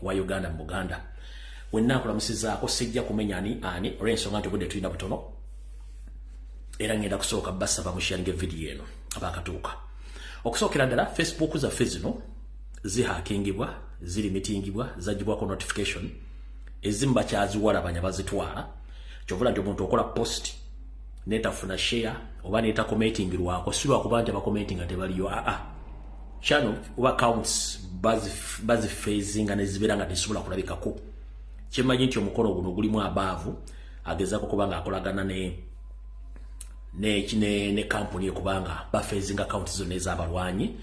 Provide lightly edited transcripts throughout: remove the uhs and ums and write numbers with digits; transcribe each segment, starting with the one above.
wa Uganda mu Buganda. Wenna akulamusizaako sijja kumenya ani olw'ensonga nti obudde tulina butono. Era ngenda kusooka basaba musharinge video eno abakatuuka. Okusookera ddala Facebook zaffe zino zihaakingibwa, zilimitingibwa, zagibwako notification ezimu bakyaziwalabanya bazitwala. Kyovula nti omuntu okola post netafuna share oba neta commentingirwako si lwakuba nti abakomentinga tebaliyo channel oba accounts bazifeezinga nezibeera nga tezisobola kulabikako. Kyemmanyi nti omukolo guno gulimu abaavu agezaako kuba nga akolagana ne company ekubanga bafeezinga accounts zonna ez'abalwanyi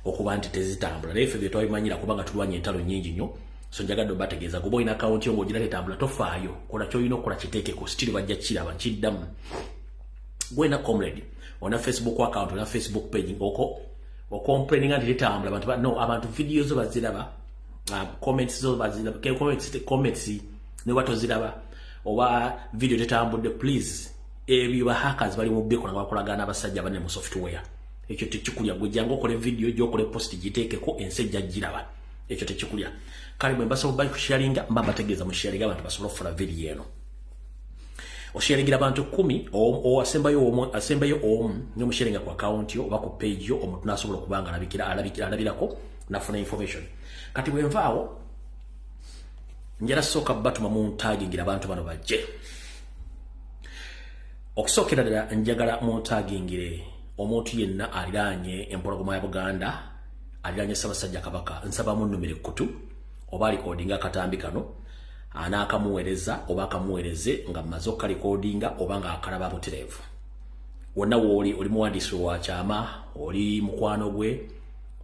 okuba nti tezitambula. Naye ffe bye twabimanyira kubanga tulwanya entalo nnyingi nnyo. So njagadde obategeeza goba olina account yo ng'ogira tetambula tofaayo, kola ky'olina okukola kiteekeko sitiri bajja kiraba nkiddamu. Gwena comrade ona Facebook account ona Facebook page complaining nti tetambula abantu video zo baziraba, comments zo baziraba, comments ne batoziraba oba video tetambudde, please ebyo ba hackers bali mu biko nabakolagana abasajja bane mu software. Ekyo tekikulya gujjango okole video gyokole post giteekeko ensejja giraba. Ekyo tekikulya. Kale bwe mbasobola kusharinga mbabategeeza mu sharinga abantu basobola okufuna video eno. Osharingira abantu 10 asembayo omu ne musharinga ku account yo oba ku page yo omuntu nasobola kubanga alabirako nafuna information. Kati bwe nvaawo njala soka batuma mu tagingira abantu bano bajje. Okusookera ddala njagala mu tagingire omuntu yenna aliranye empologoma ya Buganda, aliranye Ssaabasajja Kabaka, nsaba munnumire kutu oba recording akatambi kano anaakamuweereza oba akamuweereze nga mmaze okukalikodinga oba nga akalaba butereevu. Wonna wooli oli muwandiisi wa kyama, oli mukwano gwe,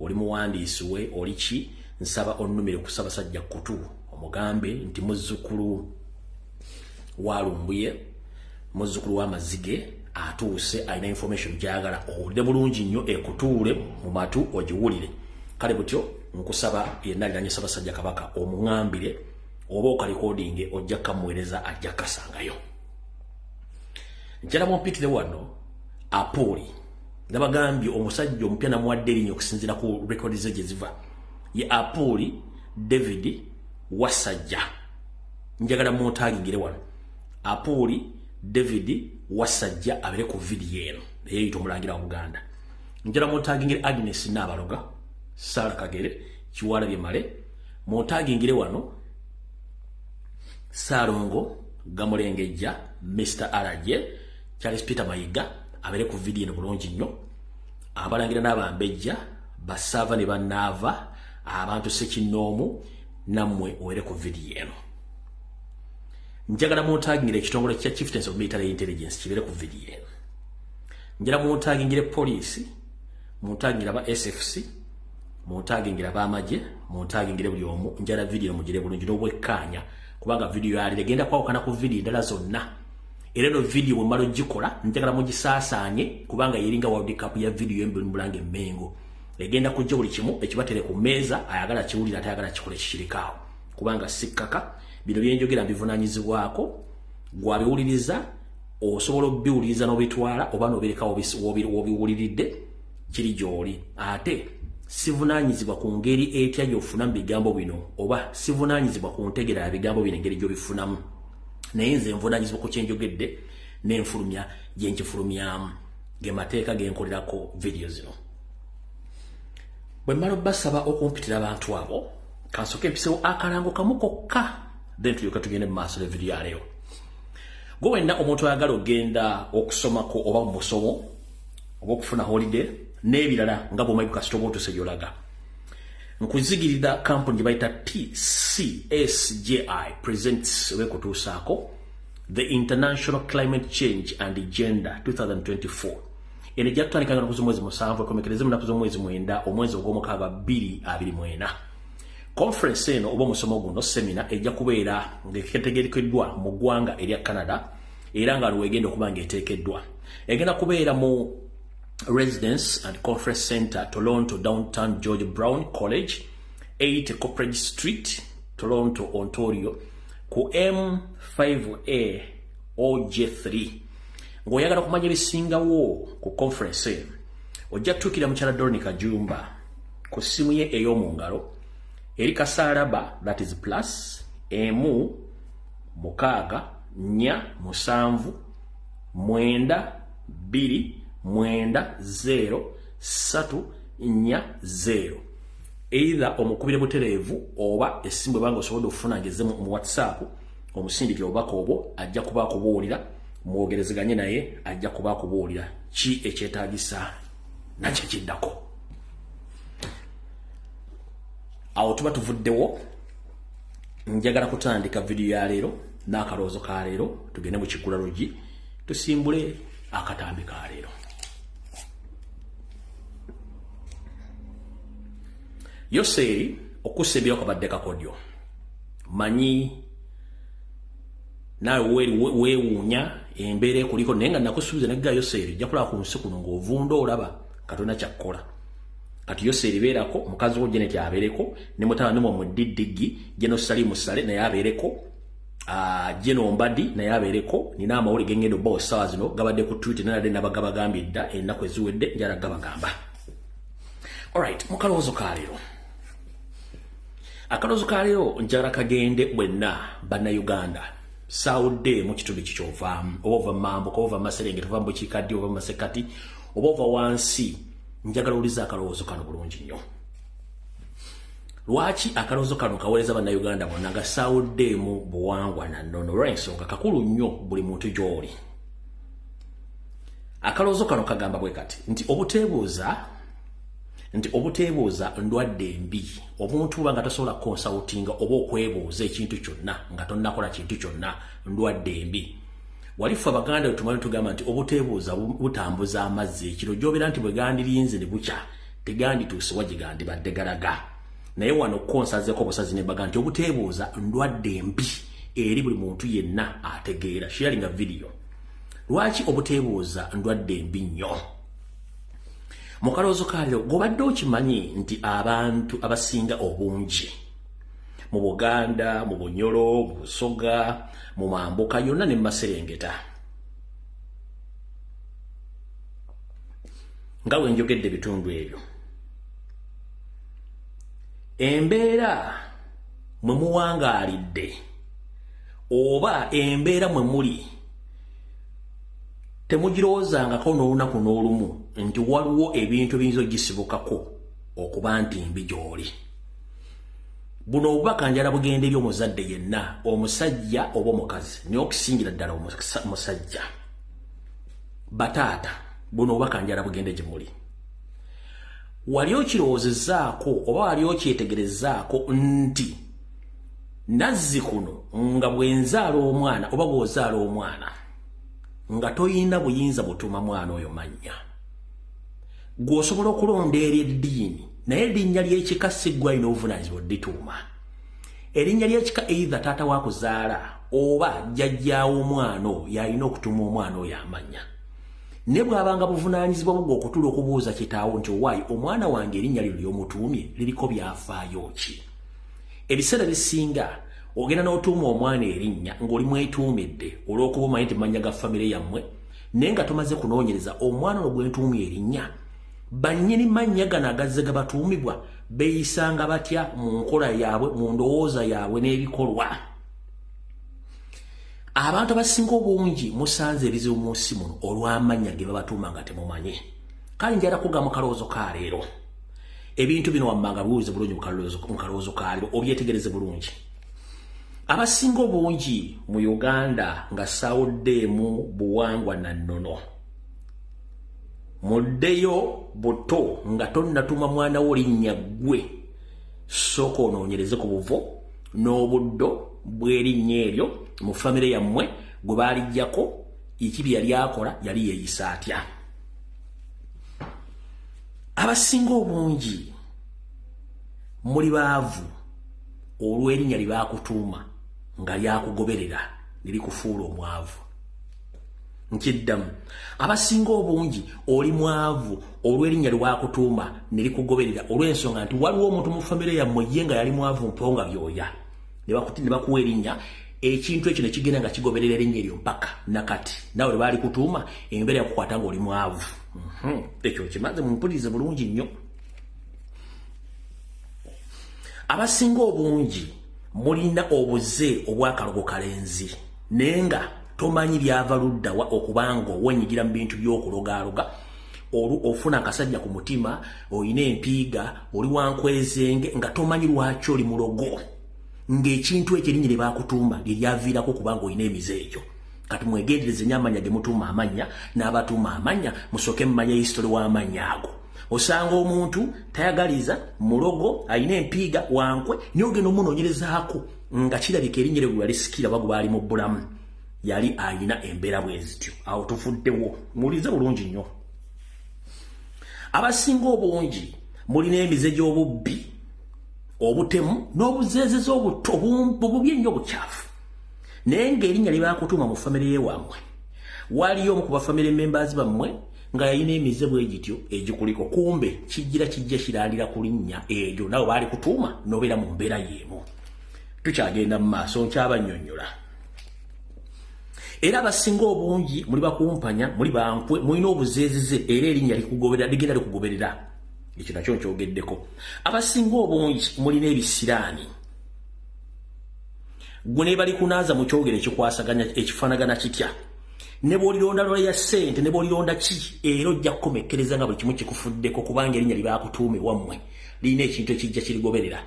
oli muwandiisi we, oli ki, nsaba onnumire ku Ssaabasajja kutu omugambe nti muzzukulu wa Lumbuye, muzzukulu wa Mazige atuuse alina information gyagala owulire bulungi nnyo ekutuule mu matu ogiwulire. Kale butyo nkusaba yenna aliranye Ssaabasajja Kabaka omuŋambire oba okalikodinge ojja kamuweereza ajja kasangayo. Njala mumpitire wano Apoli nabagambye omusajja omupya namuwadde erinnya okusinziira ku records ze gye ziva ye Apoli David Wasajja. Njagala muntagingire wano Apoli David Wasajja abere ku video eno eyita omulangira wa Buganda. Njala muntagingire Agnes Nabaloga, Sara Kagere, Kiwalabye Male, muntagingire wano Sarongo Gamulengejja, Mr. Araje, Charles Peter Mayiga abere ku video eno bulungi nnyo. Abalangira n'abambejja basava ne banava abantu sekinoomu nammwe owere ku video eno. Njagala muntagingire ekitongole kya Chieftains of Military Intelligence kibere ku video eno. Njagala muntagingire police, muntagingire aba SFC, muntagingire Bwamajje, muntagingire buli omu. Njala video mugire bulungi n'obwekkanya kubanga video yali legenda kwawukana ku video endala zonna. Era no video bwe mmala ogikola njagala mugisaasaanye kubanga yeringa World Cup ya video y'embulu Mulange Mengo. Egenda kujja buli kimu ekibatere ku meeza ayagala kiwulira atayagala kikole kishirikaawo kubanga sikkaka bino byenjogera mbivunaanyizibwako gwabiwuliriza osobola obiwuliriza n'obitwala oba n'oberekawo wobiwuliridde kiri gy'oli. Ate sivunaanyizibwa ku ngeri etya gy'ofuna mu bigambo bino oba sivunaanyizibwa ku ntegera ya bigambo bino engeri gy'obifunamu. Naye nze nvunaanyizibwa ku kyenjogedde n'enfulumya gye nkifulumyamu ge mateeka ge nkolerako video zino. Bwe mmala basaba okumpitira abantu abo kansoke mpisewo akalango kamu kokka then tulyoka tugende mu maaso ne video yaleero. Gwe wenna omuntu ayagala ogenda okusomako oba mu musomo oba okufuna holiday n'ebirala nga bw'omanyi kasita oba otuse gy'olaga. Nkuzigirira company gye bayita TCSJI presents wekutuusaako the International Climate Change and Agenda 2024. Ene ejja kutandika nga mwezi musanvu ekomekereze munaku z'omwezi mwenda omwezi ogw'omukaaga 2024. Conference eno oba musomo guno semina ejja kubeera ng'etegekeddwa mu ggwanga erya Canada era nga lwegenda okuba ng'eteekeddwa. Egenda kubeera mu Residence and Conference Center, Toronto, Downtown George Brown College, 8 Copperidge Street, Toronto, Ontario, ku M5A OJ3. Ng'oyagala kumanya ebisingawo ku conference eno, ojja kutuukira mukyala Dorothy Kajumba ku ssimu ye ey'omu ngalo eri kasaraba, that is plus emu mukaaga nya musanvu mwenda biri mwenda 0 satu nya 0. Either omukubire buterevu oba esimbo bango osobola okufuna ngeze mu WhatsApp omusindiki obaka obwo ajja kuba kubuulira muogerezeganye naye ajja kuba kubuulira ki ekyetaagisa nakyo kiddako. Awo tuba tuvuddewo, njagala kutandika video ya leero n'akaloozo ka leero, tugende mu kikula lugi tusimbule akatambi ka leero. Yoseri okusembera kabadde kakodyo manyi nawe weewuunya embeera kuliko naye nga nakusuubiza negga Yoseri jja kulaba ku nsi kuno ng'ovunda olaba Katonda kyakkola. Kati Yoseri beerako mukazi wo Janet abeereko ne mutabani mwe Mudiddigi Jeno Salimu Sale naye abeereko, Jeno Mbadi naye abeereko. Nina amawuli gengendo bo sawa zino gabadde ku Twitter nalade nabagambye dda ennaku eziwedde njala gabagamba. Alright, mukaloozo ka leero. Akaloozo ka leero njagala kagende bwenna bannayuganda sawudde mu kitundu kikyovaamu oba ova Mambuka oba ova Maserengeta oba Mbukiikaddi oba Masekati oba ova wansi, njagala uliza akaloozo kano bulungi nnyo. Lwaki akaloozo kano kaweereza bannayuganda bonna nga sawudde mu buwangwa na nnono olw'ensonga kakulu nnyo buli muntu gy'oli. Akaloozo kano kagamba bwe kati nti obuteebuuza ndwadde mbi. Omuntu banga tasobola consultinga oba okwebuuza ekintu kyonna nga tonnakola kintu kyonna ndwadde mbi. Walifa Abaganda tumanyi tugamba nti obuteebuuza butambuza amazzi, ekiro gy'obeera nti bwe gandirinze ne bukya tegandituuse wa gye gandibadde galaga. Naye wano konsazeeko obusazi ne baga nti obuteebuuza ndwadde mbi eri buli muntu yenna ategeera. Sharinga video. Lwaki obuteebuuza ndwadde mbi nnyo? Mu kaloozo ka leero gobadde okimanyi nti abantu abasinga obungi mu Buganda, mu Bunyoro, mu Busoga, mu Mambuka yonna ne Maserengeta nga bwe njogedde bitundu ebyo, embeera mwe muwangaalidde oba embeera mwe muli temugirowoozangako n'olunaku n'olumu nti waliwo ebintu ebiyinza ogisibukako okuba nti mbi gy'oli. Buno obubaka njala bugenda eri omuzadde yenna, omusajja oba omukazi, naye okusingira ddala omusajja. Bataata, buno obubaka njala bugenda gye muli. Wali okirowoozezaako oba wali okyetegerezaako nti nazzi kuno nga bwenzaala omwana oba bw'ozaala omwana nga toyina buyinza butuma mwana oyo mannya, gw'osobola okulonda eri eddiini naye erinnya ly'ekika si ggwe alina obuvunaanyizibwa oddituuma. Erinnya ly'ekika either taata waakuzaala oba jjajjaawo omwana oyo y'alina okutuuma omwana oyo amannya. Ne bw'abanga buvunaanyizibwa bugwa okutula okubuuza kitaawo nti owaayi omwana wange erinnya lyo ly'omutuumye liriko byafaayo ki? Ebiseera bisinga ogenda n'otuuma omwana erinnya ng'oli mwetuumidde olw'okuba omanyi nti mannya ga famire yammwe, naye nga tomaze kunoonyereza omwana ono gwe ntuumye erinnya bannyini mannya gano agazze gabatuumibwa beeyisanga batya mu nkola yaabwe, mu ndowooza yaabwe n'ebikolwa. Abantu abasinga obungi musanze ebizibu mu nsi muno olw'amannya ge babatuuma nga temumanyi. Kale njala kugamba mu kalowoozo ka leero ebintu bino wammanga biwulize bulungi mu kalowoozo ka leero obyetegereze bulungi. Abasinga obungi mu Uganda nga sawuddeemu buwangwa na nnono, muddeyo buto nga tonnatuma mwana wo linnya ggwe, sooka onoonyereze ku buvo n'obuddo bw'erinnya eryo mu famire yammwe gwe baalijjako, ekibi yali akola yali yeeyisa atya. Abasinga obungi muli baavu olw'erinnya lye baakutuuma nga lyakugoberera lirikufuula omwavu. Nkiddamu, abasinga obungi oli mwavu olw'erinnya lye baakutuuma ne likugoberera olw'ensonga nti waliwo omuntu mu famire yammwe ye nga yali mwavu mponga byoya ne bakuwa erinnya, ekintu ekyo ne kigenda nga kigoberera erinnya eryo mpaka nakati naawe lwe baali kutuuma embeera yakukwata ng'oli mwavu. Ekyo kimaze mumpulirize bulungi nnyo. abasinga obungi mulina obuze obwakalogo kalenzi nenga tomanyi byava luddawa okubanga wenyigira mu bintu by'okulogaloga ofuna akasajja ku mutima oyina empiiga oli wankwezenge nga tomanyi lwaki oli mulogo ng'ekintu ekyo erinnya lye baakutuuma lye lyaviirako kubanga oyina emize egyo kati mwegendereze nnyo amanya ge mutuuma amanya n'abatuuma amanya musooke mumanya histori w'amanya ago osanga omuntu tayagaliza mulogo ayina empiiga wankwe niyo ogenda omunoonyerezaako nga kirabika erinnya lye bwe lisikira oba gwe baali mu bulamu yali ayina embeera bwezityo awo tufuddewo muwulize bulungi nnyo abasinga obungi mulina emize gy'obubbi obutemu n'obuzeezeza obubi ennyo obukyafu naye ng'erinnya lye baakutuuma mu famire yewammwe waliyo omu ku bafamire members bammwe nga yayina emize bwe gityo egikuliko kumbe kijja kirandira ku linnya eryo nawe baali kutuuma n'obeera mu mbeera y'emu tukyagenda mu maaso nkyabannyonnyola era abasinga obungi muli bakumpanya muli bankwe mulina obuzeezeze era erinnya ligenda likugoberera ekyo nakyo nkyogeddeko abasinga obungi mulina ebisiraani gwe ne bali kunaaza mu kyogero ekikwasaganya ekifaanagana kitya ne bw'olironda lola ya ssente ne bw'olironda ki era ojja kukomekkereza nga buli kimu kikufuddeko kubanga erinnya libaakutuume wammwe lirina ekintu ekijja kirigoberera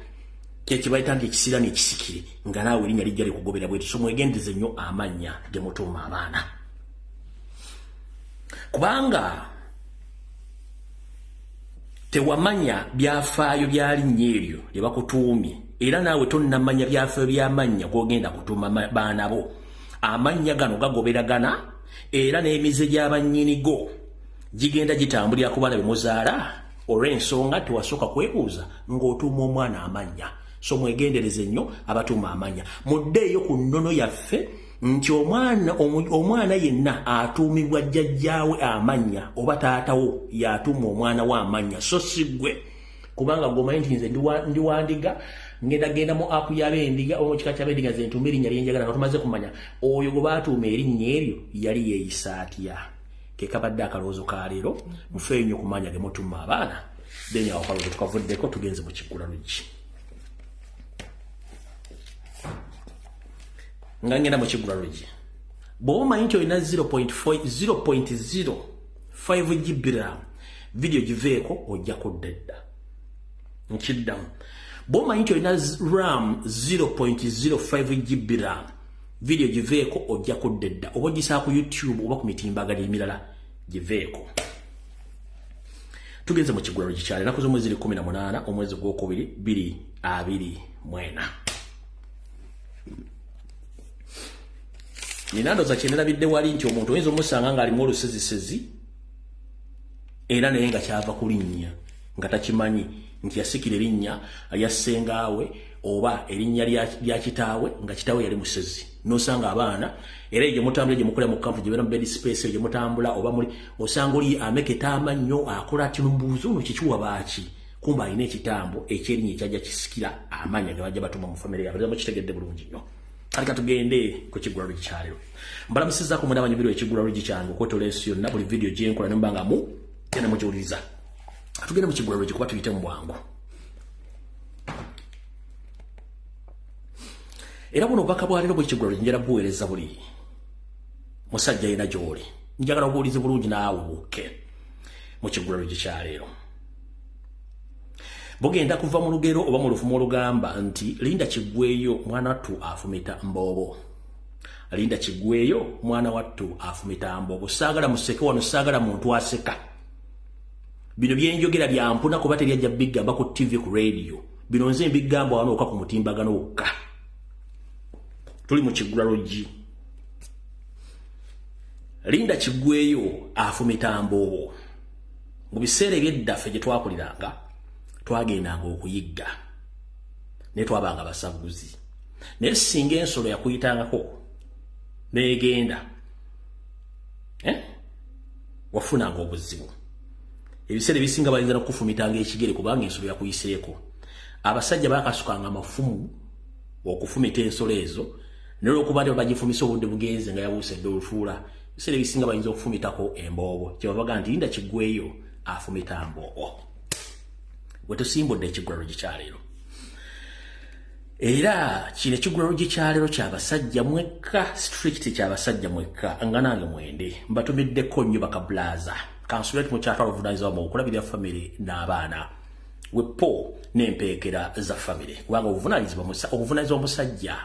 kyekibayita nti ekisiraani ekisikire nga naawe erinnya lijja likugoberera bwe so mwegendeze nnyo amannya ge mutuuma abaana kubanga tewamanya byafaayo bya linnya eryo lye bakutuumye era naawe tonnamanya byafaayo by'amannya g'ogenda kutuuma baana bo amannya gano gagoberagana era n'emize gy'abannyinigo gigenda gitambulira ku baana be muzaala olw'ensonga tewasooka kwebuuza ng'otuuma omwana amannya so mwegendereze nnyo abatuuma amanya muddeeyo ku nnono yaffe nti omwana yenna atuumibwa jjajjaawe amanya oba taatawo y'atuuma omwana we amanya so si ggwe kubanga gwomanyi nti nze ndi wandiga ngenda mu apu y'abendiga oba mu kika ky'abendiga nze ntuuma erinnya lyenjagala nga tumaze kumanya oyo gwe baatuuma erinnya eryo yali yeeyisa atya ke kabadde akalowoozo ka leero mufeeyo nnyo kumanya ge mutuuma abaana then awo akalowoozo tukavuddeko tugenze mu kiggula luggi nga ngenda mu kiggula luggi bw'oba omanyi nti olina 0.05 GB video giveeko ojjako ddedda nkiddamu bw'oba omanyi nti olina ram 0.05 GB video giveeko ojjako ddedda oba ogisaa ku YouTube oba ku mitimbagano emirala giveeko tugenze mu kiggula luggi kyale ennaku z'omwezi 18 omwezi gw'okubiri 2024 ninandoza kyenderabidde wali nti omuntu oyinza omusanga ng'alimu olusezisezi era naye nga kyava ku linnya nga takimanyi nti yasikira erinnya lya ssengaawe oba erinnya lya kitaawe nga kitaawe yali musezi n'osanga abaana era gye mutambula gye mukolera mu kampu gye beera mu bed space gye mutambula oba muli osanga oli ameketa amannyo akola ati lumbuuzi ono kikiwa baaki kumba alina ekitambo ekyerinnya ekyajja kisikira amanya ge bajja batuma mu famire yaabwe era mukitegedde bulungi nnyo kati katugende ku kiggula luggi kyaleero mbalamusizzaako mwena banyumirwa ekiggula luggi kyange okwetola ensi yonna buli vidiyo gye nkola nembanga genda mugiwuliriza tugende mu kiggula luggi kuba tuyite mu bwangu era buno obubaka bwa leero bw'ekiggula luggi njala buweereza buli musajja yena gy'oli njagala obuwulize bulungi naawe buuke mu kiggula luggi kyaleero bugenda kuva mu lugero oba mu lufumo olugamba nti linda kiggweeyo mwana wattu afumita mboobo linda kiggweeyo mwana wattu afumita mboobo saagala museke wano saagala muntu aseka bino byenjogera byampuna kuba teryajja bigamba ku TV ku radio bino nze mbigamba wano okka ku mutimbagano wokka tuli mu kiggula luggi linda kiggweeyo afumita mboobo mu biseera eby'eddaffe gye twakuliranga twagendanga okuyigga ne twabanga basaguzi naye singa ensolo yakuyitangako neegenda wafunanga obuzibu ebiseera ebisinga bayinza n'okufumitanga ekigere kubanga ensolo yakuyiseeko abasajja bakasukanga amafumu okufumita ensolo ezo naye olwokuba nti bagifumisa obudde bugenze nga yabuusedde olufuula ebiseera ebisinga bayinza okufumitako emboobo kyebabaga nti linda kiggweeyo afumita mboobo wetusimbudde ekiggula luggi kyaleero Era kino kigulalo gikyalero kyabasajja mwekka strict kyabasajja mwekka nga nange mwende mbatumiddeko nnyo bakabulaza kansulate mu kyatwala obuvunaanyizibwa mu okulabirira famire n'abaana wepo n'empeekera za famire kubanga obuvunaanyizibwa musajja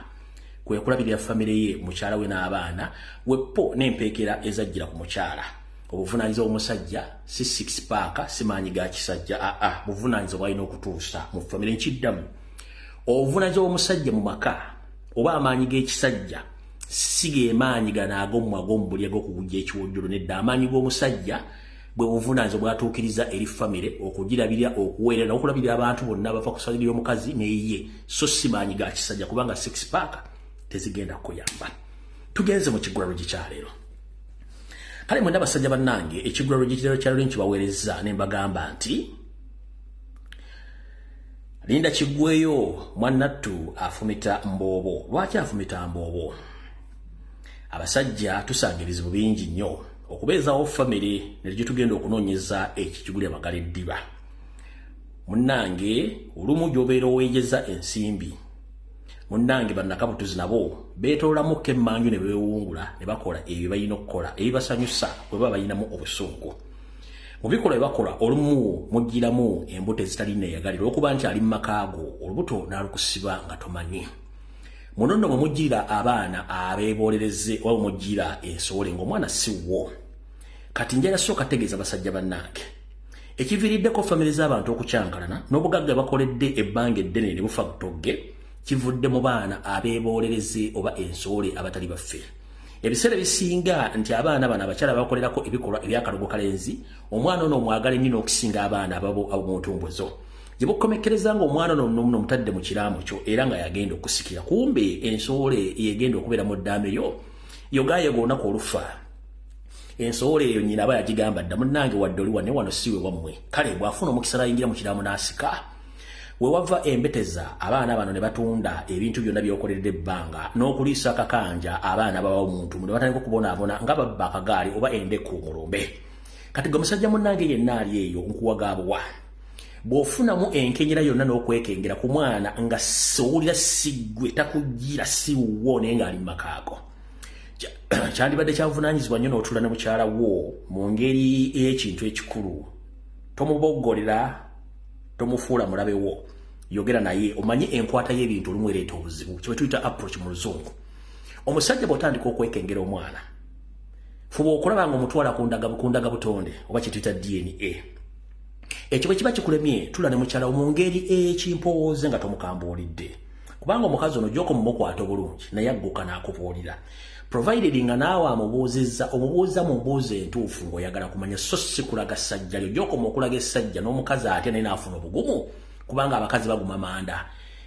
kwe kulabirira famire ye mukyala we n'abaana wepo n'empeekera ezajjira ku mukyala obuvunaanyizibwa omusajja si 6 paaka si maanyi ga kisajja buvunaanyizibwa bwalina okutuusa mu famire nkiddamu obuvunaanyizibwa omusajja mu maka oba amaanyi g'ekisajja si ge maanyi ag'omubulya g'okugujja ekiwojjolo nedda amaanyi g'omusajja bwe buvunaanyizibwa bwatuukiriza eri famire okugirabirira okuweerera n'okulabirira abantu bonna bava kusalirira omukazi neye so si maanyi ga kisajja kubanga 6 paaka tezigenda kuyamba. Tugenze mu kigulalo gikyaleero. Kale mwenda basajja bannange ekigulalo gikyaleero nkibaweereza ne mbagamba nti Linda Kigweyo mwannattu afumita mboobo. Lwaki afumita mboobo? Abasajja tusanga ebizibu bingi nnyo okubeezawo famire ne tugenda okunoonyeza ekikigulya Magala eddiba. Munnange olumu gy'obeera oweejeza ensimbi. Munnange bannakabutuzi nabo beetoolamu kemmanju ne beewungula ne bakola ebyo balina okukola ebibasanyusa bwe baba balinamu obusungu. Mu bikolwa bakola olumu mugiramu embuto ezitali neeyagalira okuba nti ali mu makaago olubuto n'alukusiba nga tomanyi. Munono bwe mugirira abaana abeebolereze oba mugirira ensowole ng'omwana siwo. Kati njala sooka tegeeza basajja bannange. Ekiviiriddeko famire z'abantu okukyankalana n'obugagga bakoledde ebbanga eddene ne bufa butogge kivudde mu baana abeebolereze oba ensowole abatali baffe. Ebiseera bisinga nti abaana bano abakyala bakolerako ebikolwa ebyakalogo kalenzi omwana ono omwagala ennyo okusinga abaana ababo mu ntumbwezo. Gye bukomekereza ng'omwana ono nno mutadde mu kiraamo kyo era nga yagenda okusikira kumbe ensowole yegenda okubeera mu ddaame yo gaayeega olunaku olufa. Ensowole eyo nnyina aba yagigamba dda munnange wadde oli wane wano siwe wammwe kale bw'afuna omukisa n'ayingira mu kiraamo n'asika. We wava embeteza abaana bano ne batunda ebintu byonna byokoleredde ebbanga n'okuliisa akakanja abaana baba omuntu ne batandika okubonaabona nga babba akagaali oba endeku mulumbe. Kati gwe musajja munnange yenna ali eyo nkuwagaabwa bw'ofunamu enkenyera yonna n'okwekengera ku mwana nga owulira siggwe takugira siwwo naye ng'ali mu makaago kyandibadde kyavunaanyizibwa nnyo n'otuula ne mukyala wo mu ngeri ey'ekintu ekikulu tomuboggolera tomufuula mulabe wo yogera naye omanye enkwata y'ebintu olumu ereeta obuzibu kye tuyita approach mu luzungu. Omusajja bw'otandika okwekengera omwana fuba okulaba nga omutwala ku ndaga butonde oba kye tuyita DNA. Ekyo bwe kiba kikulemye tula ne mukyala mu ngeri ey'ekimpooze nga tomukambuulidde kubanga omukazi ono gy'oko mumukwata obulungi naye agguka n'akubuulira provided nga naawe omubuuza mu mbuuzo entuufu ng'oyagala kumanya so si kulaga ssajja lyo gy'okoma okulaga essajja n'omukazi ate naye n'afuna obugumu kubanga abakazi baguma manda.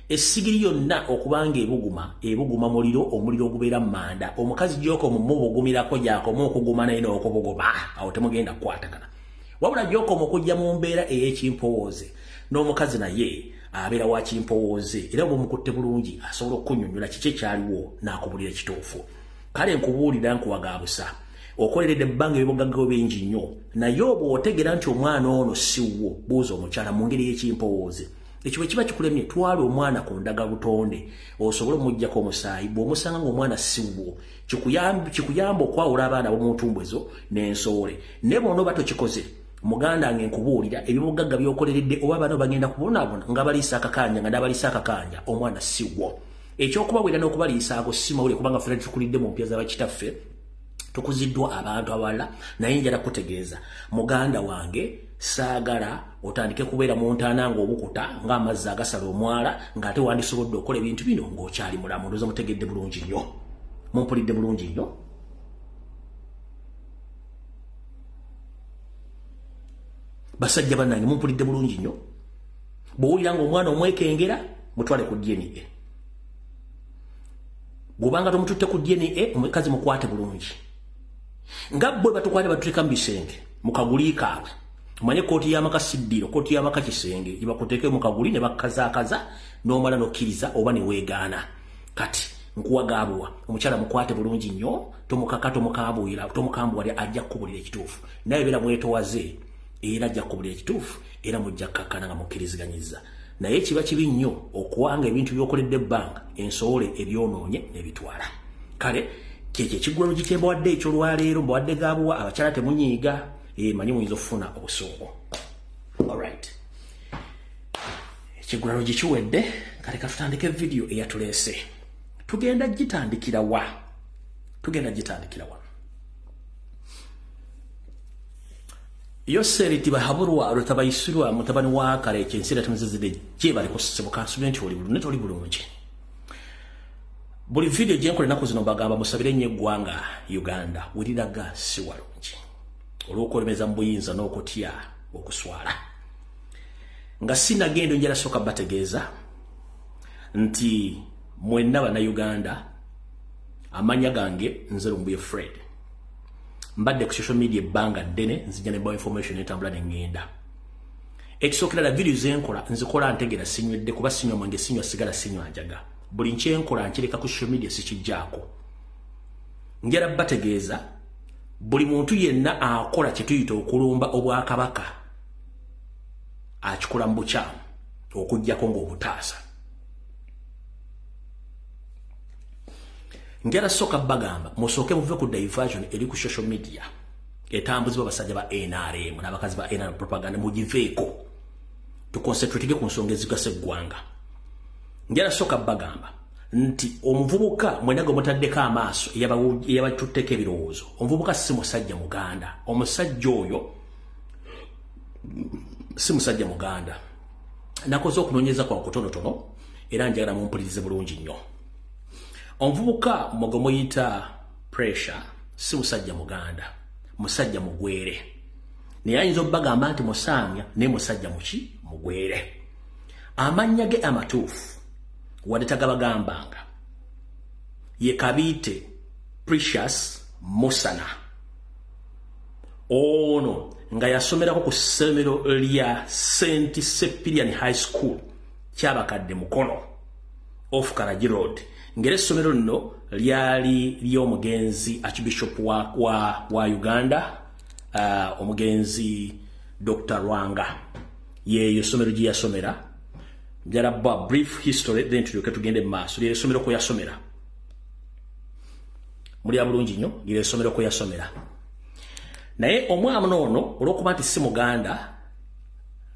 Essigiri yonna okubanga ebuguma muliro omuliro ogubeera mu manda omukazi gy'okoma mubugumirako gy'akoma okuguma naye n'okubuguma awo temugenda kukwatagana wabula gy'okoma okujja mu mbeera ey'ekimpowooze n'omukazi naye abeera wa kimpowooze era bw'omukutte bulungi asobola okukunnyonnyola kiki ekyaliwo n'akubulira ekituufu. Kale nkubuulira nkuwagaabusa okoleredde ebbanga ebibugaggawo bingi nnyo naye oba otegera nti omwana ono siwo buuza omukyala mu ngeri y'ekimpowooze. Ekyo bwe kiba kikulemye twala omwana ku ndaga butonde osobole omuggyako omusaayi bw'omusanga ng'omwana siwo kikuyamba okwawula abaana b'omuntumbwezo n'ensowole. Naye bw'onooba tokikoze muganda wange nkubuulira ebibugagga by'okoleredde oba bano bagenda kubonaabona nga baliisa akakanja nga n'abaliisa akakanja omwana siwo. Ekyokubawera n'okubaliisa ago simawulire kubanga ffenna tukulidde mu mpya z'abakitaffe tukuziddwa abantu abalala naye njala kutegeeza muganda wange saagala otandike kubeera mu ntaana ng'obukuta ng'amazzi agasala omwala ng'ate wandisobodde okola ebintu bino ng'okyali mulamu. Ndowooza mutegedde bulungi nnyo mumpulidde bulungi nnyo. Basajja bannange mumpulidde bulungi nnyo. Bw'owulira ng'omwana omwekengera mutwale ku DNA. Bw'obanga tomututte ku DNA omukazi mukwate bulungi nga bwe batukwate batuteeka mu bisenge mu kaguli kaabwe omanye kooti y'amaka siddiro kooti y'amaka kisenge gye bakuteeke mu kaguli ne bakkazaakaza n'omala n'okkiriza oba ne weegaana. Kati nkuwagaabwa omukyala mukwate bulungi nnyo tomukaka tomukambuwalira ajja kukubulira ekituufu naye beera mwetowaze era ajja kukubulira ekituufu era mujja kkakkana nga mukkiriziganyizza. naye kiba kibi nnyo okuwanga ebintu byokoledde ebbanga ensowole ebyonoonye n'ebitwala. Kale kyekyo ekiggwalo gikyemba wadde ekyo olwaleero mbawadde gaabuwa abakyala temunyiiga manyi muyinza okufuna obusungu. Alright, ekiggwalo gikiwedde kale katutandike video eyatuleese. Tugenda gitandikira wa? Yoseri bahaburwa rutabayisirwa mutabani wa kare ekensira tumuzizide je bali kusibuka student oli bulunete oli bulungi. Buli video je nkole nako zino bagamba musabire nye gwanga Uganda wiriraga si walungi. Olwokolemeza Mubuyinza n'okutya okuswala. Nga sina gendo njala soka bategeeza nti mwenna bana Uganda amanya gange nze Lumbuye Fred. Mbadde ku social media banga dene nzija ne information etambula n'engenda. Ekisokera la video zenkola nzikola ntegera sinywedde kuba sinywa mwange sinywa sigala sinywa njaga. Buli nkyenkola nkireka ku social media sikijjaako. Njala bategeeza buli muntu yenna akola kye tuyita okulumba obwakabaka akikola mu bukyamu okujjako ng'obutaasa. Njala soka bagamba musooke muve ku diversion eri ku social media etambuzibwa basajja ba NRM n'abakazi ba NRM propaganda mugiveeko tuconcentrate ku nsonga ezigasa eggwanga. Njala soka bagamba nti omuvubuka mwenago mutaddeko amaaso eyabatutteko ebirowoozo omuvubuka si musajja Muganda. Omusajja oyo si musajja Muganda. Nakoze okunoonyeza kwa kutonotono era njagala mumpulirize bulungi nnyo. Omuvubuka mugomo yita pressure si musajja Muganda, musajja mugwere. Naye ayinza obbagamba nti musaamya ne musajja muki mugwere. Amannya ge amatuufu wadde tagabagambanga ye Kabiite Precious Musana. Ono nga yasomerako ku ssomero lya St. Cyprian High School kyabakadde Mukono off Karaji Road. Ngere essomero lino lyali ly'omugenzi Archbishop wa Uganda, omugenzi Dr. Rwanga. Yeyo essomero gye yasomera. Njala ba brief history then tugende mu maaso. Lye essomero ko yasomera. Muli abulungi nnyo lye essomero ko yasomera. Naye omwana ono olw'okuba nti si Muganda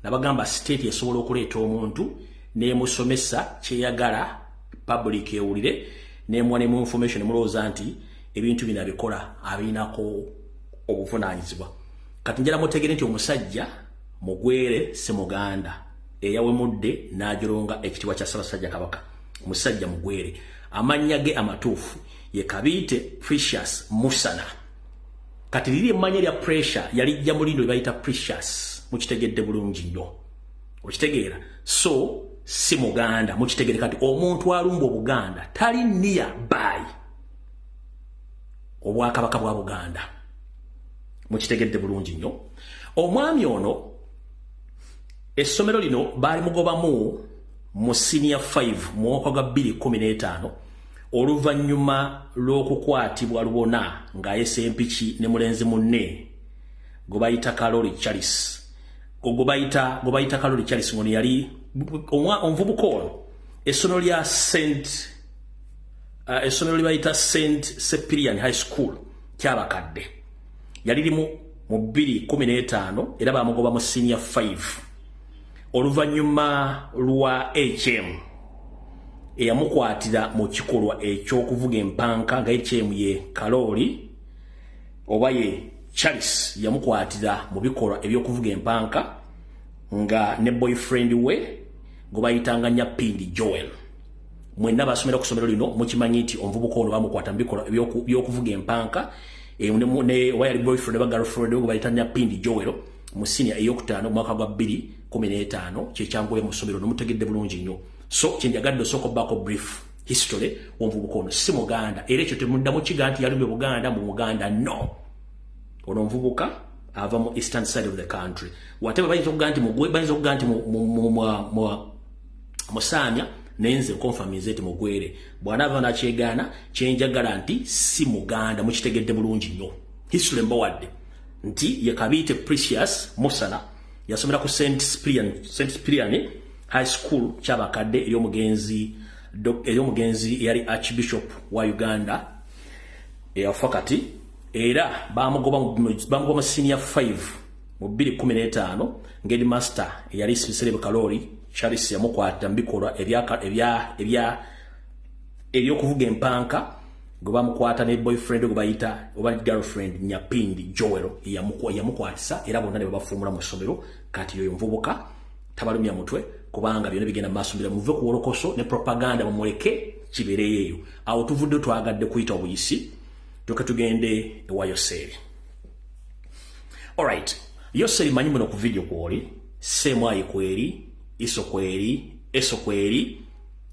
nabagamba state esobola okuleeta omuntu n'emusomesa kyeyagala public ewulire n'emwa mu information mulowooza nti ebintu bino abikola abinako obuvunaanyizibwa. Kati njala mutegere nti omusajja mugwere si Muganda eyawemudde n'agironga ekitiibwa kya Ssaabasajja Kabaka. Musajja mugwere. Amannya ge amatuufu ye Kabiite Precious Musana. Kati liri emmanya lya pressure yalijja mulindo bayita Precious mukitegedde bulungi nnyo. Okitegeera. So si Muganda mukitegere kati omuntu alumba Obuganda tali near by Obwakabaka bwa Buganda. Mukitegedde bulungi nnyo. Omwami ono essomero lino baali mugobamu mu senior 5 mu mwaka gwa 2015 oluvannyuma lw'okukwatibwa lubona ng'ayese empiki ne mulenzi munne gwe bayita Kalori Charles. Gwe bayita Kalori Charles ngono yali omuvubuka ono essomero lya essomero libayita St. Cyprian High School kyabakadde yali limu mu 2015 era bamugoba mu senior 5 oluvannyuma lwa HM eyamukwatira mu kikolwa ekyokuvuga empanka nga HM ye Kalori oba ye Charles yamukwatira mu bikolwa ebyokuvuga empanka nga ne boyfriend we gwe bayitanga Nyapindi Joel. Mwenna basomera ku ssomero lino mukimanyi nti omuvubuka ono bamukwata mu bikolwa ebyokuvuga empanka ne wayali boyfriend ba girlfriend we gwe bayita Nyapindi Joel mu senior ey'okutaano mwaka gwa 2015 kyekyanguye mu ssomero nomutegedde bulungi nnyo. So kyenjagadde osooka obbako brief history w'omuvubuka ono si Muganda era ekyo temuddamu kiga nti yalumbye Buganda mu Muganda no. Ono omuvubuka ava mu eastern side of the country. Whatever bayinza okuga nti mugwe bayinza okuga nti musaamya nenze confirmize nti mugwere bw'anaava nakyegaana kyenjagala nti si Muganda mukitegedde bulungi nnyo. History mbawadde nti ye Kabiite Precious Musana yasomera ku St. Cyprian High School kyabakadde ery'omugenzi yali Archbishop wa Uganda eyafakati era bamugoba senior 5 mu 2015 ngedi master yali Sibisere Kalori Charles yamukwata mbikolwa ebyokuvuga empanka gwe bamukwata ne boyfriend gwe bayita oba girlfriend Nyapindi Joel yamukwatisa era bonna ne babafuumula mu ssomero kati yoyo mvubuka tabalumya mutwe kubanga byonna bigenda maaso muve ku wolokoso ne propaganda mumuleke kibereyeyo awo tuvudde twagadde kuyita obuyisi tugende ewa Yoseri. Alright, Yoseri manyi muno ku video kwoli semwayi kweri iso kweri eso kweri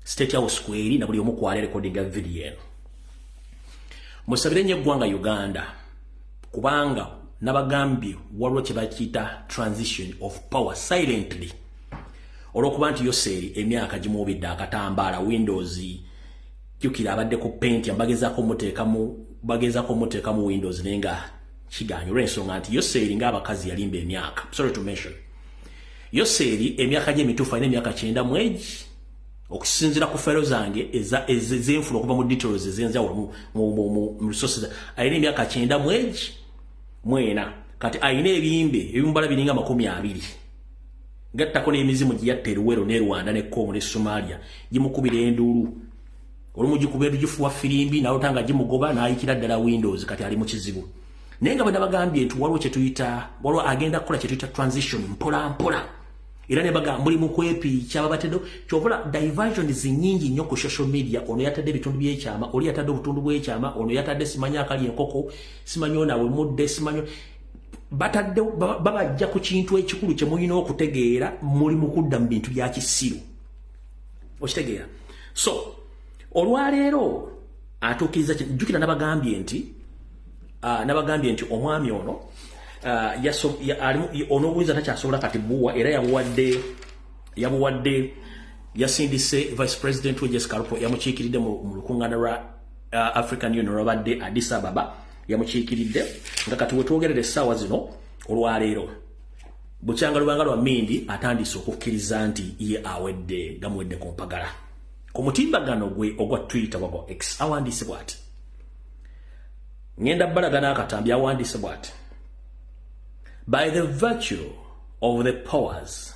State House kweri na buli omu kwali recording video eno. Musabire nnyo eggwanga Uganda kubanga nabagambye waliwo kye bakiyita transition of power silently olwokuba nti Yoseri emyaka gimubidde akatambaala Windows jukira abadde ku paint bagezaako muteekamu Windows nenga kiganyulwa ensonga nti Yoseri ng'abakazi yalimba emyaka. Sorry to mention Yoseri emyaka gye emituufu alina emyaka 9 mwegi okusinzira ku fero zange ezenfuna okuva mu details ezenjawulo mu resources alina emyaka 9 mwegi mwena kati alina ebimbe ebimbala biringa 20 gattako n'emizimu gye yatta Luwero ne Rwanda ne Congo ne Somalia gimukubira endulu olumu gikubeeru gifuwa firimbi nawo tanga gimugoba n'ayikira ddala Windows kati ali mu kizibu naye nga bwe nabagambye nti waliwo agenda kukola kye tuyita transition mpola era ne bagamba muli mu kwepiikya babatedde kyovula diversions nnyingi nnyo ku social media ono yatadde ebitundu by'ekyama oli yatadde obutundu bw'ekyama ono yatadde simanyi akali enkoko simanyi onawe mudde simanyi batadde babajja ku kintu ekikulu kye mulina okutegeera muli mu kudda mu bintu bya kisiru okitegeera so olwaleero atuukiriza jjukira nabagambye nti omwami ono ono Bwamajje takyasobola kati buwa era yabuwadde yasindise Vice President we Jessica Karupo yamukiikiridde mu lukuŋŋaana lwa African Union lwabadde Addis Ababa yamukiikiridde nga kati wetwogerera essaawa zino olwaleero bukyanga lubanga lwa Mindi atandise okukkiriza nti ye gamuwedde ku mpagala ku mutimbagano gwe ogwa Twitter wagwa X awandiise bw'ati ngenda balagana akatambi awandiise bw'ati by the virtue of the powers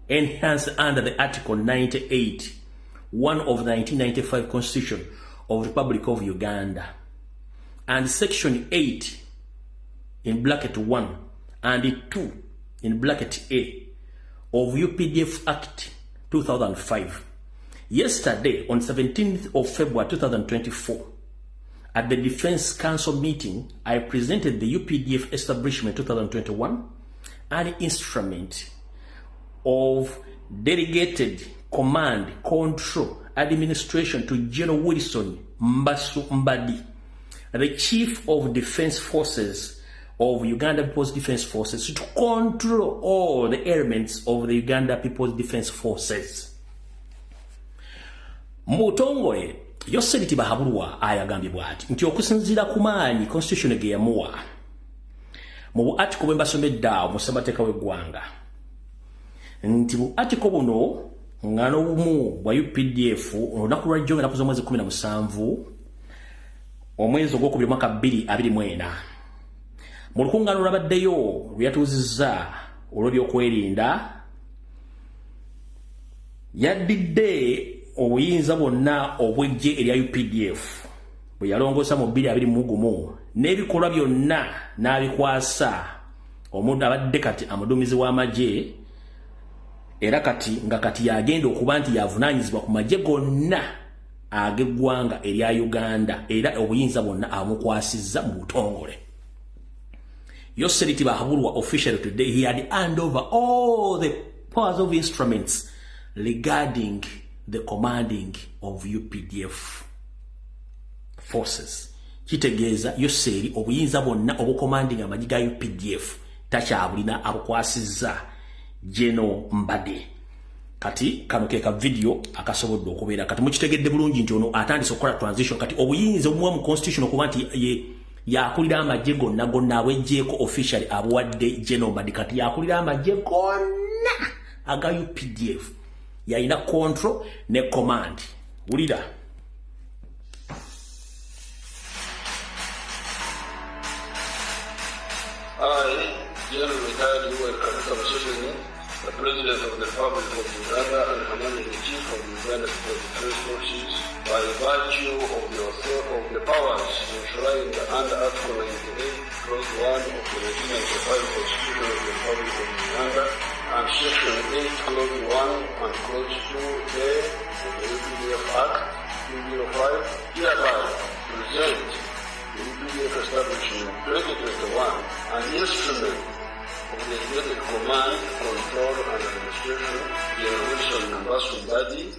enhanced under the Article 98, 1 of the 1995 Constitution of the Republic of Uganda, and Section 8 in bracket 1 and 2 in bracket A of UPDF Act 2005. Yesterday, on 17th of February 2024, at the Defense Council meeting, I presented the UPDF Establishment 2021 an instrument of delegated command, control, administration to General Wilson Mbasu Mbadi, the Chief of Defense Forces of Uganda People's Defense Forces, to control all the elements of the Uganda People's Defense Forces. Mutongole Yoseri Tibahabulwa ayagambye bw'ati nti okusinziira ku maanyi constitution ge yamuwa mu buatiko bwe mbasomedde mu ssemateeka w'eggwanga nti bu atiko buno ngano bumu bwa UPDF olunaku lwa jjo ennaku z'omwezi 17 omwezi ogwokubiri mwaka 2024 mu lukuŋŋaano lwabaddeyo luyatuuzizza olw'ebyokwerinda yaddidde obuyinza bwonna obw'eggye erya UPDF bwe yalongoosa mu 2021 n'ebikolwa byonna n'abikwasa omuntu abadde kati amuduumizi w'amagye era kati nga kati yagenda okuba nti yavunaanyizibwa ku magye gonna ag'eggwanga erya Uganda era obuyinza bwonna amukwasizza mu butongole. Yoseri Tibahabulwa officially today he had handed over all the powers of instruments regarding the commanding of UPDF forces. Kitegeeza Yoseri obuyinza bwonna obucommanding amagye ga UPDF takyabulina abukwasizza General Mbadi. Kati kano keka video akasobodde okubeera kati mukitegedde bulungi nti ono atandise okukola transition kati obuyinza obumuwa mu constitution okuba nti yakulira amagye gonna awejjeeko officially abuwadde General Mbadi kati yakulira amagye gonna aga UPDF yalina control ne command. Wulira. The President of the Republic of Uganda and Commander-in-Chief of Uganda Defense Forces, by virtue of the powers enshrined under Article 98, Clause 1 of the 1995 Constitution of the Republic of Uganda, and Section 8, Clause 1 and Clause 2A of the UPDF Act 205, hereby present the UPDF establishment 2021 an instrument of the executive command, control, and administration, General Wilson Nambassu Mbadi,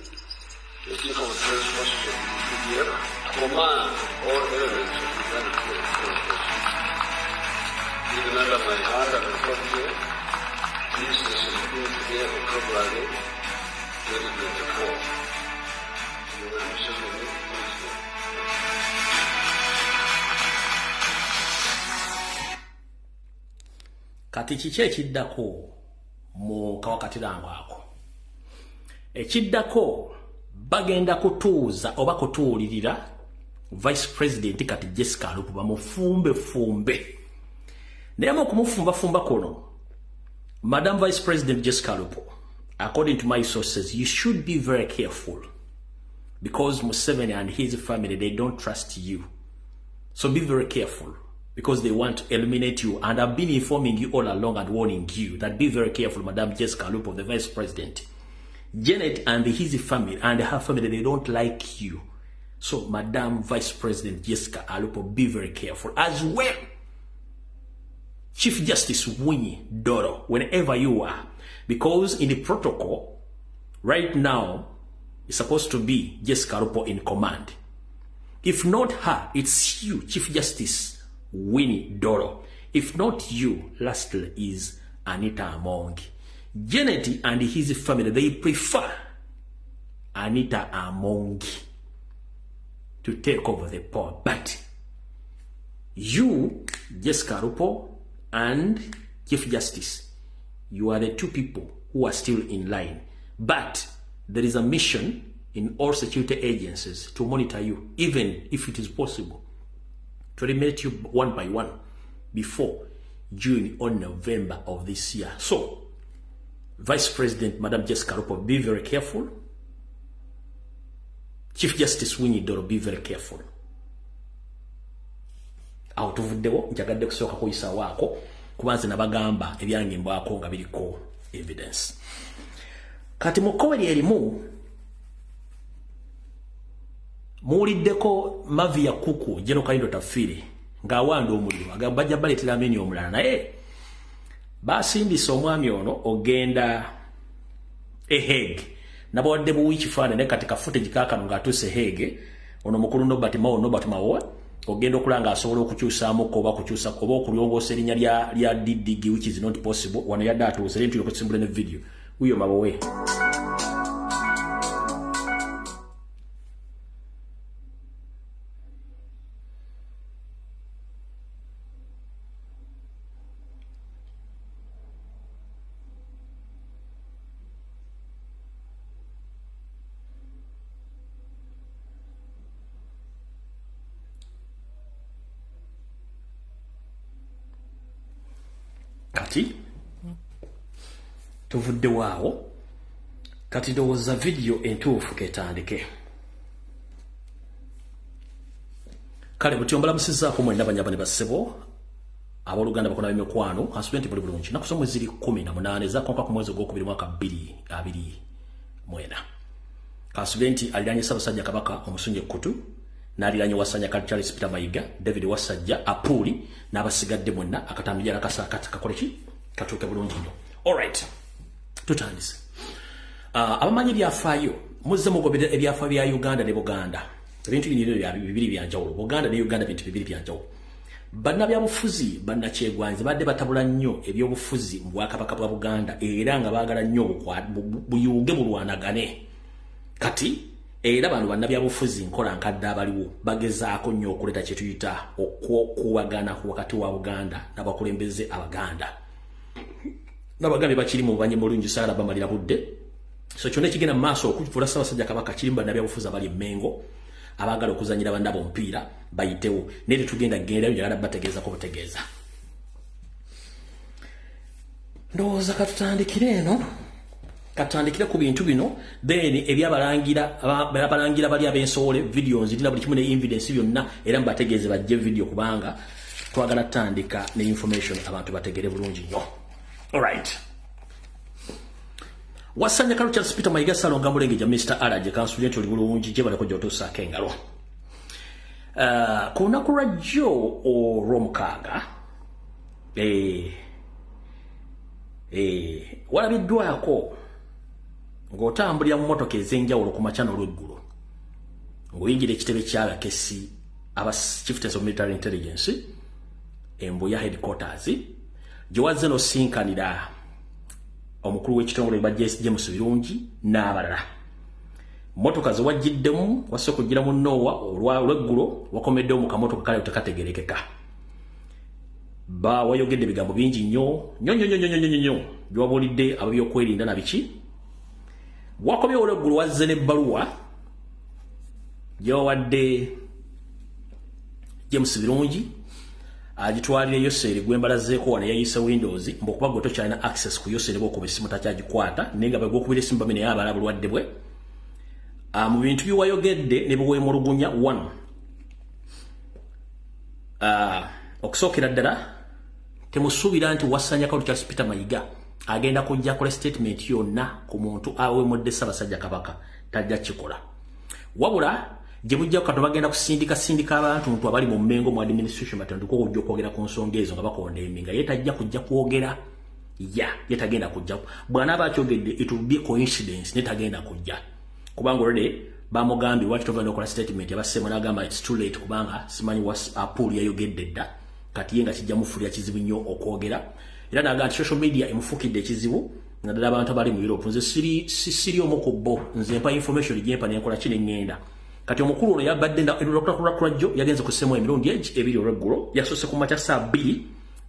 the Chief of Defense Forces of the UPDF, to command all elements of the Uganda Defense Forces. Given under my hand and authority, this is the 17th day of February 2024. You will receive the new President. Kati kiki ekiddako mu kawakatirango ako? Ekiddako bagenda kutuuza oba kutuulirira Vice President kati Jessica Alupo bamufumbe. Naye mu kumufumba kuno, Madam Vice President Jessica Alupo, according to my sources, you should be very careful because Museveni and his family, they don't trust you. So be very careful. Because they want to eliminate you. And I've been informing you all along and warning you that be very careful, Madam Jessica Alupo, the Vice President. Janet and his family and her family, they don't like you. So, Madam Vice President Jessica Alupo, be very careful. As well, Chief Justice Winnie Doro, whenever you are. Because in the protocol, right now, it's supposed to be Jessica Alupo in command. If not her, it's you, Chief Justice Winnie Doro. If not you, lastly is Anita Amongi. Janet and his family, they prefer Anita Amongi to take over the power. But you, Jessica Alupo, and Chief Justice, you are the two people who are still in line. But there is a mission in all security agencies to monitor you, even if it is possible, to eliminate you one by one before June or November of this year. So, Vice President Madam Jessica Alupo, be very careful. Chief Justice Winnie Doro, be very careful. Awo tuvuddewo njagadde kusooka kuyisa waako kubanze nabagamba ebyange mbwako nga biriko evidence. Kati mukoweri erimu muwuliddeko mavi ya kuku Jeno Kalindo Tafiri ng'awanda omuliro agambajja baletera ameni omulala naye basindisa omwami ono ogenda Hague nabawadde buwi kifaanane kati kafootage kaakano ng'atuuse Hague ono mukulu Nobert Mawo ogenda okulanga asobola okukyusaamu oba kukyusa oba okulyongoosa erinnya lya DDG which is not possible wano yadde atuuse lenti okusimbula ne video uyo Mawowe. Kati tuvudde waawo kati ndowooza video entuufu ketandike. Kale butyombola musizaako mwenna banyabane bassebo abooluganda bakona b'emikwano asubenti buli bulungi naku somwe ziri 18 zakonka ku mwezi gw'okubiri mwaka 2024 kasubenti aliranye Ssaabasajja Kabaka Omusunye Kutu n'aliranye Wasanya Charles Peter Mayiga David Wasajja Apuli n'abasigadde mwenna akatambira nakasakati kakoleki katuuke bulungi nnyo. Alright, tutandise. Abamanyi byafaayo muzze mugoberera ebyafa bya Uganda ne Buganda. Ebintu bibiri byanjawulo. Buganda ne Uganda bintu bibiri byanjawulo. Bannabyabufuzi bannakyegwanyi badde batabula nnyo ebyobufuzi mu Bwakabaka bwa Buganda era nga baagala nnyo buyuge bulwanagane. Kati era bano bannabyabufuzi nkola nkadde abaliwo bagezaako nnyo okuleeta kye tuyita okuwagana wakati wa Buganda n'abakulembeze Abaganda. N'abagambi bakiri mu banye mulungi Sara bamalira budde so kyonna ekigenda mu maaso okufuula Ssaabasajja Kabaka kirimba nabyabufuzi abali Mengo abagala okuzanyira bandabo omupiira bayitewo naye tugenda genda njagala bategeeza ko butegeeza ndowooza katutandikire eno katandikire ku bintu bino then ebyabalangira bali ab'ensowole videos ndina buli kimu ne evidence byonna era mbategeeze bajje video kubanga twagala tandika ne information abantu bategere bulungi nnyo. Alright, wasanya kalo Charles Peter Mayiga Salonga Mulenge Mr. Araje kansulye tuli bulungi je balako jotosa kengalo kuna kura jo o romkaga walabiddwa yako ng'otambulira mu motoka ez'enjawulo ku makya n'olweggulo ng'oyingira ekitebe ky'aba kesi aba Chieftains of Military Intelligence Embuya headquarters gye wazze n'osinkanira omukulu w'ekitongole ba James Birungi n'abalala. Motoka ze wajjiddemu wasse okugira mu Nowa olweggulo wakomeddewo mu kamotoka kale tekategerekeka. Wayogedde ebigambo bingi nnyo by'owabuulidde ab'ebyokwerinda na biki. Wakomyewo olweggulo wazze n'ebbaluwa gyewawadde James Birungi agitwalire Yoseri gwembalazeeko wano yayise Windows mbokuba gwe tokyalina access ku Yoseri bw'okuba essimu takyagikwata naye nga bw'okubira essimu bamene abala bulwadde bwe. Mu bintu byewayogedde ne biweemulugunya 1 okusookera ddala temusuubira nti wasanya kalo Charles Peter Mayiga agenda kujja kola statement yonna ku muntu aweemudde Ssaabasajja Kabaka tajja kikola wabula gye bujja kati bagenda kusindika abantu muntu abali mu Mengo mu administration batandika okujja okwogera ku nsonga ezo nga bakonda eminga ye tajja kujja kwogera ye tagenda kujja bw'anaaba akyogedde it will be coincidence ne tagenda kujja kubanga already bamugambye lwaki tovenda okola statement yabassemu n'agamba it's too late kubanga simanyi apooli yayogedde dda kati ye nga kijja mufulira kizibu nnyo okwogera era n'agamba social media emufukidde ekizibu naddala abantu abali mu Europe nze siri omu ku bo nze mpa information gyempa nenkola kino engenda kati omukulu ono yabadde kurajjo yagenze kusemu emirundi ebiri olweggulo yasoose ku makya saa 2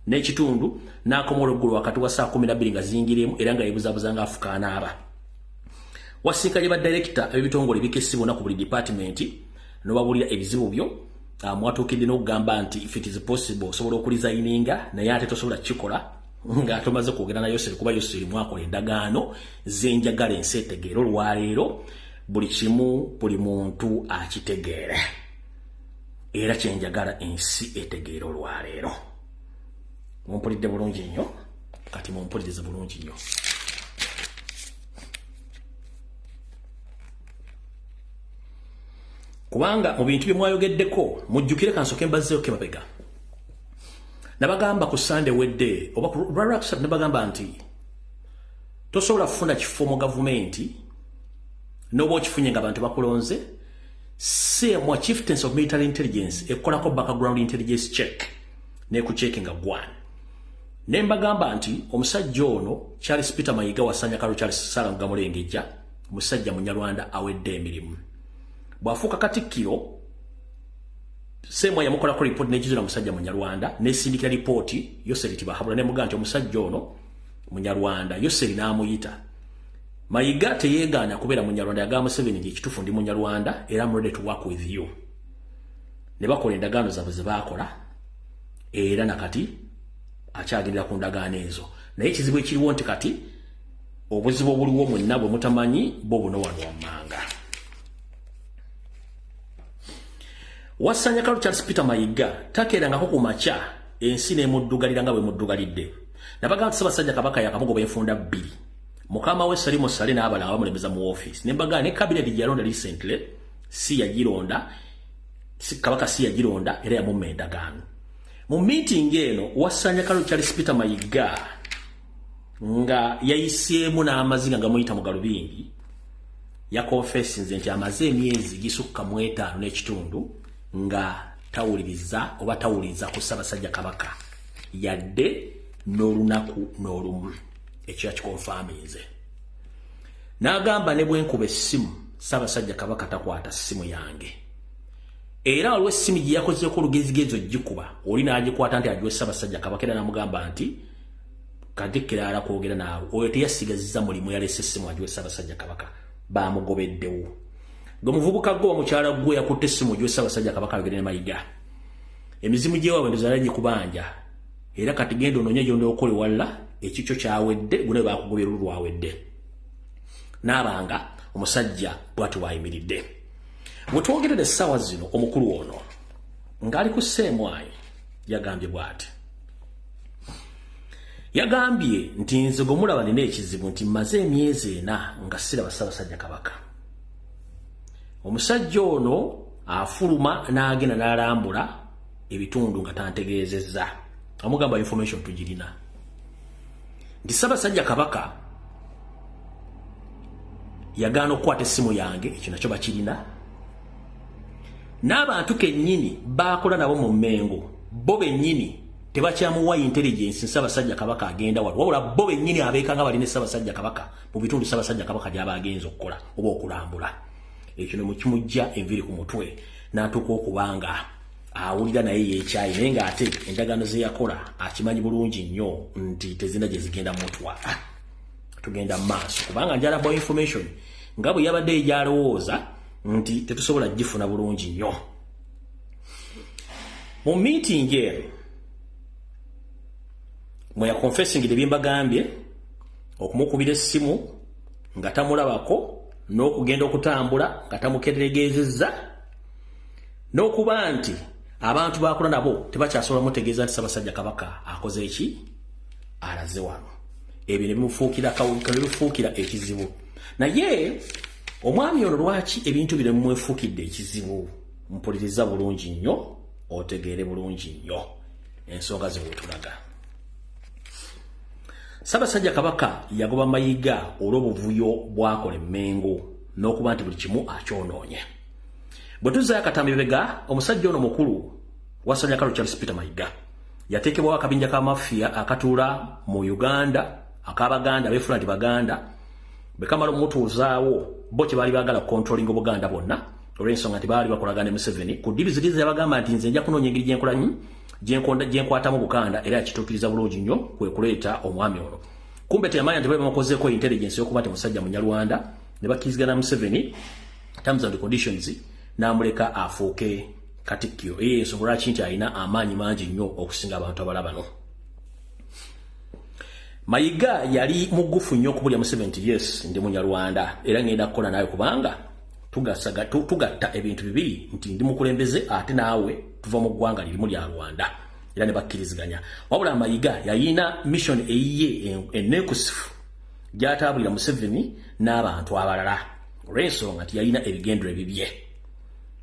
n'ekitundu n'akoma olweggulo wakati wa saa 12 nga zingiremu era nga yebuzabuza nga afukaana aba wasinkanye badirector ebitongole bikesibona ku buli department n'obabulira ebizibu byo mwatuukidde n'okugamba nti if it is possible osobola okulizayininga naye ate tosobola kikola nga tomaze kwogera na Yoseri kuba Yoseri mwakola endagaano zenjagala ensi etegeera olwaleero buli kimu buli muntu akitegeere era kyenjagala ensi etegeera olwaleero. Mumpulidde bulungi nnyo kati mumpulirize bulungi nnyo. Kubanga mu bintu bye mwayogeddeko mujjukire kansooke mbazzeeyo ke mabega nabagamba ku Sunday wedde oba ku Raraksat nabagamba nti tosobola kufuna kifo mu gavumenti n'oba okifunye nga abantu bakulonze mu Chieftains of Military Intelligence ekolako background intelligence check n'ekucheckinga gwana ne mbagamba nti omusajja ono Charles Peter Mayiga wasanya kalo Charles Salonga Mulenge musajja Munyarwanda awedde emirimu bwafuuka Katikkiro semwa yamukolako report n'ekizira musajja Munyarwanda n'esindikira report Yoseri tibahabula ne mugamba nti omusajja ono Munyarwanda Yoseri n'amuyita Mayiga teyeegaana kubeera Munyarwanda yagamba Museveni nti ekituufu ndi Munyarwanda era I'm ready to work with you ne bakola endagaano zaabwe ze baakola era nakati akyagendera ku ndagaano ezo naye ekizibu ekiriwo nti kati obuzibu obuliwo mwenna bwe mutamanyi bo buno wano wammanga. Wasanya kalo Charles Peter Mayiga takeerangako ku makya ensi n'emuddugalira nga bwe muddugalidde nabagamba Ssaabasajja Kabaka yakamugoba enfunda 2 mukama we Salimo Sale n'abala abamulembeza mu office nembaga ne cabinet yalonda recently si yagironda Kabaka si yagironda era yamumma endagaano mu meeting eno wasanya kalo Charles Peter Mayiga nga yayiseemu n'amazinga gamuyita mu galubindi yakonfessinze nti amaze emyezi gisukka mu 5 n'ekitundu nga tawuliriza oba tawuliriza ku Ssaabasajja Kabaka yadde n'olunaku n'olumu ekyo yakikonfaminze n'agamba ne bwenkuba essimu Ssaabasajja Kabaka takwata ssimu yange era waliwo essimu gye yakozeeko olugezigezi ogikuba oli n'agikwata nti agiwe Ssaabasajja Kabaka era n'amugamba nti Katikkira ala kwogera naawe oyo teyasigaziza mulimu yalese essimu agiwe Ssaabasajja Kabaka bamugobeddewo gwe muvubuka gwe omukyala gwe yakutte essimu agiwe Ssaabasajja Kabaka ayogere ne Mayiga emizimu gy'ewaabwe ndozala gikubanja era kati genda onoonya gy'onda okole walla ekikyo kyawedde gune baakugobye lulu lwawedde n'abanga omusajja bw'ati waayimiridde bwe twogerera essaawa zino omukulu ono ng'ali ku sseemwayi yagambye bw'ati yagambye nti nze gwe mulaba nina ekizibu nti mmaze emyezi 4 nga siraba Ssaabasajja Kabaka omusajja ono afuluma n'agenda n'alambula ebitundu nga tantegeezezza amugamba information tugirina nti Ssaabasajja Kabaka yagaana okukwata essimu yange ekyo nakyo bakirina n'abantu kennyini baakola nabo mu Mmengo bo bennyini tebakyamuwa intelligence Ssaabasajja Kabaka agenda wabula bo bennyini abeekanga balina Ssaabasajja Kabaka mu bitundu Ssaabasajja Kabaka gy'aba agenza okukola oba okulambula ekyo ne mukimujja enviri ku mutwe n'atuuka okubanga awulira naye yeekyayi naye ng'ate endagaano ze yakola akimanyi bulungi nnyo nti tezina gye zigenda mutwala tugenda mu maaso kubanga njala bwa information nga bwe yabadde egyalowooza nti tetusobola gifuna bulungi nnyo mu meeting eno mwe yakonfessingire bye mbagambye okumukubira essimu nga tamulabako n'okugenda okutambula nga tamukeregeezezza n'okuba nti abantu bakola nabo tebakyasobola mutegeeza nti Ssaabasajja Kabaka akoze eki alaze wano ebyo ne bimufuukira ekizibu naye omwami ono lwaki ebintu bino mumwefuukidde ekizibu mpuliriza bulungi nnyo otegeere bulungi nnyo ensonga ze bwetulaga Ssaabasajja Kabaka yagoba Mayiga olw'obuvuyo bwakola e Mmengo n'okuba nti buli kimu akyonoonye bwe tuzaayo akatambibega omusajja ono mukulu wasanya kalo Charles Peter Mayiga yateekebwawo akabinja ka mafiya akatuula mu Uganda ak'Abaganda beefula nti Baganda bwe kamala omutuuzaawo bo kye baali baagala controlling Obuganda bonna olw'ensonga nti baali bakolagana Museveni ku divisidizi yabagamba nti nze nja kunoonya engeri gyenkwatamu Buganda era yakituukiriza bulungi nnyo kwe kuleeta omwami ono kumbe teyamanya nti bwe bamukozeeko intelligence y'okuba nti musajja Munyarwanda ne bakkirizigana Museveni terms and conditions n'amuleka afuuke Katikkiro ensonga lwaki nti alina amaanyi mangi nnyo okusinga abantu abala bano Mayiga yali mugufu nnyo okubulya Museveni nti yes ndi Munyarwanda era ngenda kukola nawe kubanga tugatta ebintu bibiri nti ndi mukulembeze ate naawe tuva mu ggwanga lirimu lya Rwanda era ne bakkiriziganya wabula Mayiga yayina mission eyiye enekusifu gy'ataabulira Museveni n'abantu abalala olw'ensonga nti yayina ebigendero ebibye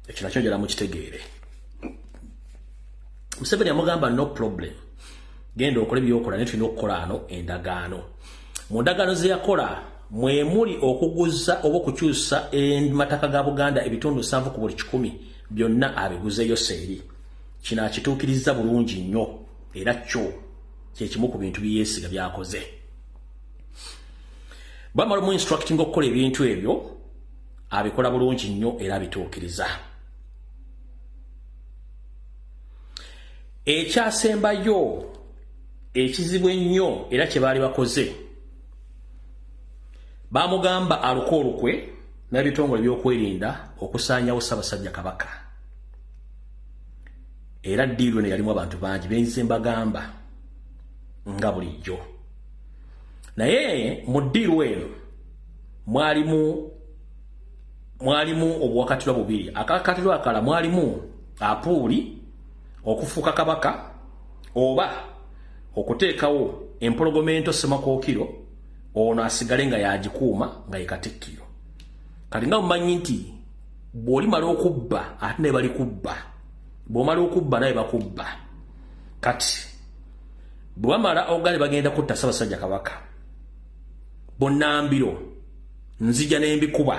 ekyo nakyo njala mukitegeere Museveni amugamba no problem genda okola ebyokola naye tulina okukola ano endagaano mu ndagaano ze yakola mwe muli okuguza oba okukyusa amataka ga Buganda ebitundu 7 ku buli 100 byonna abiguzeeyo seeri kino akituukiriza bulungi nnyo era kyo kyekimu ku bintu byeyeesiga byakoze bamala mu instructing okukola ebintu ebyo abikola bulungi nnyo era abituukiriza ekyasembayo ekizibu ennyo era kye baali bakoze bamugamba aluko olukwe n'ebitongole by'okwerinda okusaanyawo Ssaabasajja Kabaka era ddiiro ne yalimu abantu bangi benyize mbagamba nga bulijjo naye mu ddiiro eno mwalimu obuwakatirwa bubiri akakatirwa akala mwalimu apuuli okufuuka kabaka oba okuteekawo empologomento Ssemakookiro ono asigale nga yagikuuma nga ye Katikkiro kati nga mumanyi nti bw'olimala okubba ate ne bali kubba bw'omala okubba naye bakubba kati bwe bamala ogali bagenda kutta Ssaabasajja Kabaka bonnambiro nzija n'embikuba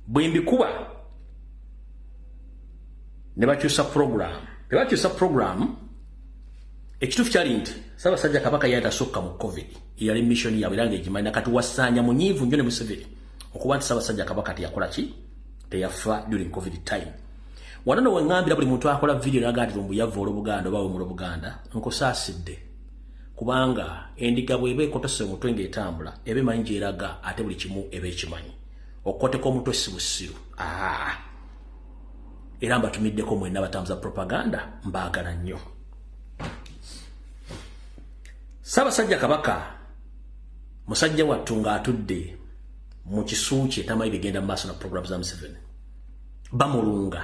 bwe mbikuba ne bakyusa program ekituufu kyali nti Ssaabasajja Kabaka yatasukka mu COVID yali mission yawe era ng'egimanyi nakati wasaanya munyiivu nnyo ne Museveni okuba nti Ssaabasajja Kabaka teyakola ki teyafa during COVID time wano no wengambira buli muntu akola video n'agamba nti Lumbuye yavoola Obuganda oba wemula Obuganda nkosaasidde kubanga endiga bwebe ekotose omutwe ng'etambula ebe emanyi gy'eraga ate buli kimu ebe ekimanyi okoteko omutwe si busiru era mbatumiddeko mwenna batambuza propaganda mbaagala nnyo. Ssaabasajja Kabaka musajja wattu ng'atudde mu kisu kye tamanyi bigenda mu maaso na programu za Museveni bamulunga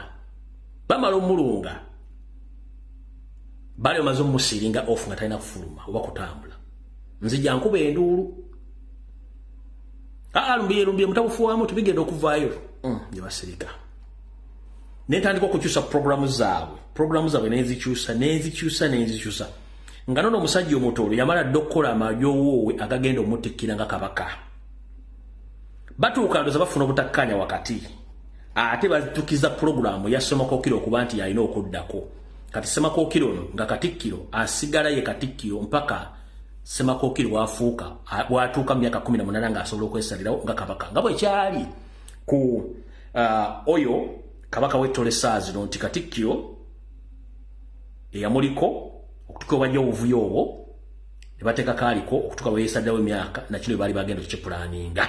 bamala omulunga bali omaze omusiringa off nga talina kufuluma oba kutambula nzija nkuba enduulu lumbuye mutabufuwamu tubigenda okuvaayo gye basirika netandika okukyusa programu zaabwe nezikyusa nga nono omusajja omutoolo yamala dde okukola amajowoowe agagenda omutikkira nga Kabaka batuuka ndoza bafuna obutakkanya wakati ate bazitukiza programu ya Semakookiro okuba nti yalina okuddako kati Semakookiro ono nga Katikkiro asigala ye Katikkiro mpaka Semakookiro watuuka mu myaka 18 ng'asobola okwesalirawo nga Kabaka nga bwe kyali ku oyo Kabaka w'ettole saazino nti Katikkiro eyamuliko okutuka wajja obuvuyo obwo ne bateeka kaaliko okutuka weesaddawo emyaka nakino baali bagenda okukipulaninga.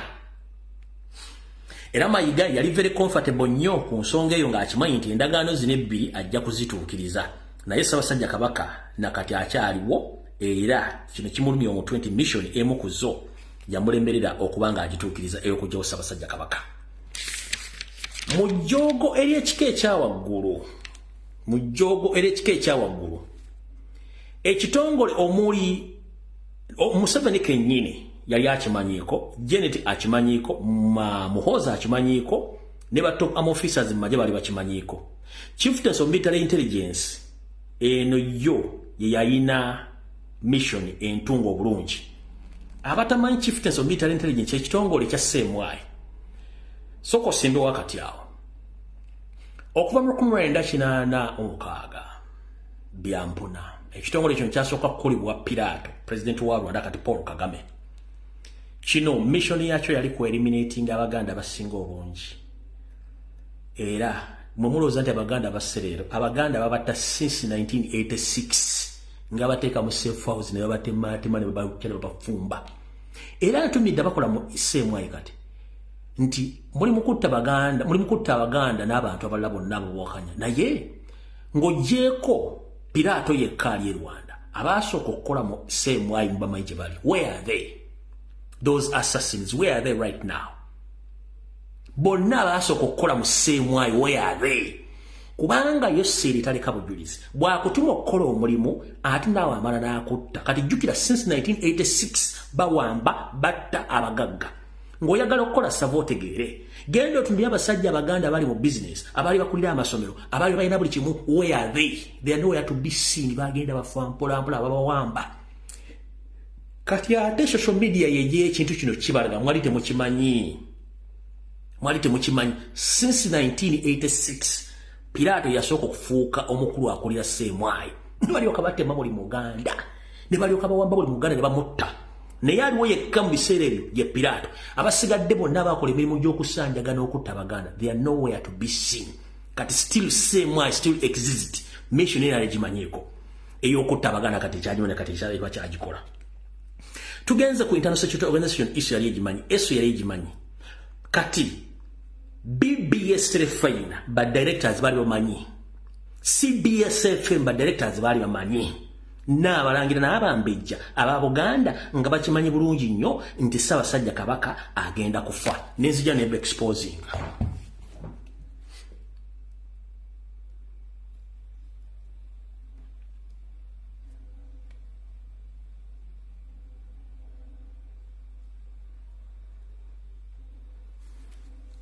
Era Mayiga yali very comfortable nnyo ku nsonga eyo ng'akimanyi nti endagaano zino ebbiri ajja kuzituukiriza naye Ssaabasajja Kabaka nakati akyaliwo era kino kimulumya omutwe nti mission emu ku zo yamulemberera okuba ng'agituukiriza ey'okugyawo Ssaabasajja Kabaka. Mu jjoogo ery'ekika ekyawaggulu ekitongole omuli Museveni kennyini yali akimanyiiko, Janet akimanyiiko, Muhoozi akimanyiiko, ne ba top officers mu magye bali bakimanyiiko. Chieftains of Military Intelligence eno yo ye yalina mission entungo obulungi. Abatamanyi Chieftains of Military Intelligence ekitongole kya Ssemwayi soko simbe wakati awo okuva mu 1986 byampuna ekitongole kino kyasooka kukolebwa Pilato president wa Rwanda kati Paul Kagame. Kino mission yakyo yali ku eliminating Abaganda abasinga obungi era mumulooza nti Abaganda abaserero Abaganda babatta since 1986 nga bateeka mu safe house ne babatema ne babafumba era ntumidde bakola mu Ssemwayi kati nti muli mukutta Abaganda n'abantu abalala bonna abawakanya naye ng'oggyeko Pilato yekka ali e Rwanda abaasooka okukola mu Ssemwayi mubamanyi gye bali. Where are they? Those assassins, where are they right now? Bonna abaasooka okukola mu Ssemwayi, where are they? Kubanga yo sseeri taleka bujulizi bw'akutuma okukola omulimu ate naawe amala n'akutta kati jjukira since 1986 bawamba batta abagagga ng'oyagala okukola sava otegeere genda otumbire abasajja Abaganda abali mu business abali bakulira amasomero abali balina buli kimu. Where are they? They are nowhere to be seen. Bagenda bafa mpolampola ababawamba kati ate social media yeje ekintu kino kibalaga mwali temukimanyi since 1986 Pilato yasooka okufuuka omukulu akulira Ssemwayi ne balyoka batema buli Muganda ne balyoka bawamba buli Muganda ne bamutta naye aliwo yekka mu biseera ebyo ye Pilato abasigadde bonna abakola emirimu gy'okusanjaga n'okutta Abaganda. They are nowhere to be seen. Kati still Ssemwayi still exist. Mission era yagimanyiiko ey'okutta Abaganda kati kyanyone kati kyaliba kyagikola. Tugenze ku International Security Organization issue yali egimanyi kati BBS Telefine ba directors bali bamanyi, CBS FM ba directors bali bamanyi, n'abalangira n'abambejja aba Buganda nga bakimanyi bulungi nnyo nti Ssaabasajja Kabaka agenda kufa. Nenzija ne exposing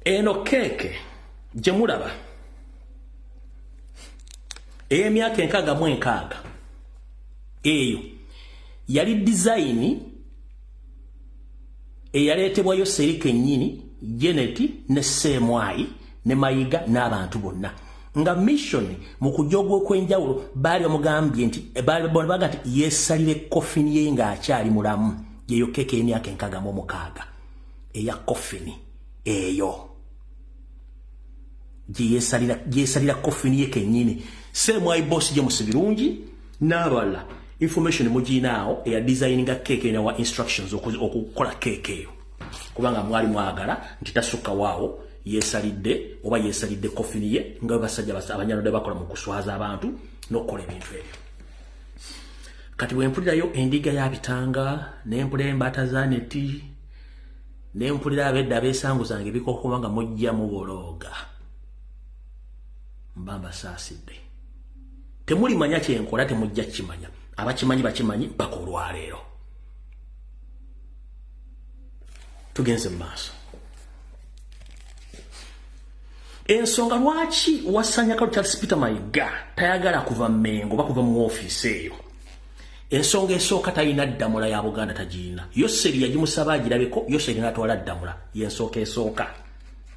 eno keke gye mulaba ey'emyaka 66 eyo yali design eyaleetebwayo Sseeri kennyini, Janet ne Ssemwayi ne Mayiga n'abantu bonna nga mission mu kujooga okw'enjawulo baali bamugambye nti baga nti yeesalire coffin ye ng'akyali mulamu. Yeyo keke ey'emyaka 66 eya coffin eyo yeesalira coffin ye kennyini. Ssemwayi boss gye musibirungi n'abalala information mujinao ya designinga keke na wa instructions okukola keke kubanga mwali mwagala nti tasuka wao yesalidde oba yesalidde kofiniye nga basajja abanyalode bakola mu kuswaza abantu nokola ebintu ebyo. Kati wempulirayo endiga ya bitanga nempulira embata za neti nempulira abedda besanguzange bikoko kubanga mujja mubologa mbamba sasidde temuli manya kyenkola temujja kimanya abakimanyi bakimanyi mpaka olwaleero. Tugenze mu maaso. Ensonga lwaki wasanya Charles Peter Mayiga tayagala kuva Mengo bakuva mu office eyo. Ensonga esooka talina ddamula ya Buganda tagiina. Yoseri yagimusaba agirabeko, Yoseri n'atwala ddamula. Yensooka esooka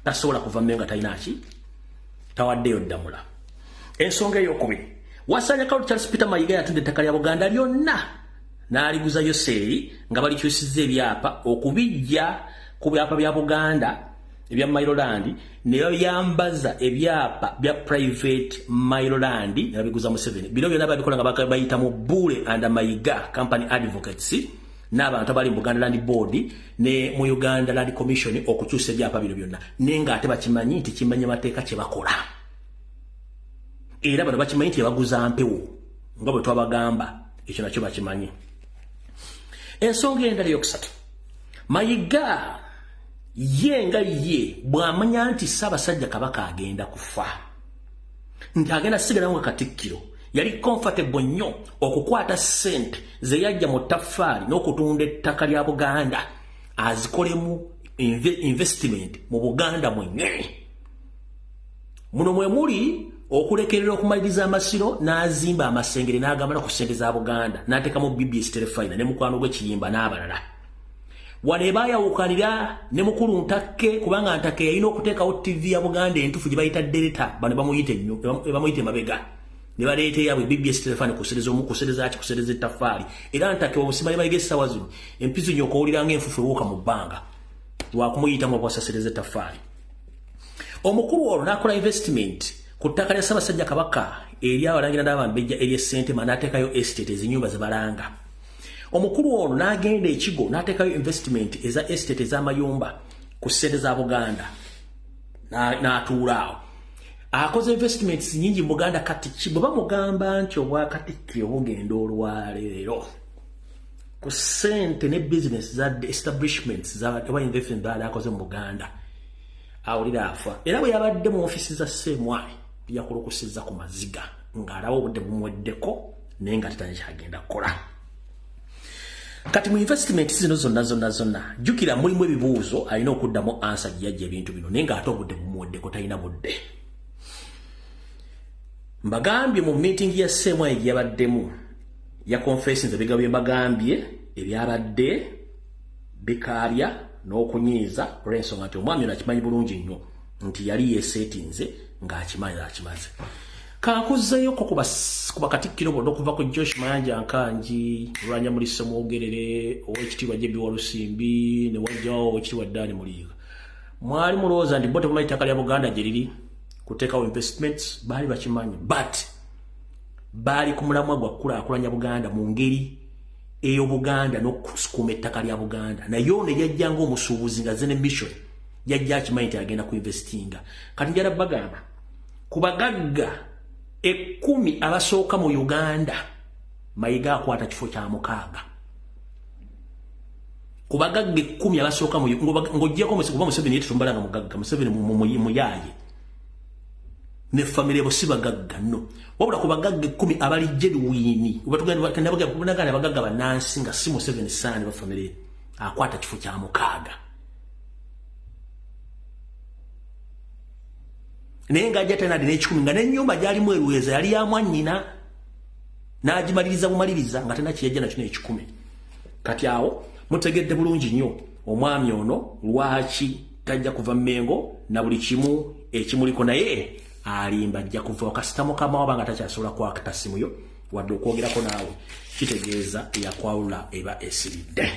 tasobola kuva Mengo talina ki tawaddeyo ddamula. Ensonga ey'okubiri wasanya Charles Peter Mayiga yatudde ettaka lya Buganda lyonna n'aliguza Yoseri nga balikyusizza ebyapa okubijja ku byapa bya Buganda ebya Mailoland ne bayambaza ebyapa bya private Mailoland ne babiguza mu 7 bino byonna babikola nga bayita mu Bule and Mayiga Company Advocates n'abantu abali mu Buganda Land Board ne mu Uganda Land Commission okukyusa ebyapa bino byonna nenga ate bakimanyi nti kimanye mateeka kye bakola era bano bakimanyi nti baguza mpewo nga bwe twabagamba ekyo nakyo bakimanyi. Ensonga endala yokusatu Mayiga yenga ye bwamanya nti Ssaabasajja Kabaka agenda kufa nti agenda sigala nga Katikkiro yali comfortable nnyo okukwata ssente ze yajja mu ttaffaali n'okutunda ettaka lya Buganda azikolemu investment mu Buganda mwennyini. Muno mwe muli okulekerera okumaliriza amasiro n'azimba amasengere n'agamala ku ssente za Buganda n'ateekamu BBS Telefina ne mukwano gw'Ekiyimba n'abalala. Wano bayawukanira ne mukulu Ntakke kubanga Ntakke yalina okuteekawo TV ya Buganda entufu gye bayita Delta bano bamuyite mabega ne baleeta yabwe BBS Telefina kusereza ettaffaali era Ntakke obusimayi bayiga essaawa zino empiso nyo okowuliranga enfufu ewuuka mu bbanga lwakumuyitamu obwasasereza ettaffaali. Omukulu olwo n'akola investment ku ttaka lya Ssaabasajja Kabaka eri abalangira n'abambejja ery'essente n'ateekayo estate ezinyumba ze balanga. Omukulu ono n'agenda ekigo n'ateekayo investment eza estate ez'amayumba ku ssente za Buganda n'atuula awo. Akoze investments nyingi mu Buganda kati bwe bamugamba nti obwakatikkiro bugenda olwaleero ku ssente ne business za establishments za investment akoze mu Buganda awulira afa era bwe yabadde mu ofisi za Ssemwali yakulukusizza ku maziga ng'alaba obudde bumuweddeko naye nga tetanya kyagenda kukola. Kati mu investment zino zonna jukira mulimu ebibuuzo alina okuddamu ansa gyajja ebintu bino naye ng'ate obudde bumuweddeko talina budde. Mbagambye mu meeting ya Ssemwali gye yabaddemu ya confessions ebiga bye mbagambye ebyabadde bikaabya n'okunyiiza olw'ensonga nti omwami ono akimanyi bulungi nnyo nti yali yeeseetinze ng'akimaze. Kankuzzeeyo ko kuba Katikkiro bonna okuva ku Josh Mayanja Nkanji Lwanya Mulisa Mwogerere Oweekitiibwa Jebi Walusimbi ne wajjawo Oweekitiibwa Ddaani Muliiga. Mwali mulowooza nti bo temumanyi ttaka lya Buganda gye liri kuteekawo investments baali bakimanyi but baali ku mulamwa gwa kukulaakulanya Buganda mu ngeri ey'Obuganda n'okukuuma ettaka lya Buganda naye ono yajja ng'omusuubuzi nga ze ne mission yajja akimanyi nti agenda ku investinga. Kati njala bagamba ku bagagga 10 abasooka mu Uganda Mayiga akwata kifo kya 6. Ku bagagga 10 abasooka mu ng'oggyako Museveni yetutumbalanga mugagga Museveni muyaaye ne family bo si bagagga no wabula ku bagagga 10 abali genuine batugenda bagagga banansi nga si Museveni saani ba family akwata kifo kya 6. Naye ng'ajja tena adina 10 nga n'ennyumba gyalimu eruweza yali ya mwannyina n'agimaliriza bumaliriza nga tena kiyajja nakyo ne10. Kati awo mutegedde bulungi nnyo omwami ono lwaki tajja kuva Mengo na buli kimu ekimuliko naye alimba ajja kuva wakasita mukama waba nga takyasobola kwakata simu yo wadde okwogerako naawe kitegeeza eyakwawula eba esiridde.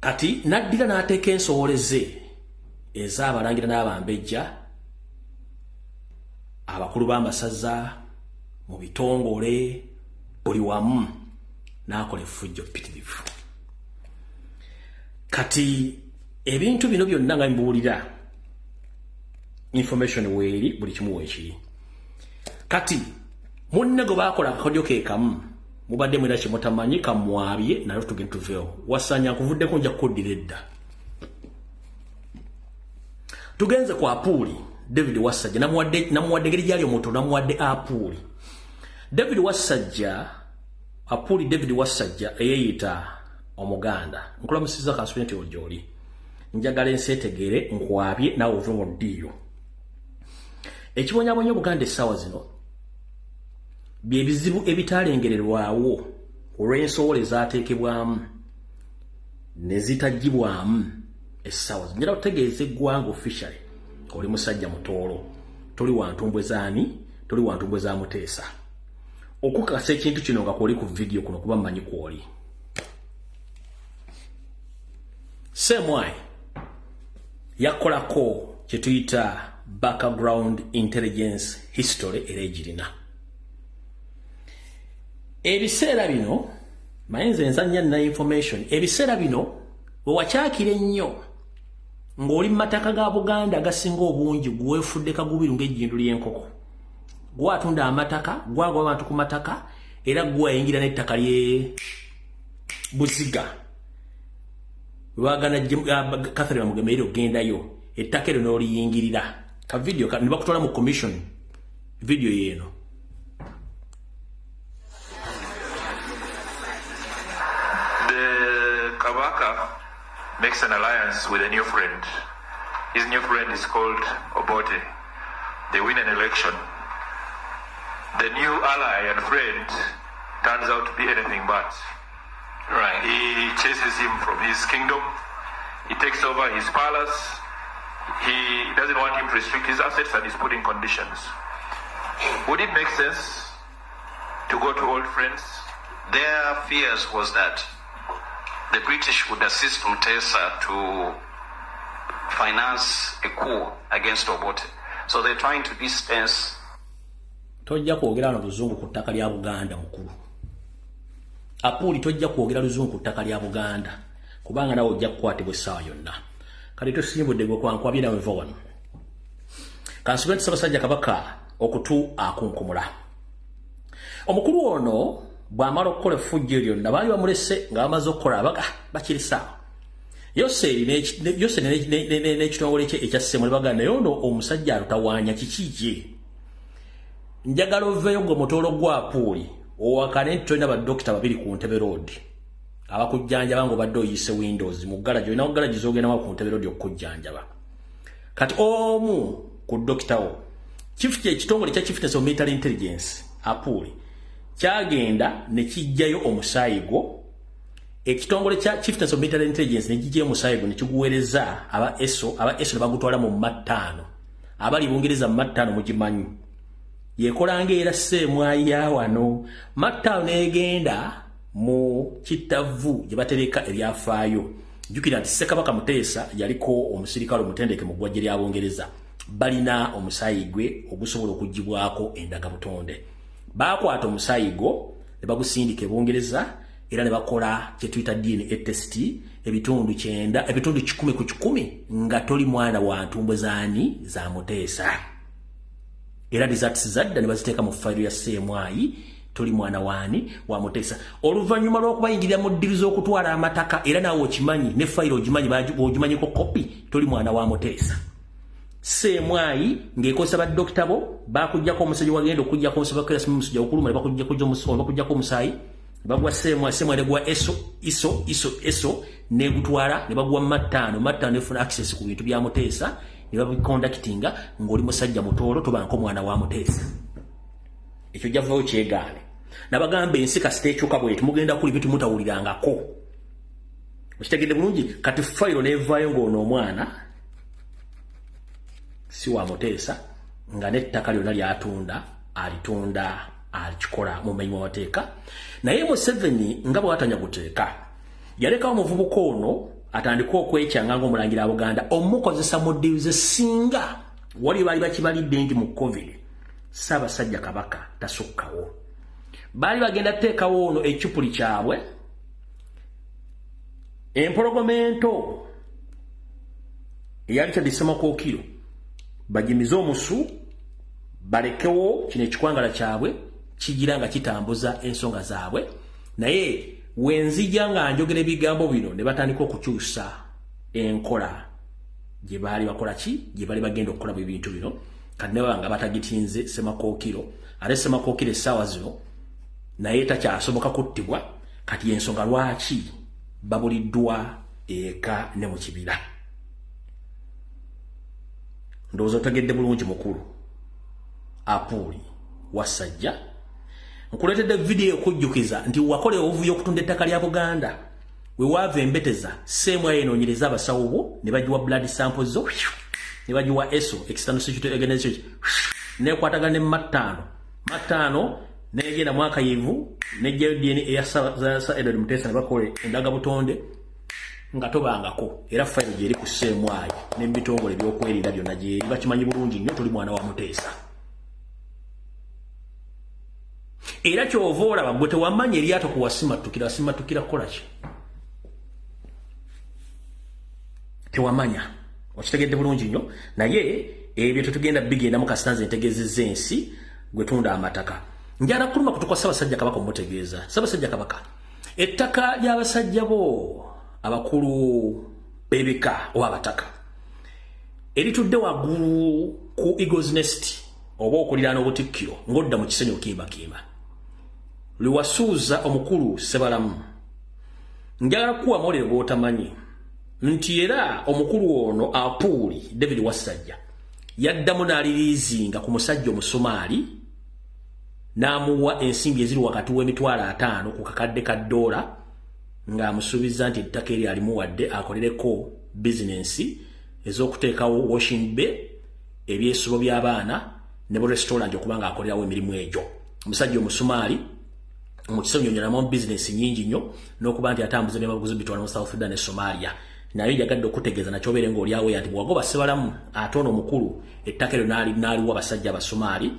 Kati naddira n'ateeka ensowoleze ez'abalangira n'abambejja abakulu b'amasaza mu bitongole buli wamu n'akola effujjo ppitirivu. Kati ebintu bino byonna nga mbuulira information weeri buli kimu weekiri. Kati munne gwe baakola akakodyo ke kamu mubadde mwera kimutamanyi kamwabye nayo tugende tuveewo. Wasanya nkuvuddeko nja kukuddira edda. Tugenze ku Apuuli David Wasajja namuwadde engeri gyali omuntu namuwadde Apuuli. David Wasajja Apuuli David Wasajja eyeeyita Omuganda. Nkulamusiza kansubira nti ogyoli. Njagala enseetegere nkwabye nawe ove mu ddiiro. Ekibonyaabonyo Obuganda essaawa zino bye bizibu ebitalengererwawo olw'ensowole ezaateekebwamu ne zitagibwamu essaawa zino. Njagala kutegeeza eggwanga officially oli musajja mutoolo, toli wa ntumbwe zaani, toli wa ntumbwe za Muteesa. Okukakasa ekintu kino nga kwoli ku vidiyo kuno kuba mmanyi kwoli. Semwai yakolako kye tuyita background intelligence history era egirina. Ebiseera bino mayinza enzanya na information. Ebiseera bino bwe wakyakira ennyo ng'oli mu mataka ga Buganda agasinga obungi gweefudde kagubiru ng'ejjindu ly'enkoko. Gwatunda amataka, gwagwa abantu ku mataka, era gwayingira n'ettaka lye Buziga. Wagana Catherine Mugemeero gendayo ettaka eryo n'oliyingirira. Ka video ne bakutwala mu commission video yeeno. The Kabaka makes an alliance with a new friend. His new friend is called Obote. They win an election. The new ally and friend turns out to be anything but. Right. He chases him from his kingdom. He takes over his palace. He doesn't want him to restrict his assets and he's putting conditions. Would it make sense to go to old friends? Their fears was that the British would assist Muteesa to finance a coup against Obote. So they're trying to distance. Tojja kwogera na luzungu ku ttaka lya Buganda mukulu. Apuuli tojja kwogera luzungu ku ttaka lya Buganda kubanga nawe ojja kukwatibwa essaawa yonna. Kati tosimbudde gwe kwankwabye nawe va wano. Kansubira nti Ssaabasajja Kabaka okutu akunkumula. Omukulu ono bw'amala okukola effujjo lyonna baali bamulese nga bamaze okukola abaga bakiri ssaawa. Yose n'ekitongole kye ekyassemu ne bagamba naye ono omusajja alutawaanya kiki. Njagala oveeyo gwe mutoolo gwa Apuuli owakane nti tolina baddokita babiri ku Ntebe Road abakujjanjaba ng'obadde oyise Windows mu galaji olina galaji z'ogendamu ku Ntebe Road okukujjanjaba. Kati omu ku dokita wo ekitongole kya Chieftains of Military Intelligence Apuuli kyagenda ne kijjayo omusaayi gwo. Ekitongole kya Chieftains of Military Intelligence ne kijjayo omusaayi gwo ne kiguweereza aba ESO ne bagutwala mu mattaano. Abali Bungereza mu mattaano mugimanyi. Yekolanga era Semwai ya wano mattaano negenda mu Kitavu gye batereka ebyafaayo. Jukira nti Ssekabaka Muteesa yaliko omusirikale omutendeke mu ggwajje lya Bungereza. Balina omusaayi gwe ogusobola okugibwako endaga butonde. Bakwata omusaayi gwo ne bagusindika Bungereza era ne bakola kye tuyita DNA test ebitundu 100 ku 100 nga toli mwana wa ntumbwe zaani za Muteesa. Era results zadda ne baziteeka mu file ya Semwai toli mwana waani wa Muteesa. Oluvannyuma lw'okubayingirira mu ddiri z'okutwala amataka era naawe okimanyi ne file ogimanyiko kopi toli mwana wa Muteesa. Semwai ng'ekozesa baddokita bo bakuggyako omusajja wagenda okugyako omusajja musajja okuluma ne bakuggyako omusaayi bagwa Semwai ne gwa eso ne gutwala ne bagwa mattaano nefuna access ku bintu bya Muteesa ne babiconductinga ng'oli musajja mutoolo tobanko mwana wa Muteesa. Ekyo jjavayo kyegaane. Nabagamba ensi kasita ekyuka bw'eti mugenda kuli bitu mutawulirangako. Okitegedde bulungi kati fayiro n'evaayo ng'ono omwana si wa Muteesa nga n'ettaka lyonna ly'atunda alikikola mu mumenyi w'amateeka. Naye Museveni nga bw'atanya guteeka yalekawo omuvubuka ono atandika okwekyanga ng'omulangira Buganda omukozesa mu ddiru ze singa wali baali bakibalidde nti mu COVID Ssaabasajja Kabaka tasukkawo. Baali bagenda teekawo ono ekipuli kyabwe empologomento eyali kyadisemakookiro bagimize omusu balekewo kino ekikwangala kyabwe kigira nga kitambuza ensonga zaabwe naye wenzija nga njogera ebigambo bino ne batandika okukyusa enkola gye baali bakola ki gye baali bagenda okukola ebintu bino kati nabo nga batagitinze Semakookiro ate Semakookiro essaawa zino naye takyasoboka kuttibwa kati ensonga lwaki babuliddwa eka ne mu kibira. Ndowooza otegedde bulungi mukulu Apuli Wasajja nkuleetedde video okujjukiza nti wakola obuvuyo okutunda ettaka lya Buganda we waava embeteza seemu ayenoonyereza abasawo bo ne bagiwa blood samples zo ne bagiwa ESO External Security Organization nekwatagana ne mattaano negenda mwaka yivu nejjayo DNA eya Edward Mutesa ne bakole endaga butonde nga tobangako era file gyeri ku seemu ayo n'ebitongole by'okwerinda byonna gyeri bakimanyi bulungi nnyo tuli mwana wa Mutesa. Era kyova olaba gwe tewamanya eryato kuwasimatukira kukola ki tewamanya okitegedde bulungi nnyo naye ebyo tetugenda bigenda mu kasanze ntegezezza ensi gwe tunda amataka njala kuluma kutuka Ssaabasajja Kabaka omutegeeza Ssaabasajja Kabaka ettaka ly'abasajja bo abakulu bebika oba abataka eritudde waggulu ku Eagles Nest oba okuliraana obutikkiro ng'odda mu kisenyi okimba liwasuuza omukulu Sebalamu njagala kuwa molero bw'otamanyi nti era omukulu ono Apuli David Wasajja yaddamu n'aliriizinga ku musajja Omusomaali n'amuwa ensimbi eziri wakati w'emitwalo 5 ku kakadde ka $, ng'amusuubiza nti ettaka eri alimuwadde akolereko bizinensi ez'okuteekawo washing bay ebyesubo by'abaana ne mu restaurant okubanga akolerawo emirimu egyo. Omusajja Omusomaali mu kisenyi nyolamu bizinensi nnyingi nnyo n'okuba nti atambuza n'ebaguzi bitwala mu South Sudan ne Somalia naye yagadde okutegeeza nakyobeere ng'olyawo yanti bwagoba Sebalamu ate ono omukulu ettaka eryo n'aliwa abasajja Abasomaali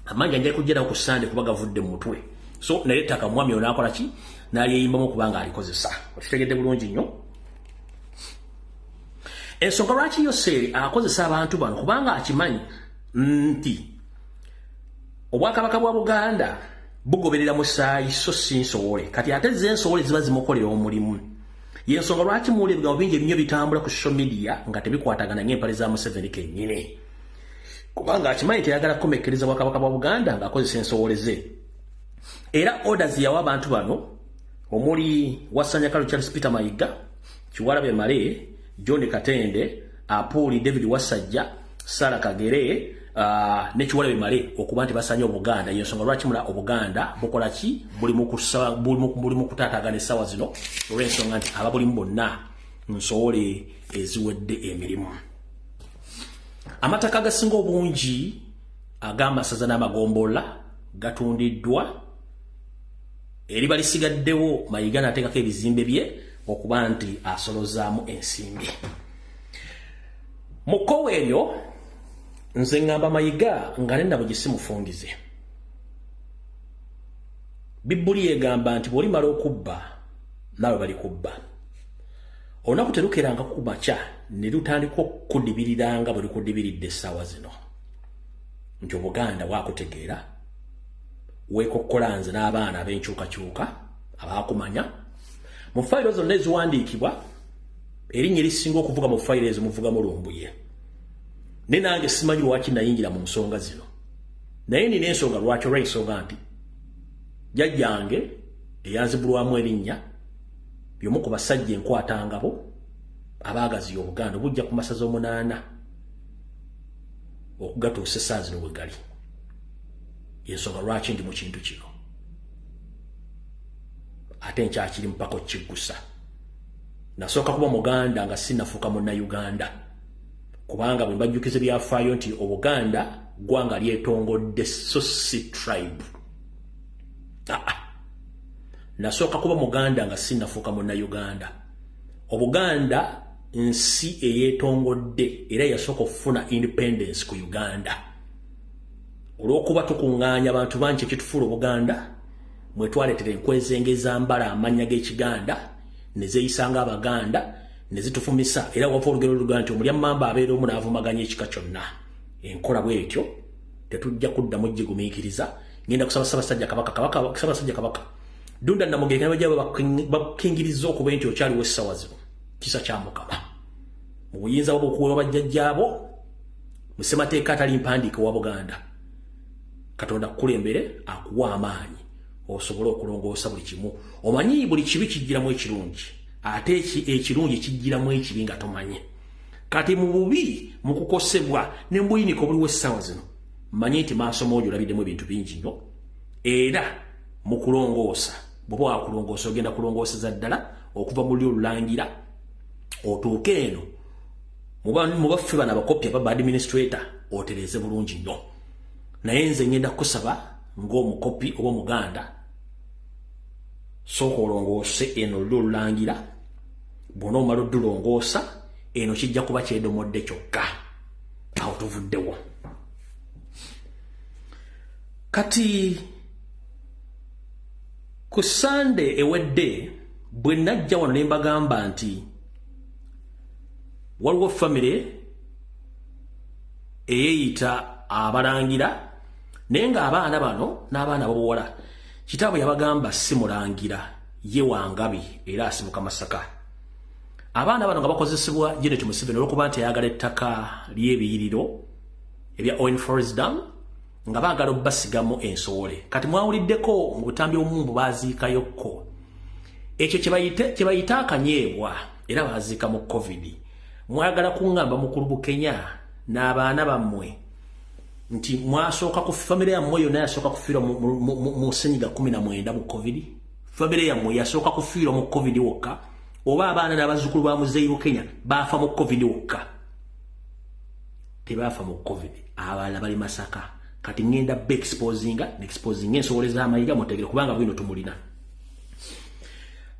amanja njali kujjerawo ku Sande kuba gavudde mu mutwe so naye ettaka mwami ono akola ki n'alyeyimbamu okubanga alikozesa okitegedde bulungi nnyo. Ensonga lwaki Yoseri akozesa abantu bano kubanga akimanyi nti Obwakabaka bwa Buganda bugoberera musaayi so si nsowole kati ate ze nsowole ziba zimukolera omulimu yensonga lwaki muwulira ebigambo bingi ebinyo bitambula ku social media nga tebikwatagana ng'empale za Museveni kennyini kubanga akimanyi teyagala kukomekkereza Bwakabaka bwa Buganda ng'akozesa ensowole ze era orders yawa abantu bano omuli Wasanya Kalu Charles Peter Mayiga Kiwalabe Male John Katende Apuli David Wasajja Sara Kagere ne Kiwalabe Male okuba nti basanya Obuganda yensonga lwaki mula Obuganda bukola ki buli mu kutaatagana essaawa zino olw'ensonga nti ababulimu bonna nsowole eziwedde emirimu. Amataka agasinga obungi ag'amasaza n'amagombola gatundiddwa eri balisigaddewo Mayiga n'ateekako ebizimbe bye okuba nti asolozaamu ensimbi. Mu kkowe eryo nze ngamba Mayiga nga nenda bugisi mufungize. Bibbuli egamba nti bw'olimala okubba nawe bali kubba. Olunaku terukeranga ku makya ne lutandika okudibiriranga bwe lukudibiridde essaawa zino nti Obuganda bwakutegeera weekokkola nze n'abaana ab'enkyukakyuka abaakumanya mu fayiro zonna eziwandiikibwa erinnya erisinga okuvuga mu fayiro ezo muvugamu Lumbuye. Ne nange simanyi lwaki nayingira mu nsonga zino naye nina ensonga lwaki olw'ensonga nti jjajjange eyanzibulwamu erinnya byomu ku basajja enkwatangabo abaagaziya Obuganda bujja ku masaza 8 okugatuusa essaawa zino bwe gali. Yensonga lwaki ndi mu kintu kino ate nkyakiri mpaka okikigusa. Nasooka kuba Muganda nga sinnafuuka Munnayuganda kubanga bwe mbajjukiza byafaayo nti Obuganda ggwanga lyetongodde so si tribe. Nasooka kuba Muganda nga sinnafuuka Munnayuganda. Obuganda nsi eyeetongodde era yasooka okufuna independence ku Uganda. olw'okuba tukuŋŋaanya abantu bangi ekitufuula Obuganda mwe twaleetera enkwezengeza mbala amanya g'Ekiganda ne zeeyisanga Abaganda ne zitufumisa era wava olugero luga nti omulya mmamba abeera omu n'avumaganya ekika kyonna enkola bw'etyo tetujja kuddamu gigumiikiriza ngenda kusaba Ssaabasajja Kabaka Dunda Namugega bajja bakingiriza okuba nti okyaliwo essaawa zino kisa kya Mukama mu buyinza bw'okuweebwa bajjajjaabo mu ssemateeka atali mpandiike wa Buganda Katonda kukulembere akuwa amaanyi osobola okulongoosa buli kimu omanyi buli kibi kijjiramu ekirungi ate ekirungi kijjiramu ekibi nga tomanye kati mu bubi mu kukosebwa ne mbuyiniko obuliwo essaawa zino manye nti maaso moojo olabiddemu ebintu bingi nnyo era mu kulongoosa bw'oba wakulongoosa ogenda kulongooseza ddala okuva mu lyo olulangira otuuke eno mu baffe bano abakopya ba administrator otereeze bulungi nnyo naye nze ngenda kusaba ng'omukopi oba Omuganda sooka olongoose eno lyo olulangira bw'ona omala oddulongoosa eno kijja kuba kyedomodde kyokka awo tuvuddewo kati ku Sande ewedde bwe najja wano ne mbagamba nti waliwo famire eyeeyita abalangira naye ng'abaana bano n'abaana b'obuwala kitaabwe yabagamba si mulangira ye Wangabi era asibuka Masaka abaana bano nga bakozesebwa Janet Museveni olw'okuba nti ayagala ettaka ly'ebiyiriro ebya Owen Forest Dam nga baagala obbasigamu ensowole kati mwawuliddeko mu butambi omumbu baaziikayokko ekyo kye bayita akanyeebwa era baaziika mu COVID mwagala kuŋŋamba mukulu Bukenya n'abaana bammwe nti mwasooka ku famire yammwe yonna yasooka kufiirwa mu Senyiga 19 mu COVID famire yammwe yasooka kufiirwa mu COVID wokka oba abaana n'abazzukulu ba Muzeeyi Bukenya baafa mu COVID wokka tebaafa mu COVID abalala bali Masaka kati ngenda exposing ensowole z'amayiga mutegere kubanga bwino tumulina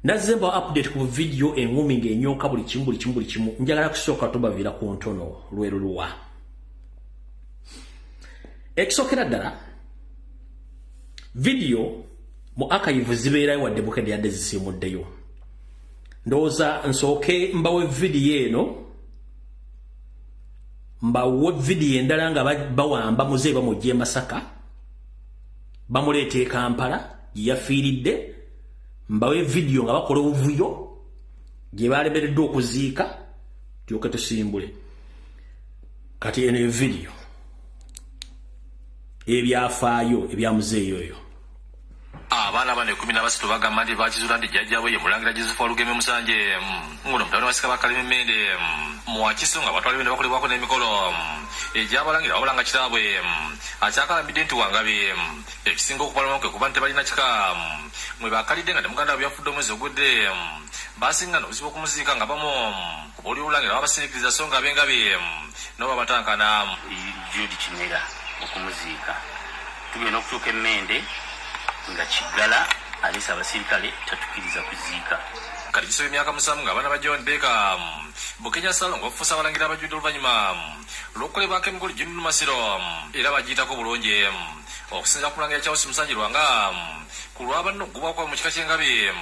nazemba update ku video engumi ng'enyooka buli kimu njagala kusooka tubaviira ku ntono lweruluwa ekisookera ddala video mu archive zibeerayo wadde Bukedde yadde zisiimuddeyo ndowooza nsooke mbawe video eno mbawe video endala nga bawamba muzeeyi bamugye Masaka bamuleeta e Kampala gye yafiiridde mbawe video nga bakola obuvuyo gye balemereddwa okuziika tulyoke tusimbule kati eno video ebyafaayo ebya muzeeyi oyo abaana bano 13 bagamba nti bakizuula nti jjajjaabwe ye Mulangira Joseph Walugeme Musanje nguno mutabani wa Ssekabaka Kalemimende Mwakiso nga batwala ebintu bakolebwako n'emikolo egy'abalangira wabula nga kitaabwe akyakalambidde nti Wangabi ekisinga okubalama kwe kuba nti tebalina kika mwe bakalidde nga temuganda we yafudde omwezi ogudde basinga n'obuzibu okumuziika nga bamu ku buli Lulangira babasindiikiriza so nga Abengabi nabo babatankana Judy Kimera okumuziika tugenda okutuuka emmende nga Kiggala alisa abasirikale tatukiriza kuziika kati kisobe emyaka 7 nga abaana ba John Baker Bukenya Salongo bafuusa abalangira abajjudde oluvannyuma lw'okukolebwako emikolo gy'ennu Masiro era bagiyitako bulungi okusinza ku Mulangira Charles Musanjirwa nga ku lw'abanno okugubwako mu kika ky'Engabi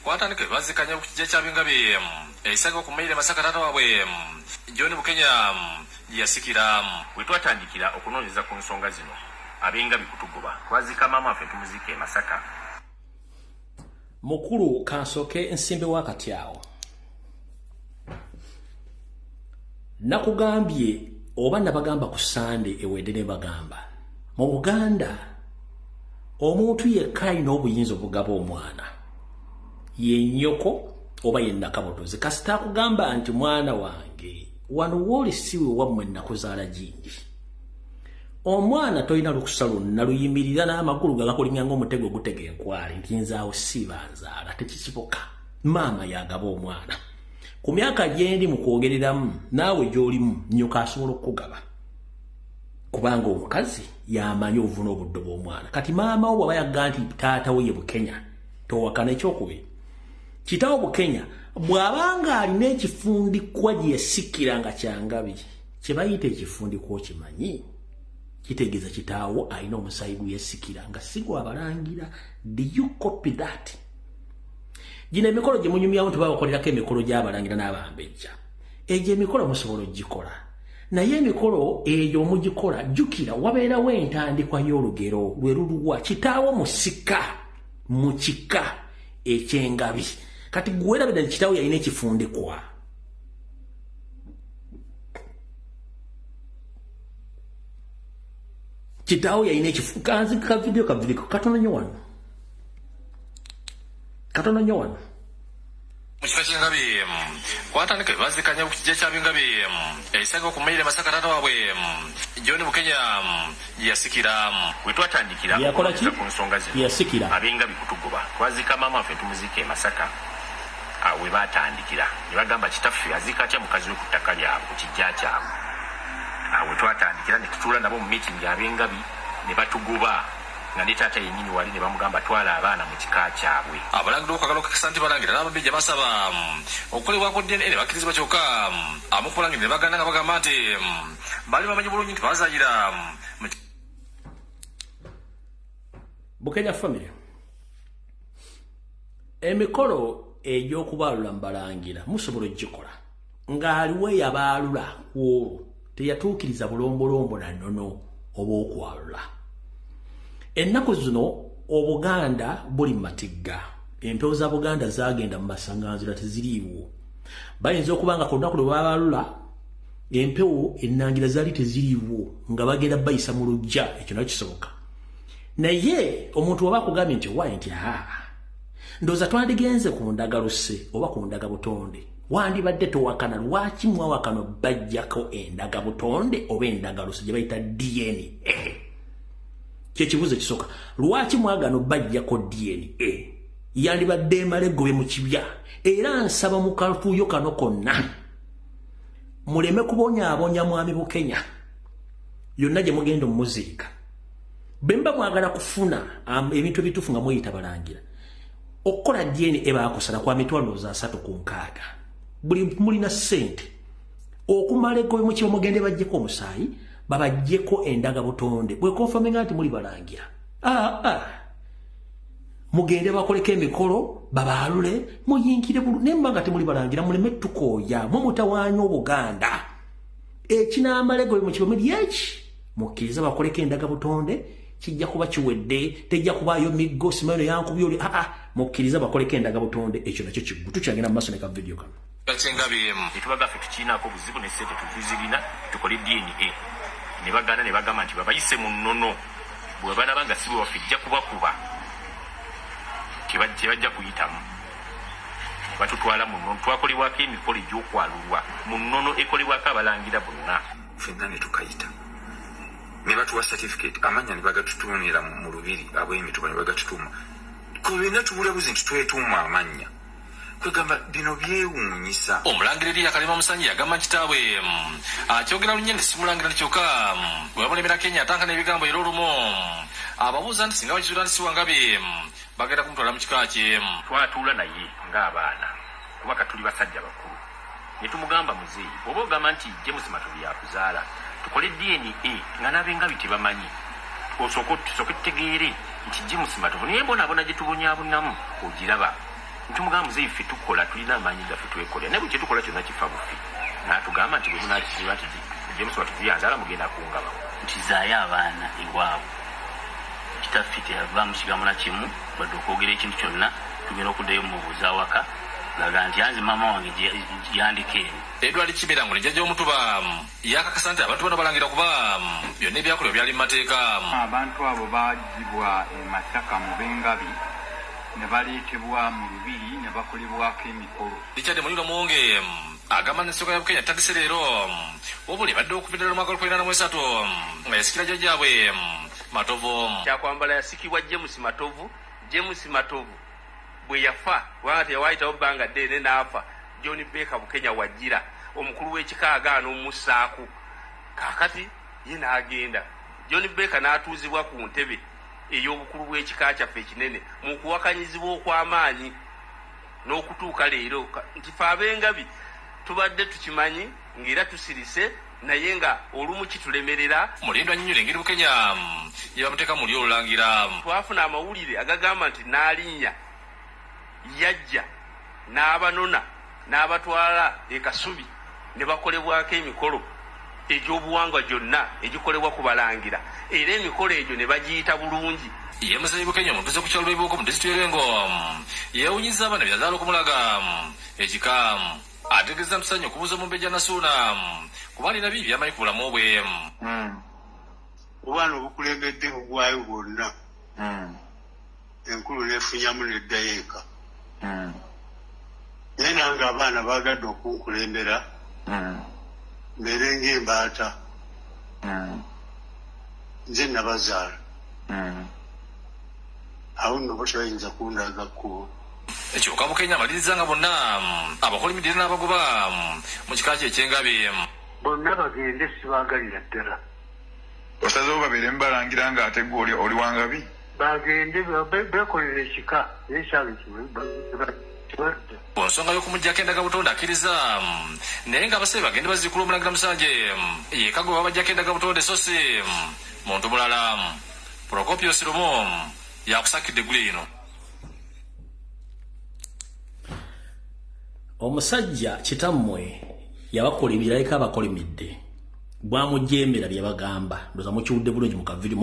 kwatandika bazikanya ku kijja ky'Abengabi ekisaga okumayire Masaka taata waabwe John Bukenya yasikira we twatandikira okunoonyeza ku nsonga zino Abengabi kutugoba twazika maama ffe tumuzike Masaka mukulu kansooke nsimbe wakati awo nakugambye oba nabagamba ku Sande ewedde ne bagamba mu Buganda omuntu yekka alina obuyinza obugaba omwana ye nnyoko oba ye nakabotozi kasita akugamba nti mwana wange wano wooli siwe wammwe nakuzaala gingi omwana tolina lukusa lwonna luyimirira n'amagulu gagakolinga ng'omutego ogutega enkwale nti nzaawo siibanzaala tekisiboka maama yagaba omwana ku myaka gyendi mu kwogereramu naawe gy'olimu nnyoko asobola okukugaba kubanga omukazi yamanyi obuvuna obuddo bw'omwana kati maama wo bw'aba yagga nti taata we ye Bukenya towakana ekyokubiri kitaawo Bukenya bw'abanga alina ekifundikwa gye yasikira nga Kyangabi kye bayita ekifundikwa okimanyi kitegeeza kitaawo alina omusayi guyesikira nga si gwabalangira. Do you copy that? Gino emikolo gye munyumyawo nti babakolerako emikolo gy'abalangira n'abambejja. Egyo emikolo musobola ogikola. Naye emikolo eyo omugikola jjukira wabeerawo entandikwa y'olugero lwe luluwa kitaawo musika mu kika eky'engabi. Kati gwerabira kitaawo yalina ekifundikwa. Kitaawo yalina ekifukanzi ka video katono nnyo wano. Katono nnyo wano. Mukika ky'engabi kwatandika bazikanya ku kijja ky'ab'engabi ekisaga okumayira Masaka taata waabwe John Bukenya yasikira we twatandikira yakola ki ku nsonga zino yasikira ab'engabi kutugoba twazika maama ffe tumuzike Masaka we batandikira ne bagamba kitaffe azika kya mukazi we ku ttaka lyabwe ku kijja kyabwe we twatandikira ne tutuula nabo mu meeting ab'engabi ne batugoba nga ne taata yennyini wali ne bamugamba twala abaana mu kika kyabwe. Abalangira okwagala okukisa nti balangira n'abambejja basaba okukolebwako DNA ne bakkirizibwa kyokka amukulangira ne baganda nga bagamba nti baali bamanyi bulungi nti bazaayira Bukenya family. Emikolo egy'okubaalula mu balangira musobola ogikola ng'aliwo eyabaalula kwolwo teyatuukiriza bulombolombo na nnono oba okwalula. Ennaku zino Obuganda buli matigga. Empewo za Buganda zagenda mu masanganzira teziriiwo. Bayinza okuba nga ku lunaku lwe babaalula empewo ennangira zaali teziriiwo nga bagenda bayisa mu lujja. Ekyo nakyo kisoboka. Naye omuntu waba akugambye nti owaye nti ndowooza twandigenze ku ndagalusse oba ku ndagabutonde wandibadde towakana lwaki mwawakano bajjako endagabutonde oba endagalusse gye bayita DNA. Kyekibuuzo kisoka lwaki mwagano bajjako DNA yandibadde emalegobe mu kibya. Era nsaba mu kafuuyo kano konna muleme kubonyaabonya mwami Bukenya yonna gye mugenda omuziika. Bemba mwagala kufuna ebintu ebituufu nga mweyita balangira okukola DNA ebaakusala kwa mitwalo za 3.6 buli mulina ssente okumala egobe mu kiba mugende bajjeko omusaayi babajjeko endagabutonde bwekonfaminga nti muli balangira. Mugende bakoleko emikolo babaalule muyinkire nemba nga temuli balangira muleme tukooya mumutawaanya Obuganda. Ekinaamala egobe mu kiba muli eki mukkiriza bakoleko endagabutonde kijja kuba kiwedde tejja kubaayo miggo simayo yankubyoli mukkiriza bakoleko endagabutonde. Ekyo nakyo kiggu tukyagenda mu maaso ne ka video kano. Ky'engabi etubagaffe tukiinaako obuzibu ne ssente tuzirina tukole DNA ne baganda ne bagamba nti babayise mu nnono bwe banaba nga si bwe waffe ejja kubakuba tebajja kuyitamu ne batutwala mu nnono. Twakolebwako emikolo egy'okwalulwa mu nnono ekolebwako abalangira bonna ffenna ne tukayita ne batuwa certificate amanya ne bagatutuunira mu lubiri ab'emituba ne bagatutuma ko byonna tubulabuzi nti twetuuma amanya kwegamba bino byewuunyisa. Omulangira eri Yakalema Musanyi yagamba kitaawe akyogera lunyende simulangira kyokka bwebamulemera Kenya atanka n'ebigambo era olumu ababuuza nti singa bakizula nti siwangabe bagenda kumutwala mu kika kye. Twatuula naye ng'abaana kubaka tuli basajja bakulu ne tumugamba muzeeyi oba ogamba nti James Matovu yakuzaala tukole DNA nga n'ab'engabi tebamanyi osooka tutegeere nti James Matovu naye bonaabona gye tubonyaabonyamu ogiraba. Tumugamba muzeeyi ffe tukola tulina amaanyi gaffe twekolera naye bwe kye tukola kyonna kifa bufi. N'atugamba nti bwe munaakisiba nti James Matovu yanzaala mugenda kungaba nti zaayo abaana ewaabwe kitaffe teyavaamu kigambo na kimu wadde okwogera ekintu kyonna tugenda okuddayo mubuuza awaka laga nti anze maama wange yandika eno. Edwali Kimirango ne jjajja omutuba yakakasa nti abantu bano balangira kuba byonna ebyakolebwa byali mu mateeka. Abantu abo baagibwa e Masaka mu b'engabi ne baleetebwa mu lubiri ne bakolebwako emikolo. Richard Muliro Muwonge agamba n'ensonga ya Bukenya tandise leero wabula ebadde okuviira mu mwaka 2023 nga yasikira jjajjaabwe Matovu. Kyakwambala yasikibwa James Matovu. James Matovu bwe yafa kubanga teyawayitawo bbanga ddene n'afa John Baker Bukenya wajjira omukulu w'ekika agaana omussaaku kaakati ye n'agenda. John Baker n'atuuzibwa ku ntebe ey'obukulu bw'ekika kyaffe ekinene mu kuwakanyizibwa okw'amaanyi n'okutuuka leero nti fe ab'engabi tubadde tukimanyi ng'era tusirise naye nga olumu kitulemerera. Mulindwa Nnyonyi engeri Bukenya yebamuteeka muli olulangira. Twafuna amawulire agagamba nti n'alinnya yajja n'abanona n'abatwala e Kasubi ne bakolebwako emikolo egy'obuwangwa gyonna egikolebwa ku balangira, era emikolo egyo ne bagiyita bulungi. Ye Muzeeyi Bukenya omutuuze ku kyalo Lwebuuko mu disitulikiti y'Erengo yeewunyizza abaana byazaala okumulaga ekika. Ategeeza Ntusanyi okubuuza Mumbejja Nasuuna kuba alina bibi by'amanyi ku bulamu bwe. Obwana obukulembedde obwayo bwonna enkulu neefunyamu neddayo eka. Naye nange abaana baagadde okunkulembera mbeere ng'embaata nze nabazaala. Awo nno bo tebayinza kundaga kkubo. Ekyokka Bukenya amaliriza nga bonna abakolimidde n'abagoba mu kika kye ekyengabe. Bonna bagende sibaagalira ddala. Osazeewo babeere mubalangira ng'ate gwe oli wangabi? Bagende beekolera ekika ekyalo ku nsonga y'okumuggyako endaga butonde akkiriza, naye ng'abasebe bagende baziikula omulangira Musanje yekka gwe babaggyako endaga butonde so si muntu mulala. Prokopio Siromo yakusakidde eggulu eno. Omusajja kitammwe yabakola ebirayika abakolimidde bwamujjembera bye bagamba ndoza mukiwudde bulungi mu kavidiyo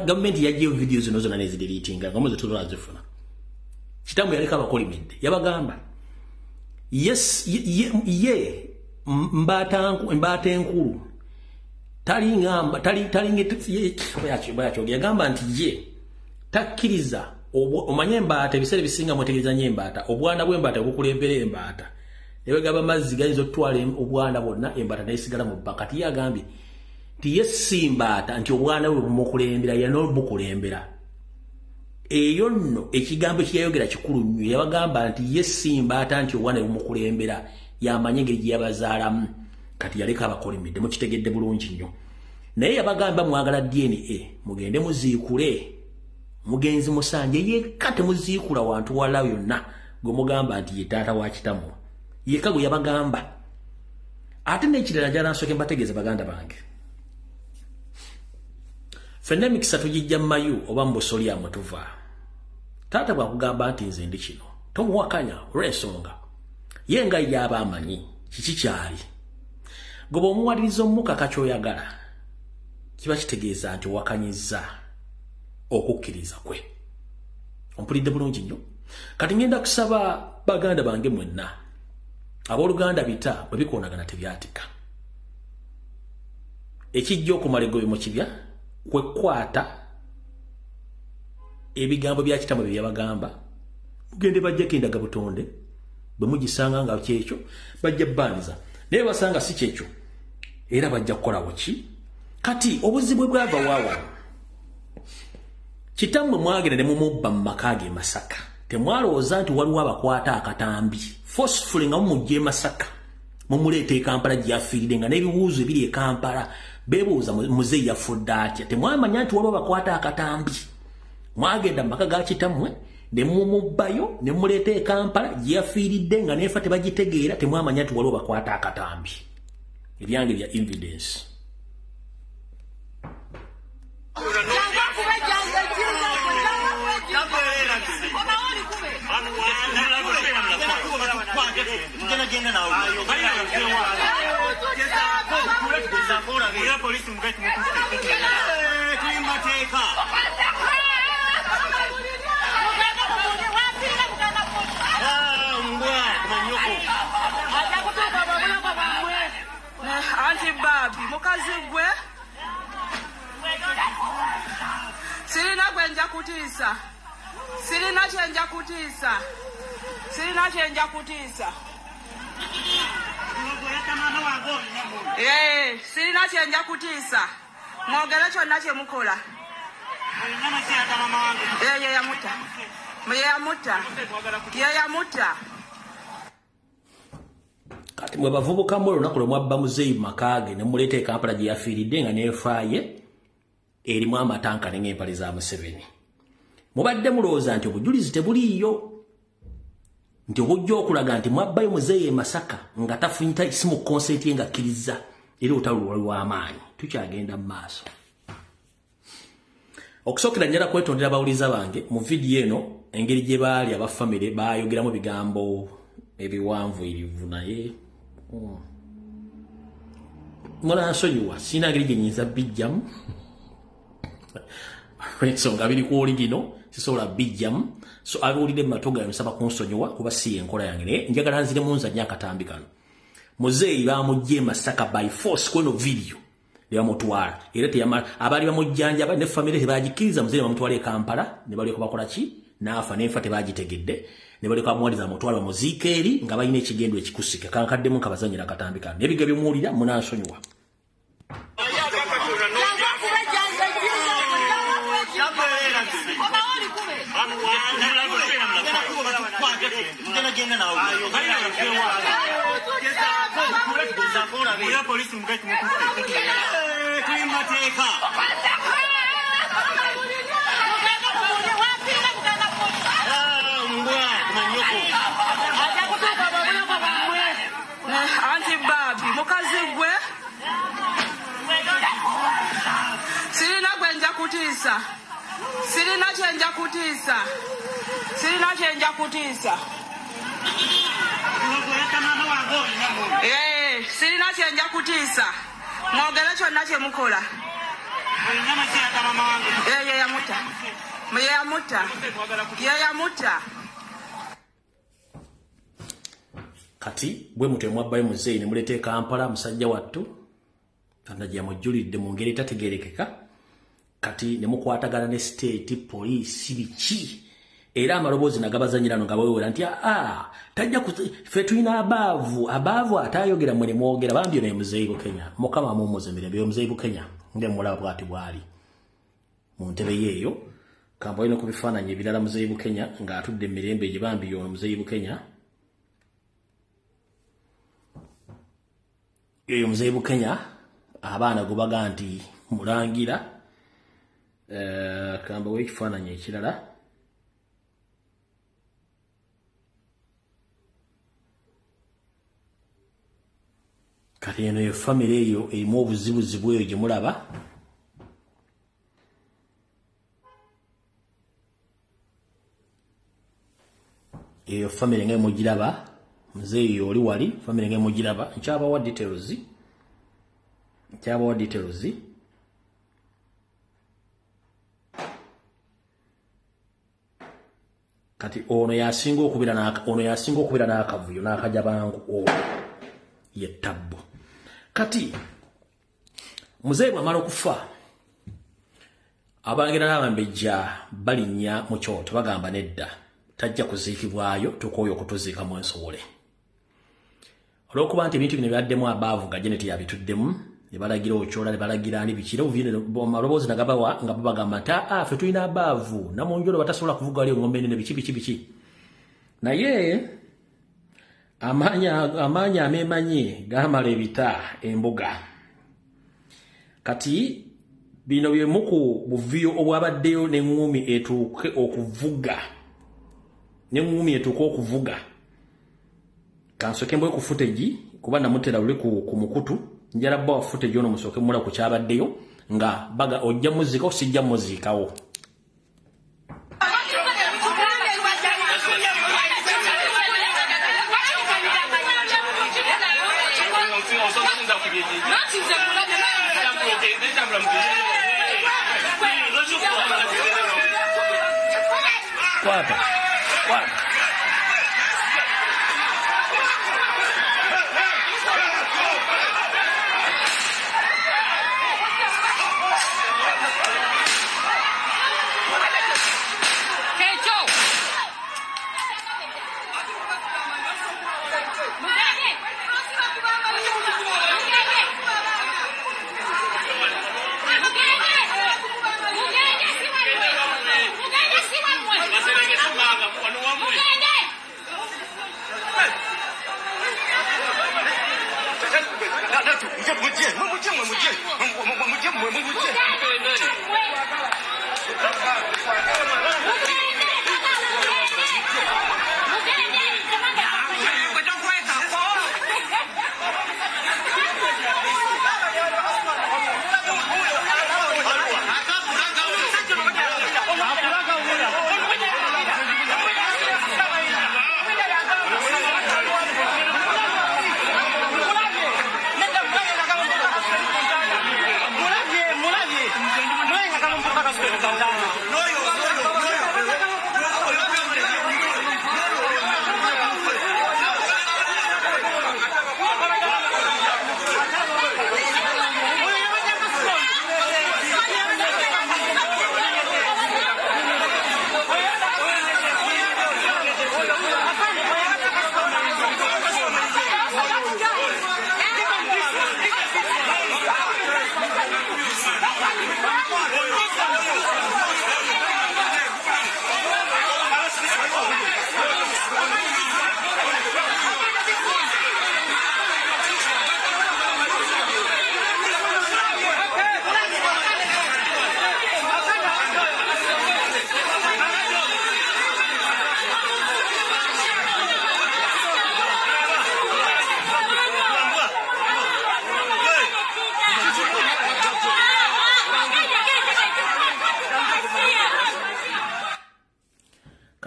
gavumenti yaggyeyo vidiyo zino zonna nezidiriitinga nga muze tuzifuna. Kitammwe yaleka abakolimidde yabagamba ye mbaata enkulu yagamba nti ye takkiriza omanye embaata ebiseera bisinga mwetegereza nnyo embaata obwana bw'embaata obukulembera embaata ne bwegaba amazzi gayinza okutwala obwana bwonna embaata neyisigala mu bba. Kati ye agambye nti ye si mbaata nti obwana bwe bumukulembera ye n'obukulembera. Eyo nno ekigambo kyeyayogera kikulu nnyo. Yabagamba nti ye si mbaata nti obwana bwe bumukulembera yamanye engeri gye yabazaalamu. Kati yaleka abakolimidde mukitegedde bulungi nnyo. Naye yabagamba mwagala DNA mugende muziikule mugenzi Musanje yekka temuziikula wantu wala yonna gwe mugamba nti ye taata wa kitammwe yekka gwe yabagamba. Ate n'ekirala njala nsooke mbategeeze baganda bange ffenna emikisa tugijja mmayu oba mu busolya mwe tuva. Taata bwakugamba nti nze ndi kino tomuwakanya olw'ensonga ye nga y'aba amanyi kiki kyali. Gwe bw'omuwaliriza omukaka ky'oyagala kiba kitegeeza nti owakanyizza okukkiriza kwe. Ompulidde bulungi nnyo. Kati ngenda kusaba baganda bange mwenna abooluganda bita bwe bikoonagana tebyatika. Ekijja okumala egobe mu kibya kwe kwata ebigambo bya Kitamwe bye yabagamba mugende bajjako endaga butonde bwe mugisanga nga kyekyo bajja bbandiza naye basanga si kyekyo era bajja kukolawo ki. Kati obuzibu bwava waawa Kitamwe mwagenda ne mumubba mu maka ge Masaka temwalowooza nti waliwo abakwata akatambi forcefully nga mumugye Masaka mumuleeta e Kampala gy'afiiridde nga n'ebibuuzo ebiri e Kampala beebuuza muzeeyi yafudde atya. Temwamanya nti waliwo abakwata akatambi. Mwagenda mu maka ga Kitamwe ne mumubbayo ne mumuleeta e Kampala gy'afiiridde nga neefa tebagitegeera. Temwamanya nti waliwo bakwata akatambi. Ebyange bya evidence. Anti Babi, mukazi gwe sirina gwenja kutiisa. Sirina kyenja kutiisa. Sirina kyenja kutiisa. Sirina kyenja kutiisa. Mwogere kyonna kye mukola. Yeyamutta. Kati mwe bavubuka mu olunaku lwe mwabba muzeeyi mu maka ge ne mumuleeta e Kampala gye yafiiridde nga neefaaye erimu amatanka n'empale za Museveni. Mubadde mulowooza nti obujulizi tebuliiyo nti obujja okulaga nti mwabbayo muzeeyi e Masaka nga tafunyita si mu konsenti ye nga akkiriza era olutalo lw'amaanyi tukyagenda mu maaso. Okusookera njala kwetondera abawuliza bange mu vidiyo eno engeri gye baali abafamire baayogeramu bigambo ebiwanvuyirivu naye munansonyiwa sina ngeri gye nyinza bijjamu ensonga biri ku oligino sisobola bijjamu so abawulidde mu mato gayo nsaba kunsonyiwa kuba si enkola yange naye njagala nziremu nzanya akatambi kano. Muzeeyi bamugye Masaka by force kweno video yamutwala era teyamala abali bamujjanja ne family tebagikkiriza muzeeyi bamutwala e Kampala ne bali ko bakola ki nafa nefa tebagitegedde ne bali ko amwaliza mutwala bamuziika eri nga balina ekigendo ekikusike kankaddemu nkabazanyira akatambi kano n'ebiga by'omuwulira munansonyiwa. Anti Babi mukazi gwe sirina gwenja kutiisa sirina kyenja kutiisa sirina kyenja kutiisa mwogere kyonna kye mukola yeyamutta. Kati bwe mutwe mwabbayo muzeeyi ne muleta e Kampala musajja wattu anajja mujjulidde mu ngeri tategerekeka kati ne mukwatagana ne state police biki era amaloboozi nagabazanyirano nga bawewera nti tajja ffe tulina abaavu atayogera mwe ne mwogera bambyo naye muzeeyi bu Kenya mukama mumuze mirembe yo muzeeyi bu Kenya nge mulaba bwati bwali mu ntebe yeeyo kambayo no kubifaananyi ebirala muzeeyi bu Kenya ng'atudde mirembe gye bambi yo muzeeyi bu Kenya eyo muzeeyi bu Kenya abaana gubaga nti mulangira kambayo ekifaananyi ekirala kati eno yo famire eyo erimu obuzibuzibu eyo gye mulaba eyo famire nga mugiraba muzeeyi oli wali famire nga mugiraba nkyabawa details kati ono yasinga okubira n'akavuyo n'akajabangu ye tabbo. Kati muzeeyi bw'amala okufa abalangira n'abambejja balinnya mu kyoto bagamba nedda tajja kuziikibwayo tukooyo okutuziika mu ensowole olw'okuba nti ebintu bino byaddemu abaavu nga Janet yabituddemu ne balagira okyola ne balagira ani bikira amaloboozi nagabawa nga babagamba nti ffe tulina abaavu namunjolo batasobola kuvuga wali engombe nene biki naye amaanyi ameemanyi gamala ebita embuga. Kati bino byemu ku buviyo obwabaddeyo n'eŋŋumi etuuke okuvuga kansoke mbwe ku footage kuba namutera luli ku mukutu njala bba wa footage ono musooke mula ku kyabaddeyo nga baga ojja muzika osijja muzikawo. Kwata.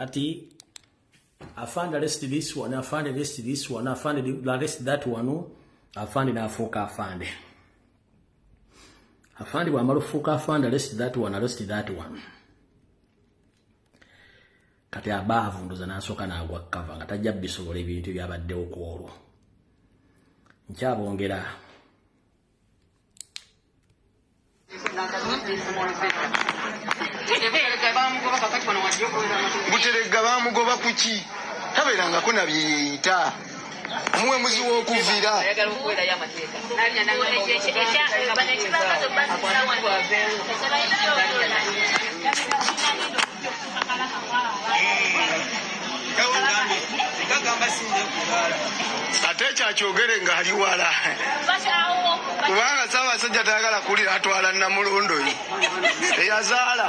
Kati I found arrest this one, I found arrest this one, I found arrest that one, I found in Africa, I found Wamarufuka, I found arrest that one, arrest that one. Kati abavu ndoza nasoka na agwa kava nga tajja bisobola ebintu byabadde okwolwo. Nkyabongera Buterega bamugoba kuki taberangako nabyeyita muwe muzi w'okuvira ate kyakyogere nga ali wala kubanga Ssaabasajja tayagala kulira atwala Namulondo ye eyazaala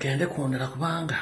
tugende kwondera kubanga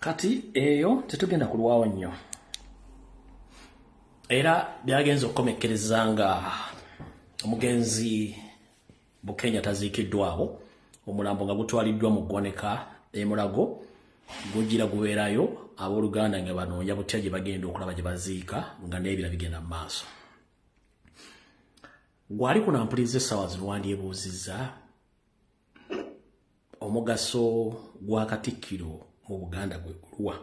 kati eyo tetugenda kulwawo nnyo era byagenze okukomekkereza nga omugenzi Bukenya taziikiddwawo omulambo nga gutwaliddwa mu ggwanika Mulago gugira gubeerayo abooluganda nga banoonya butya gye bagenda okulaba gye baziika nga n'ebira bigenda mu maaso. Gwali kunampuliriza essaawa zino wandyebuuzizza omugaso gwa Katikkiro mu Buganda gwe guluwa.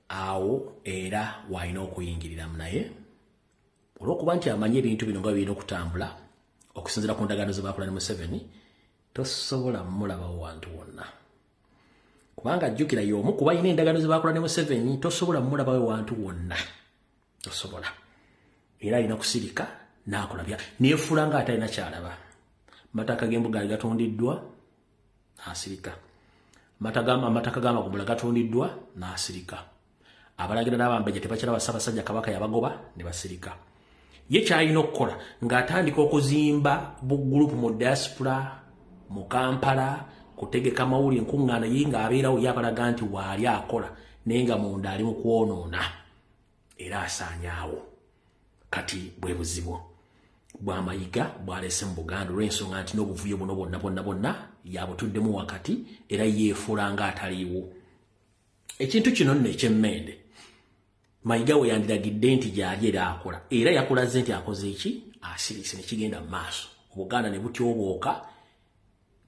Awo era walina okuyingiriramu naye olw'okuba nti amanyi ebintu bino nga birina okutambula okusinziira ku ndagaano ze baakola ne Museveni, tosobola mulabawo wantu wonna. Kubanga jjukira y'omu kuba alina endagaano ze baakola ne Museveni, tosobola mulabawo wantu wonna. Tosobola. Era alina kusirika n'akola bya neefuula nga atalina kyalaba. Amataka g'embuga gatondiddwa n'asirika. Amataka g'amagumula gatondiddwa n'asirika. Abalagira n'abambejja tebakyala Ssaabasajja Kabaka yabagoba ne basirika. Ye kyalina okukola ng'atandika okuzimba bugurupu mu diaspora mu Kampala, kutegeka mawulire enkuŋŋaana ye ng'abeerawo ye abalaga nti waali akola naye nga munda ali mu kwonoona era asaanyaawo. Kati bwe buzibu Bwamayiga bw'alese mu Buganda olw'ensonga nti n'obuvuyo buno bonna yabutuddemu wakati era yeefuula ng'ataliiwo. Ekintu kino nno eky'emmende Mayiga we yandiragidde nti gy'ali era akola era yakulaze nti akoze eki asirise ne kigenda mu maaso. Obuganda ne butyobooka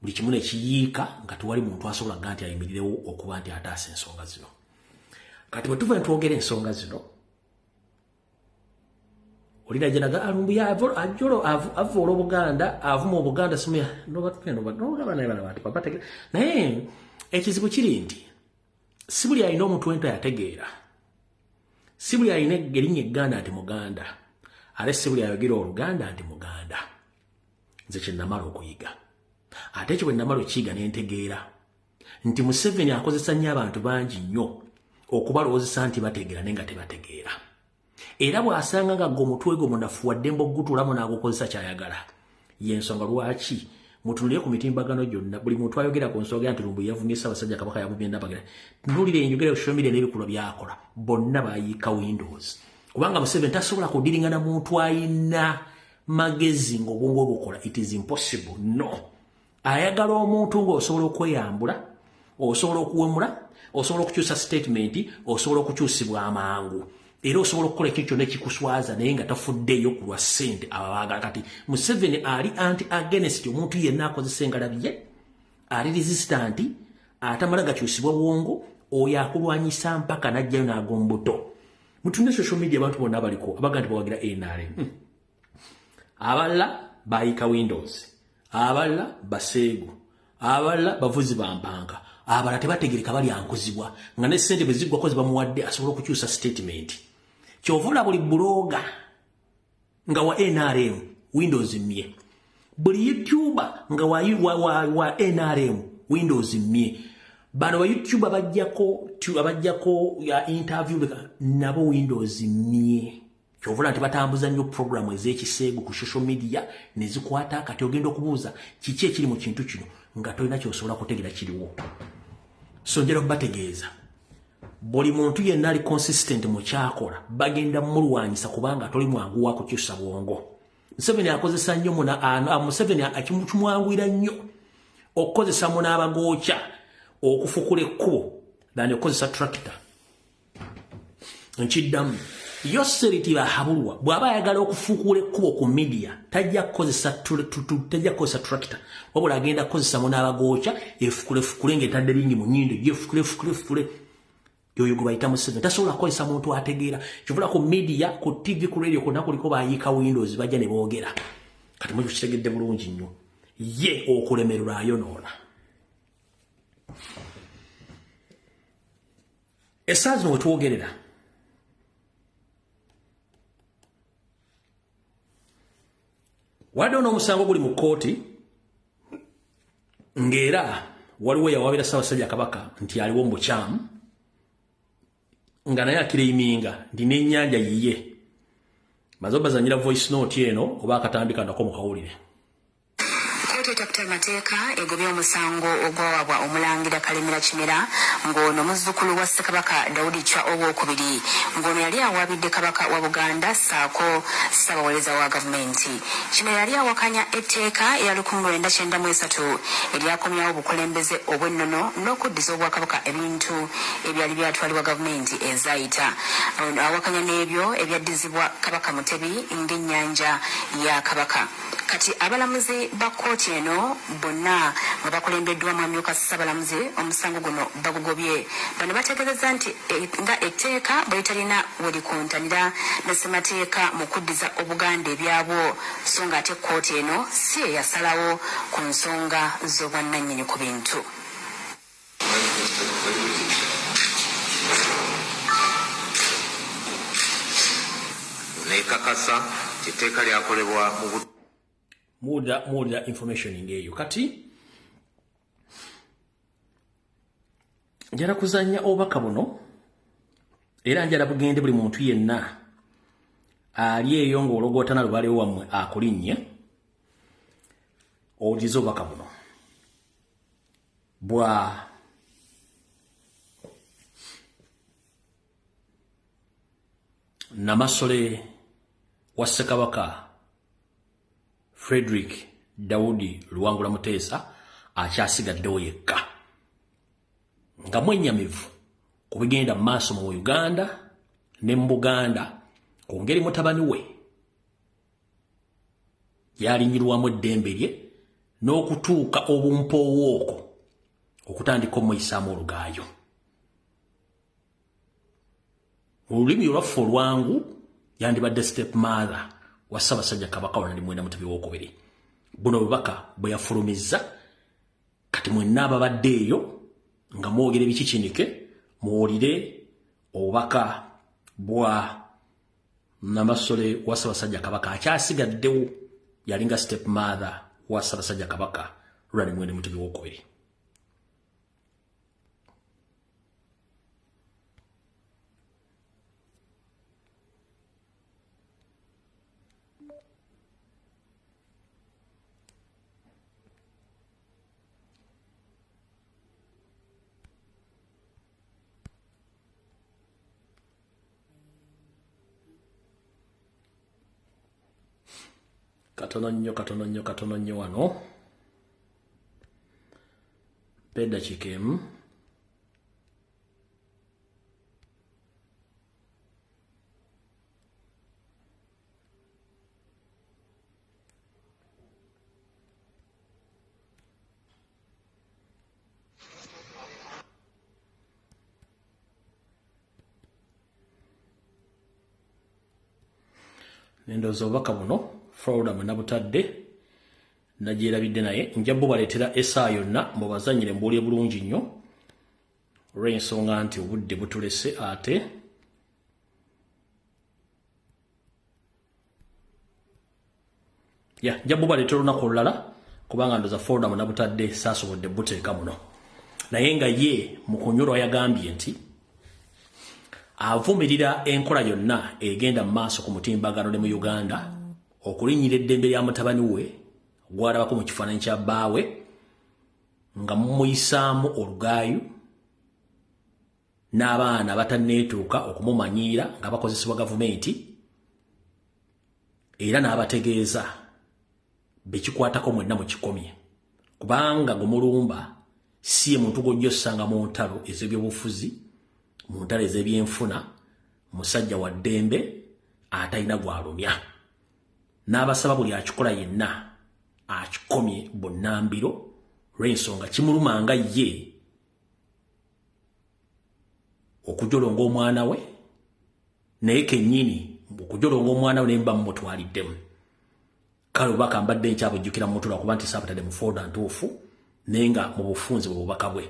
buli kimu ne kiyiika nga tewali muntu asobola ga nti ayimirirewo okuba nti ataasa ensonga zino. Kati bwe tuva ntwogera ensonga zino olina jenaga Lumbuye ajolo avoola Obuganda avuma Obuganda simya naye ekizibu kiri nti si buli alina omuntu wento yategeera, si buli alina erinnya egganda nti Muganda, ate si buli ayogera Oluganda nti Muganda. nze kye namala okuyiga ate ekyo bwe namala okuyiga ne ntegeera nti Museveni akozesa nnyo abantu bangi nnyo okubalowoozesa nti bategeera naye nga tebategeera era bw'asanga nga gwe omutwe gwe munafu wadde mbogutuulamu n'agukozesa kyayagala y'ensonga lwaki mutunulire ku mitimbagano gyonna buli muntu ayogera ku nsonga nti Lumbuye yavumye Ssaabasajja Kabaka yavumye Nabagera tunuulire enjogera ku social media n'ebikolwa byakola bonna bayiika Windows kubanga Museveni tasobola kudiringa na muntu ayina magezi ng'obwongo bukola. It is impossible. No. Ayagala omuntu ng'osobola okweyambula, osobola okuwemula, osobola okukyusa statement, osobola okukyusibwa amangu. Era osobola okukola ekintu kyonna ekikuswaza naye nga tafuddeyo ku lwa ssente abaagala. Kati Museveni ali anti-against omuntu yenna akozesa engala bye, ali resistant, atamala gakyusibwa bwongo, oyo akulwanyisa mpaka n'ajjayo n'agombuto. Mutunde social media abantu bonna abaliko abaga nti bawagira NRM. Aballa bayika Windows, aballa baseegu, aballa bavuzi bampanga, abala tebategereka bali ankozibwa nga ne ssente bwe ziggwa kozi bamuwadde asobola okukyusa statement. Kyovula buli bloga nga wa NRM Windows mye, buli YouTuber nga wa NRM Windows mye. Bano wa YouTube abajjako ya interview nabo Windows mye. Kyovula nti batambuza nnyo programu ez'ekiseegu ku social media ne zikwata kati ogenda okubuuza kiki ekiri mu kintu kino nga tolina ky'osobola kutegeera kiriwo. So njera okubategeeza buli muntu yenna ali consistent mu kyakola bagenda mulwanyisa kubanga toli mwangu wa kukyusa bwongo. Museveni akozesa nnyo Museveni akimutumwangwira nnyo okukozesa munaabagookya okufukula ekkubo dani okozesa tractor. Nkiddamu yoseriti bahabulwa bw'aba ayagala okufuukula ekkubo ku media tajja kukozesa tractor wabula agenda kukozesa munaabagookya efukule ng'etadde lingi mu nnyindo yefukule yoyo gwe bayita Museveni. Tasobola kukozesa muntu ategeera. Kyovula ku media ku TV ku radio konna kuliko bayiika Windows bajja ne boogera. Kati mujju kitegedde bulungi nnyo ye okulemererwa ayonoona. Essaazi we twogerera wadde n'omusango guli mu kkooti ng'era waliwo yawaabira Ssaabasajja Kabaka nti aliwo mu bukyamu nga naye akiriiminga nti n'ennyanja yiye. Maze bazanyira voice note eno oba akatambika nako mu kawulire. Kkooti amateeka egobye omusango ogwawabwa omulangira Kalemera Kimera ng'ono muzzukulu wa Ssekabaka Daudi Chwa owookubiri ng'ono yali awaabidde Kabaka wa Buganda ssaako Ssaabawolereza wa gavumenti. Kimera yali awakanya etteeka erya 1993 eryakomyawo obukulembeze obw'ennono n'okuddiza Obwakabaka ebintu ebyali byatwalibwa gavumenti ezayita. Awakanya n'ebyo ebyaddizibwa Kabaka Mutebi ng'ennyanja ya Kabaka. Kati abalamuzi ba kkooti eno bonna nga bakulembeddwa mwamyuka Ssaabalamuzi omusango guno bagugobye. Bano bategeezezza nti nga etteeka bwe litalina we likuntanira ne ssemateeka mu kuddiza Obuganda ebyabwo so nga ate kkooti eno si eyasalawo ku nsonga z'obwannannyini ku bintu. Nekakasa etteeka lyakolebwa mu muda information ngeyo. Kati njala kuzanya obubaka buno era njala bugende buli muntu yenna ali eyo ng'ologootana lubale wammwe akulinnye owuliriza obubaka buno bwa Namasole wa Ssekabaka Frederick Daudi Luwangula Muteesa akyasigaddewo yekka nga mwennyamivu ku bigenda mu maaso mu Uganda ne mu Buganda ku ngeri mutabani we yalinyirwamu eddembe lye n'okutuuka obumpoowooko okutandika omuyisaamu olugaayo. Mu lulimi olwaffe olwangu yandibadde step mother wa Ssaabasajja Kabaka Wanali Mwenda Mutebi wookubiri. Buno bubaka bwe yafulumizza kati mwenna ababadde eyo nga mwogere bikikinike muwulire obubaka bwa Namasole wa Ssaabasajja Kabaka akyasigaddewo yalinga step mother wa Ssaabasajja Kabaka Lwani Mwende Mutebi w'okubiri. Katono nnyo wano. Peda chikemu. Nendoza obubaka buno Florida Munabutadde nagyerabidde naye nja bubaleetera essaawa yonna mubazanyire mbuulye bulungi nnyo olw'ensonga nti obudde butulese ate nja bubaleetera olunaku olulala kubanga ndoza Florida Munabutadde saasobodde buteeka muno naye nga ye mu kunyolwa yagambye nti avumirira enkola yonna egenda mu maaso ku mutimbagano ne mu Uganda okulinnyira eddembe lya mutabani we gwalabako mu kifaananyi kya bbaawe nga mumuyisaamu olugaayu n'abaana batanneetuuka okumumanyiira nga bakozesebwa gavumenti era n'abategeeza bekikwatako mwenna mu kikomye kubanga gumulumba si ye muntu gojja osanga mu ntalo ez'ebyobufuzi mu ntalo ez'ebyenfuna musajja wa ddembe atalina gwalumya n'abasaba buli akikola yenna akikomye bonnambiro lw'ensonga kimulumanga ye okujolonga omwana we naye kennyini okujolonga omwana we nemba mumutwaliddemu kale obubaka mbadde nkyabujjukira mu mutula kuba nti saabutadde mu Florida ntuufu naye nga mu bufunze bwe bubaka bwe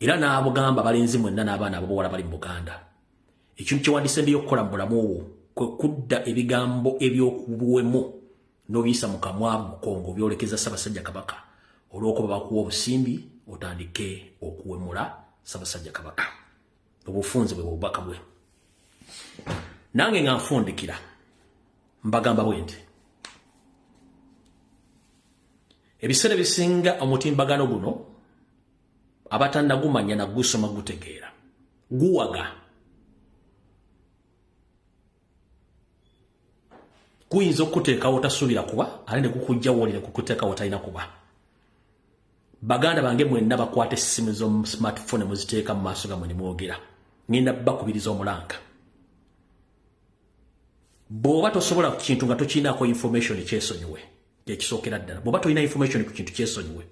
era n'abugamba balenzi mwenna n'abaana ab'obuwala bali mu Buganda ekintu kye wandise mbi y'okukola mu bulamu obwo kwe kudda ebigambo ebyokubuwemu n'obiyisa mu kamwa bukongo byolekeza Ssaabasajja Kabaka olw'okuba bakuwa obusimbi otandike okuwemula Ssaabasajja Kabaka obufunze bwe bubaka bwe nange nga nfundikira mbagamba bwe nti ebiseera bisinga omutimbagano guno abatannagumanya na gusoma gutegeera guwaga kuyinza okuteekawo otasuubira kuba ate ne kukujjawo ne kukuteekawo talina kuba baganda bange mwenna bakwata essimu z'omu smartphone muziteeka mu maaso gammwe ne mwogera ngenda bakubiriza omulanga bw'oba tosobola ku kintu nga tokiinaako information kyesonyiwe kyekisookera ddala bw'oba tolina information ku kintu kyesonyiwe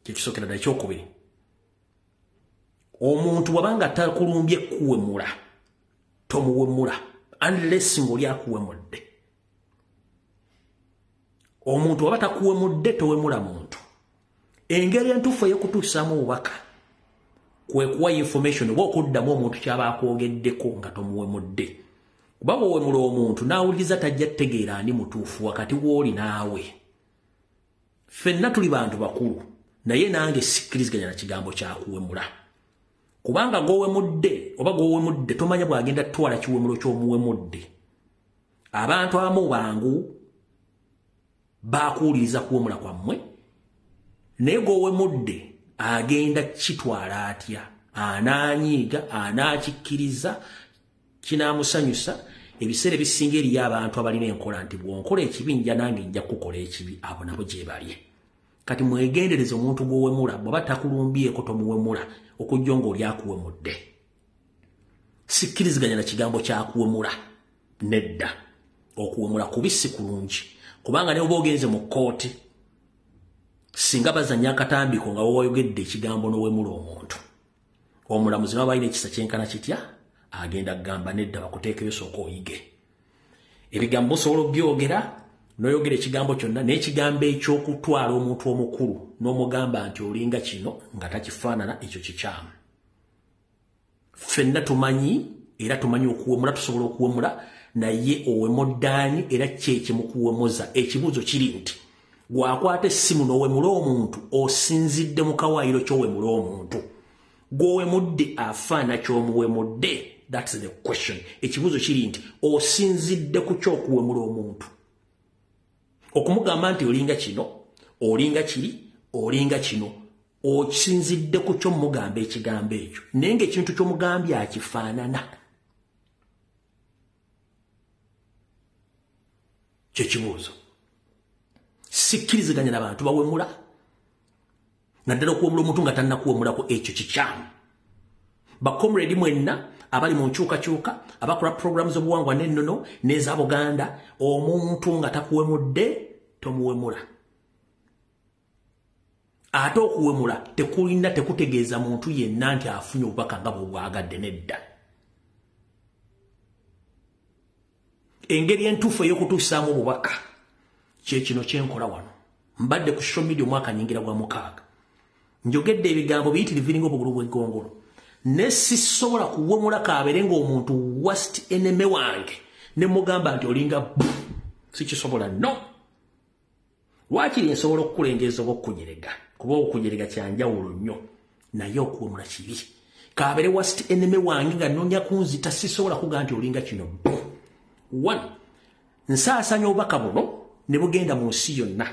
kyekisookera ddala ekyokubiri omuntu wabanga takulumbye kuwemula tomuwemula unless ng'oli akuwemudde omuntu waba takuwemudde towemula muntu engeri entuufu ey'okutuusaamu obubaka kwe kuwa information oba okuddamu omuntu kyaba akwogeddeko nga tomuwemudde kuba bw'owemula omuntu n'awuliriza tajja tegeera ani mutuufu wakati w'oli naawe ffenna tuli bantu bakulu naye nange sikkiriziganya na kigambo kyakuwemula kubanga gw'owemudde oba gw'owemudde tomanya bw'agenda tutwala kiwemulo ky'omuwemudde abantu abamu bangu baakuwuliriza kuwemula kwammwe naye gw'owemudde agenda kitwala atya anaanyiiga anaakikkiriza kinaamusanyusa ebiseera ebisinga eriyo abantu abalina enkola nti bw'onkola ekibi nja nange nja kukola ekibi abo nabo gye balye kati mwegendereze omuntu gw'owemula bw'aba takulumbyeko tomuwemula okujja ng'oli akuwemudde sikkiriziganya na kigambo kyakuwemula nedda okuwemula kubi si kulungi kubanga ne oba ogenze mu kkooti singa bazanya akatambiko nga wewayogedde ekigambo n'owemula omuntu omulamuzi baba alina ekisa kyenkana kitya agenda kugamba nedda bakuteekeyo sooka oyige ebigambo osobola obyogera n'oyogera ekigambo kyonna n'ekigambo eky'okutwala omuntu omukulu n'omugamba nti olinga kino nga takifaanana ekyo kikyamu ffenna tumanyi era tumanyi okuwemula tusobola okuwemula naye owemuddaani era kyekimukuwemuza ekibuuzo kiri nti gwakwata essimu n'owemula omuntu osinzidde mu kawaayiro ky'owemula omuntu gw'owemudde afaana ky'omuwemudde. That's the question. Ekibuzo kiri nti osinzidde ku ky'okuwemula omuntu okumugamba nti olinga kino olinga kiri olinga kino osinzidde ku ky'omugamba ekigambo ekyo naye ng'ekintu ky'omugambye akifaanana. Kyekibuuzo. Sikkiriziganya n'abantu bawemula naddala okuwemula omuntu nga tannakuwemulako ekyo kikyamu. Bakomredi mwenna abali mu nkyukakyuka abakola programu z'obuwangwa n'ennono n'eza Buganda, omuntu nga takuwemudde tomuwemula. Ate okuwemula tekutegeeza muntu yenna nti afunye obubaka nga bw'obwagadde nedda. Engeri entuufu ey'okutuusaamu obubaka kye kino kyenkola wano. Mbadde ku social media omwaka nnyingira gwa 6 njogedde ebigambo biyitirivu biringa obugulu bw'eggongolo ne sisobola kuwemula kaabere ng'omuntu worst enemy wange ne mugamba nti olinga sikisobola no. Waakiri nsobola okukulengeza oba okukunyerega kuba okukunyerega kyanjawulo nnyo naye okuwemula kibi. Kaabere worst enemy wange nga nnoonya kunzita sisobola kugaa nti olinga kino. 1 nsaasanya obubaka buno ne bugenda mu nsi yonna.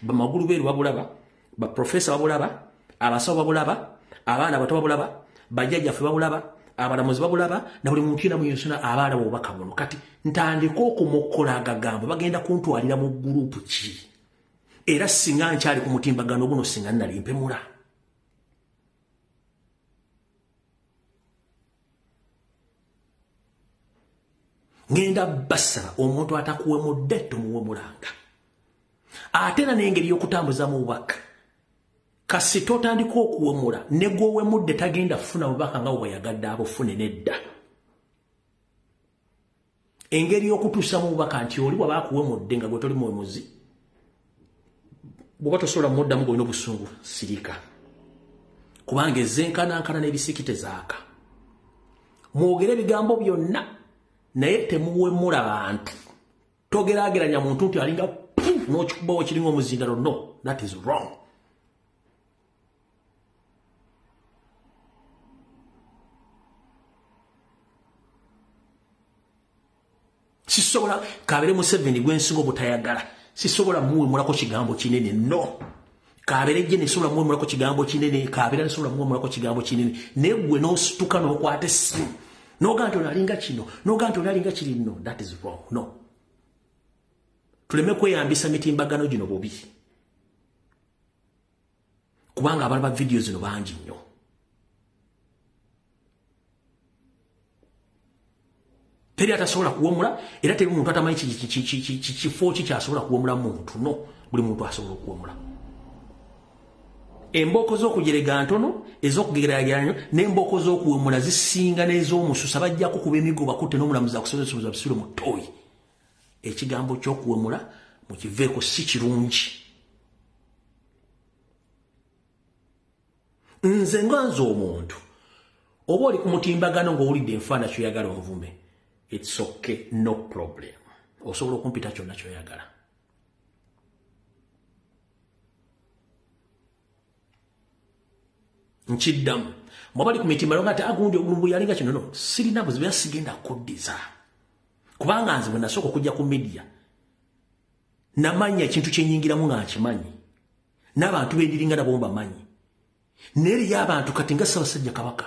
Bamagulu beeru babulaba, baprofesa babulaba, abasawo babulaba, abaana bato babulaba, bajjajjaffe babulaba, abalamuzi babulaba, na buli muntu yenna mu yonsona abaalaba obubaka buno. Kati ntandika okumukola agagambo bagenda kuntwalira mu gurupu ki? Era singa nkyali ku mutimbagano guno singa nnali mpemula. Ngenda basaba omuntu atakuwemudde tomuwemulanga. Ate na n'engeri y'okutambuza mu bubaka kasita otandika okuwemula ne gw'owemudde tagenda funa bubaka nga bwe yagadde abufune nedda. Engeri y'okutuusa mu bubaka nti oli bw'aba akuwemudde nga gwe toli muwemuzi bw'oba tosobola muddamu gw'olina obusungu sirika kubanga ezzenkanankana n'ebisikite zaaka. Mwogere ebigambo byonna naye temuwemula bantu. Togeraageranya muntu nti alinga n'okikubawo kiringa omuzindalo. No, that is wrong. Sisobola Kabere Museveni gwensinga obutayagala sisobola muwemulako kigambo kinene. No. Kabere je nesobola muwemulako kigambo kinene. Kabere nesobola muwemulako kigambo kinene. Negwe n'osituka n'okwata essimu n'ogamba nti onalinga kino n'ogamba nti onalinga kiri. No, that is wrong. No. Tuleme kweyambisa mitimbagano gino bubi kubanga abalaba video zino bangi nnyo. Teri atasobola kuwemula era teri muntu atamanyi kifo ki kyasobola kuwemula muntu. No, buli muntu asobola okuwemula. Embooko z'okujerega ntono ez'okugeraageranya n'embooko z'okuwemula zisinga n'ez'omususa bajja kukuba emigo bakutte n'omulamuzi akusobozesa bisule mu ttooyi. Ekigambo ky'okuwemula mukiveeko si kirungi. Nze nganze omuntu oba oli ku mutimbagano ng'owulidde enfaana kyoyagala onvume, it's okay, no problem. Osobola okumpita kyonna kyoyagala. Nkiddamu mwabali ku mitimbagano ng'ate agundi Lumbuye yalinga kino. No, sirina buzibu era sigenda kuddiza kubanga nze bwe nasooka okujja ku media namanya ekintu kyenyingiramu nga nkimanyi n'abantu bendiringa nabo mbamanyi n'eri y'abantu kati nga Ssaabasajja Kabaka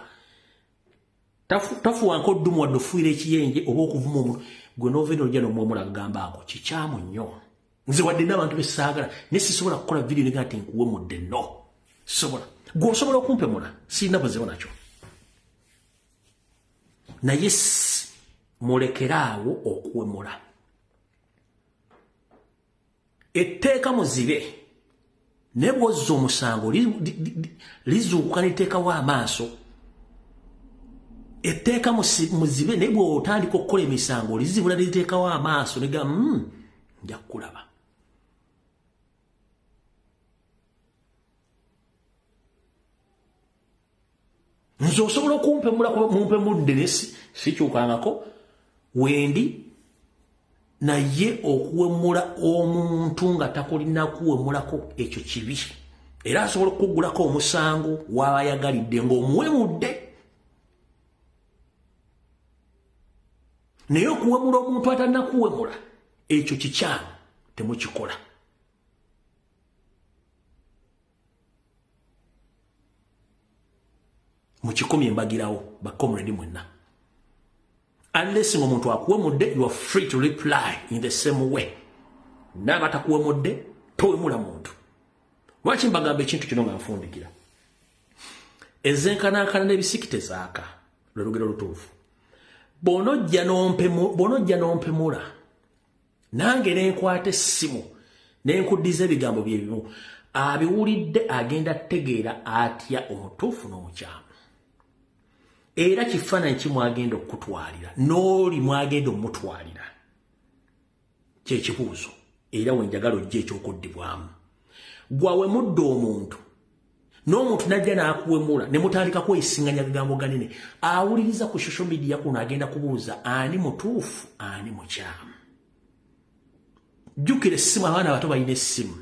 tafuwanko ddumu wadde ofuuyira ekiyenje oba okuvuma omuntu gwe n'oveera ojja n'omwemula agamba ako kikyamu nnyo. Nze wadde n'abantu bessaagala naye sisobola kukola vidiyo ne nga nti nkuwemudde. No, sisobola. Gwe osobola okumpemula sirina buzibu nakyo naye mulekeraawo okuwemula. Etteeka muzibe ne bw'ozza omusango lizuukuka n'etteekawo amaaso. Etteeka muzibe naye bw'otandika okukola emisango lizibula liteekawo amaaso ne gamba nja kukulaba. Nze osobola okumpemula kuba mumpemudde ne sikyukangako wendi naye okuwemula omuntu nga takulina kuwemulako ekyo kibi era asobola okugulako omusango w'abayagalidde ng'omuwemudde naye okuwemula omuntu atalina kuwemula ekyo kikyamu temukikola mukikomye mbagirawo bakomredi mwenna unless omuntu akuwemudde you are free to reply in the same way n'abatakuwemudde towemula muntu lwaki mbagamba ekintu kino nga nfundikira ezenkanankana n'ebisikite zaaka lwe lugero lutuufu bw'onojja n'ompemula nange nenkwata essimu nenkuddiza ebigambo bye bimu abiwulidde agenda tegeera atya omutuufu n'omukyamu era kifaananyi kimwagenda okutwalira n'oli mwagenda omutwalira kyekibuuzo era wenjagala ojja ekyokuddibwamu gwawemudde omuntu n'omuntu najja n'akuwemula ne mutandika kwesinganya bigambo ganene awuliriza ku social media kuno agenda kubuuza ani mutuufu ani mukyamu jjukira essimu abaana abato balina essimu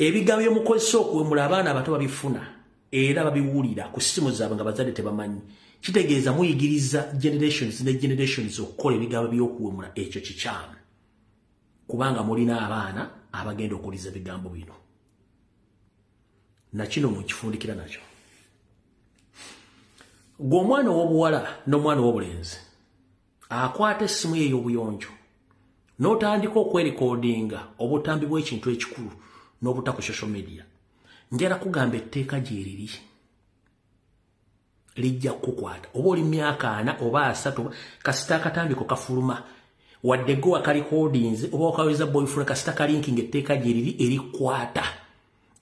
ebigambo byemukozesa okuwemula abaana abato babifuna era babiwulira ku ssimu zaabwe nga bazadde tebamanyi kitegeeza muyigiriza generations ne generations okukola ebigambo by'okuwemula ekyo kikyamu kubanga mulina abaana abagenda okuwuliza ebigambo bino nakino mukifundikira nakyo gwe omwana ow'obuwala n'omwana ow'obulenzi akwata essimu ye ey'obuyonjo n'otandika okwerikodinga obutambi bw'ekintu ekikulu n'obuta ku social media njala kugamba etteeka gye riri lijja kukwata oba oli myaka 4 oba 3 kasita akatambiko kafuluma wadde go wakalikodinze oba wakaweza boyfriend kasita kalinking etteeka gye riri erikwata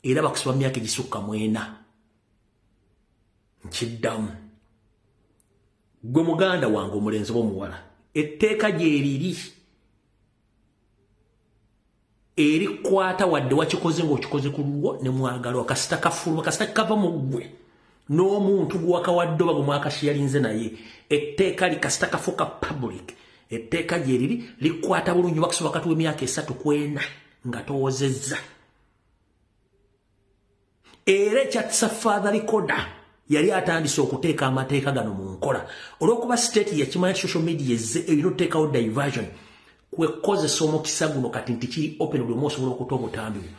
era bakusiba myaka egisukka 4 nkiddamu gwe muganda wange omulenzi oba omuwala etteeka gye riri erikwata wadde wakikoze ng'okikoze ku lulwo ne mwagalwa kasita kafuluma kasita kava mu ggwe n'omuntu gwakawadde oba gwe mwakashiyalinze naye etteeka likasita kafuuka public etteeka gye riri likwata bulungi bakusoba wakati w'emyaka 3 ku 4 nga towozezza era ekyatisa father recorder yali atandise okuteeka amateeka gano mu nkola olw'okuba state yakimanya social media ezze erina okuteekawo diversion kwekozesa omukisa guno kati nti kiri open buli omu osobola okuta obutambi bwo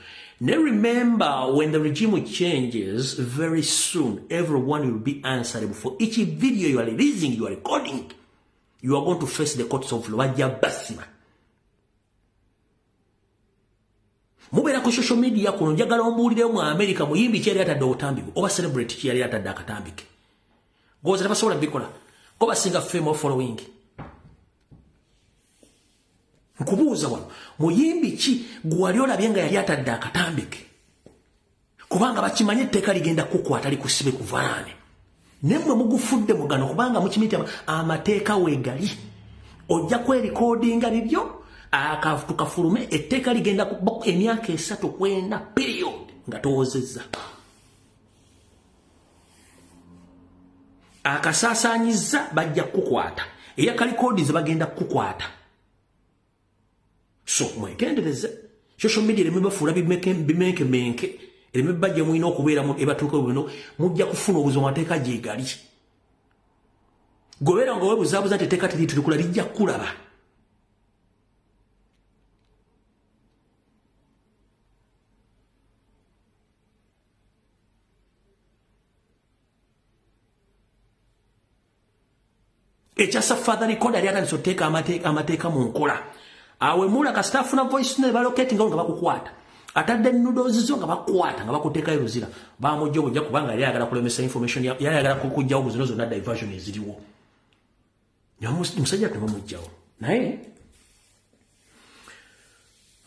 ne remember when the regime changes very soon everyone will be answerable for each video you are releasing you are recording you are going to face the courts of law bajja basiba mubeera ku social media kuno njagala ombuulireo mu America muyimbi ki yali atadde obutambi bwe oba celebrity ki yali atadde akatambi ke goza tebasobola bikola ko basinga fame of following nkubuuza wano muyimbi ki gwali olabye nga yali atadde akatambi ke kubanga bakimanye etteeka ligenda kukwata likusibe kuvaane nemmwe mugufudde mugano kubanga mukimiti amateeka weegali ojja kwerikodinga bibyo tukafulume etteeka ligenda emyaka 3 kwenda period nga towozezza akasaasaanyiza bajja kukwata eyakalikodinze bagenda kukwata so mwekendereze social media lemebafuula bimenke elemebajja mwina okubeera ebatuuka bino mujja kufuna obuzo mateeka gyegali gobeera nga webuzaabuza nti etteeka tulikula lijja kulaba ekyasa father recorder yali atandise okuteeka amateeka mu nkola awemula kasita afuna voice ne balocating nga bakukwata atadde noodles zo nga bakwata nga bakuteekayo ruzira bamujja obujja kubanga yali ayagala kulemesa information yali ayagala kujjawo buzino zonna diversion eziriwo musajja temumujjawo naye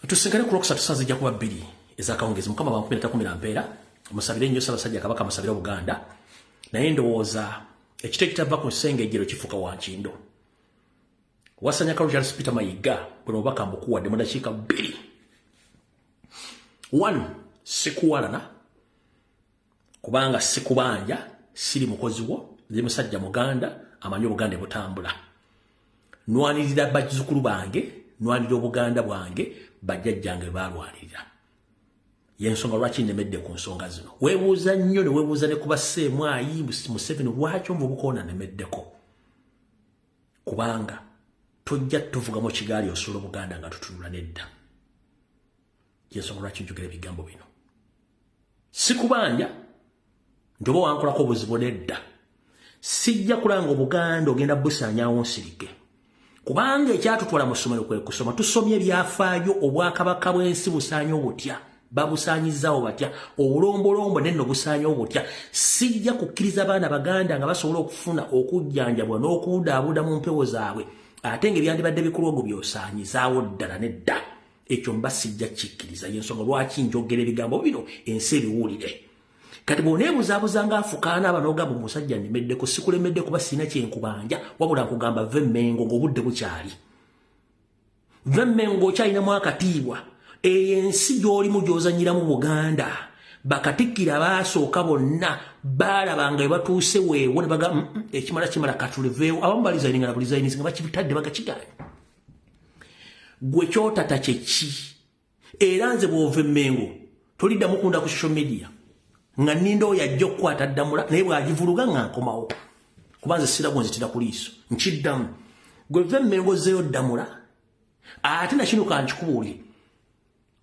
tusigale ku Lwokusatu saa zijja kuba 2 ez'akawungezi mukama ba 2010 mpeera musabire nnyo Ssaabasajja Kabaka musabire Buganda naye ndowooza ekite kitava ku nsengejjero kifuka wankindo wasanya Karujja Peter Mayiga bwe obaka mbukuwadde mu dakiika 2 1 sikuwalana kubanga sikubanja siri mukozi wo ndi musajja muganda amanyi Buganda butambula nwanirira bazzukulu bange nwanirira obuganda bwange bajjajjange balwanirira yensonga lwaki nemedde ku nsonga zino weebuuza nnyo ne weebuuza ne kuba Ssemwayi Museveni lwaki omubukoona nemeddeko kubanga tojja tuvuga mu kigaali osula Buganda nga tutunula nedda yensonga lwaki njogera ebigambo bino sikubanja ndoba wankolako obuzibu nedda sijja kulanga Obuganda ogenda busaanyaawo nsirike kubanga ekyatutwala mu ssomero kwe kusoma tusomye ebyafaayo obwakabaka bw'ensi busaanya obutya babusaanyizaawo batya obulombolombo nenno busaanya obutya sijja kukkiriza abaana Baganda nga basobola okufuna okujjanjabwa n'okudaabuda mu mpewo zaabwe ate ng'ebyandibadde bikulu ogwo by'osaanyizaawo ddala nedda ekyo mba sijja kikkiriza yensonga lwaki njogera ebigambo bino ensi ebiwulire kati bw'oneebuzaabuza ng'afukaana abanogamba omusajja nnemeddeko sikulemedde kuba sirina kyenkubanja wabula nkugamba Vemmengo ng'obudde bukyali Vemmengo okyalinamu akatiibwa ensi gy'olimu gy'ozanyiramu Buganda bakatikkira baasooka bonna baalabanga we batuuse weewo ne baga ekimala katuliveewo abamu balizayininga na bulizayininzi nga bakibitadde bagakiganya gwe kyotata kyeki era nze bw'ova Emmengo toliddamu kunda ku social media nga nninda oyo ajja okukwata ddamula naye bw'agivuluga nga nkomawo kubanze sirabo nzitira ku liiso nkiddamu gwe Vemmengo zeeyo ddamula ate nakino kankikubuulire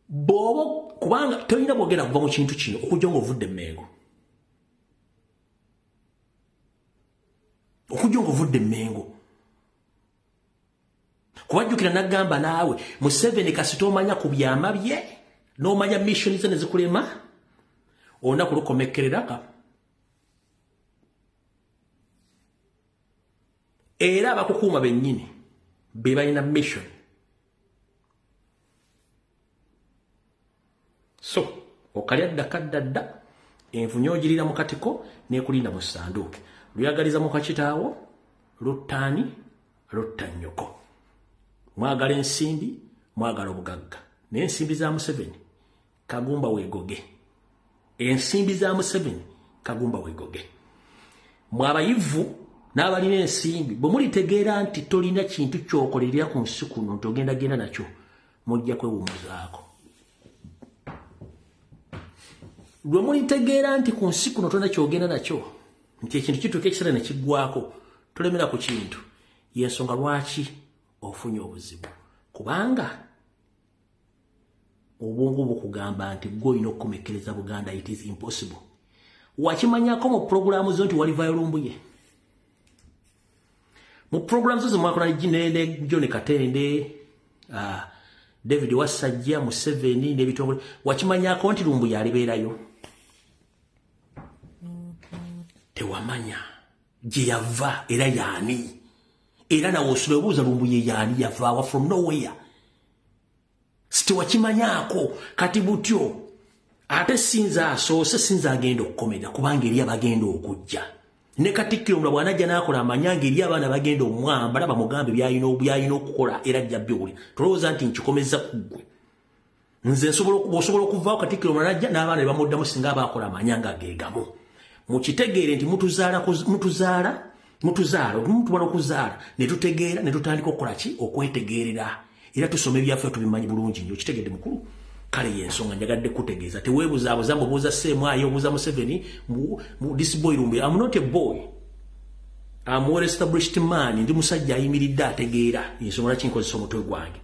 bw'oba kubanga tolina bwogenda kuva mu kintu kino okujja ng'ovudde Emmengo kubajjukira nagamba naawe Museveni kasi tomanya ku byama bye n'omanya missioni ze ne zikulema olunaku lukomekkereraka era abakukuuma bennyini be balina mission so okalya ddakaddadda envunyo ogirira mu katiko n'ekulinda mu ssanduuke luyagaliza mu kakitaawo luttaani lutta nnyoko mwagala ensimbi mwagala obugagga naye ensimbi za Museveni kagumba weegoge ensimbi za Museveni kagumba weegoge mwabayivu n'abalina ensimbi bwe mulitegeera nti tolina kintu ky'okolerera ku nsi kuno nti ogenda genda nakyo mujja kwewummuzaako lwe mulitegeera nti ku nsi kuno tolina ky'ogenda nakyo nti ekintu kituuka ekiseera ne kiggwako tolemera ku kintu yensonga lwaki ofunye obuzibu kubanga obwongo bukugamba nti gwe olina okukomekkereza Buganda it is impossible wakimanyako mu programu zo nti walivayo Lumbuye mu programu zo zemwakola ne John Katende David Wasajja Museveni n'ebitongole wakimanyako nti Lumbuye alibeerayo tewamanya gye yava era yaani era nawe osula obuuza Lumbuye yaani yavaawa from nowhere sitiwakimanyako kati butyo ate sinza asoose sinza agenda okukomera kubanga eri abagenda okujja ne Katikkiro omulala bw'anajja n'akola amanyanga eri abaana bagenda omwambala bamugambe byayina okukola era ajja byowulira tolowooza nti nkikomeza ku ggwe nze osobola okuvaawo Katikkiro omulala najja n'abaana ne bamuddamu singa abaakola amanyanga geegamu mukitegeere nti tumala okuzaala ne tutegeera ne tutandika okukola ki okwetegeerera era tusome ebyaffe tubimanyi bulungi nnyo kitegedde mukulu kale yensonga njagadde kutegeeza teweebuzaabuza mbubuuza Ssemwayi obuuza Museveni this boy Lumbuye I'm not a boy I'm well established man ndi musajja ayimiridde ategeera ensonga lwaki nkozesa omutwe gwange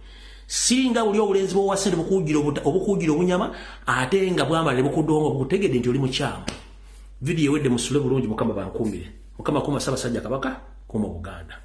singa buli obulenzi bw'owasente obukuugira obunyama ate nga bwamala ne bukudonga bukutegedde nti oli mukyamu video ewedde musule bulungi Mukama bankuumire Mukama kuuma Ssaabasajja Kabaka kuuma Buganda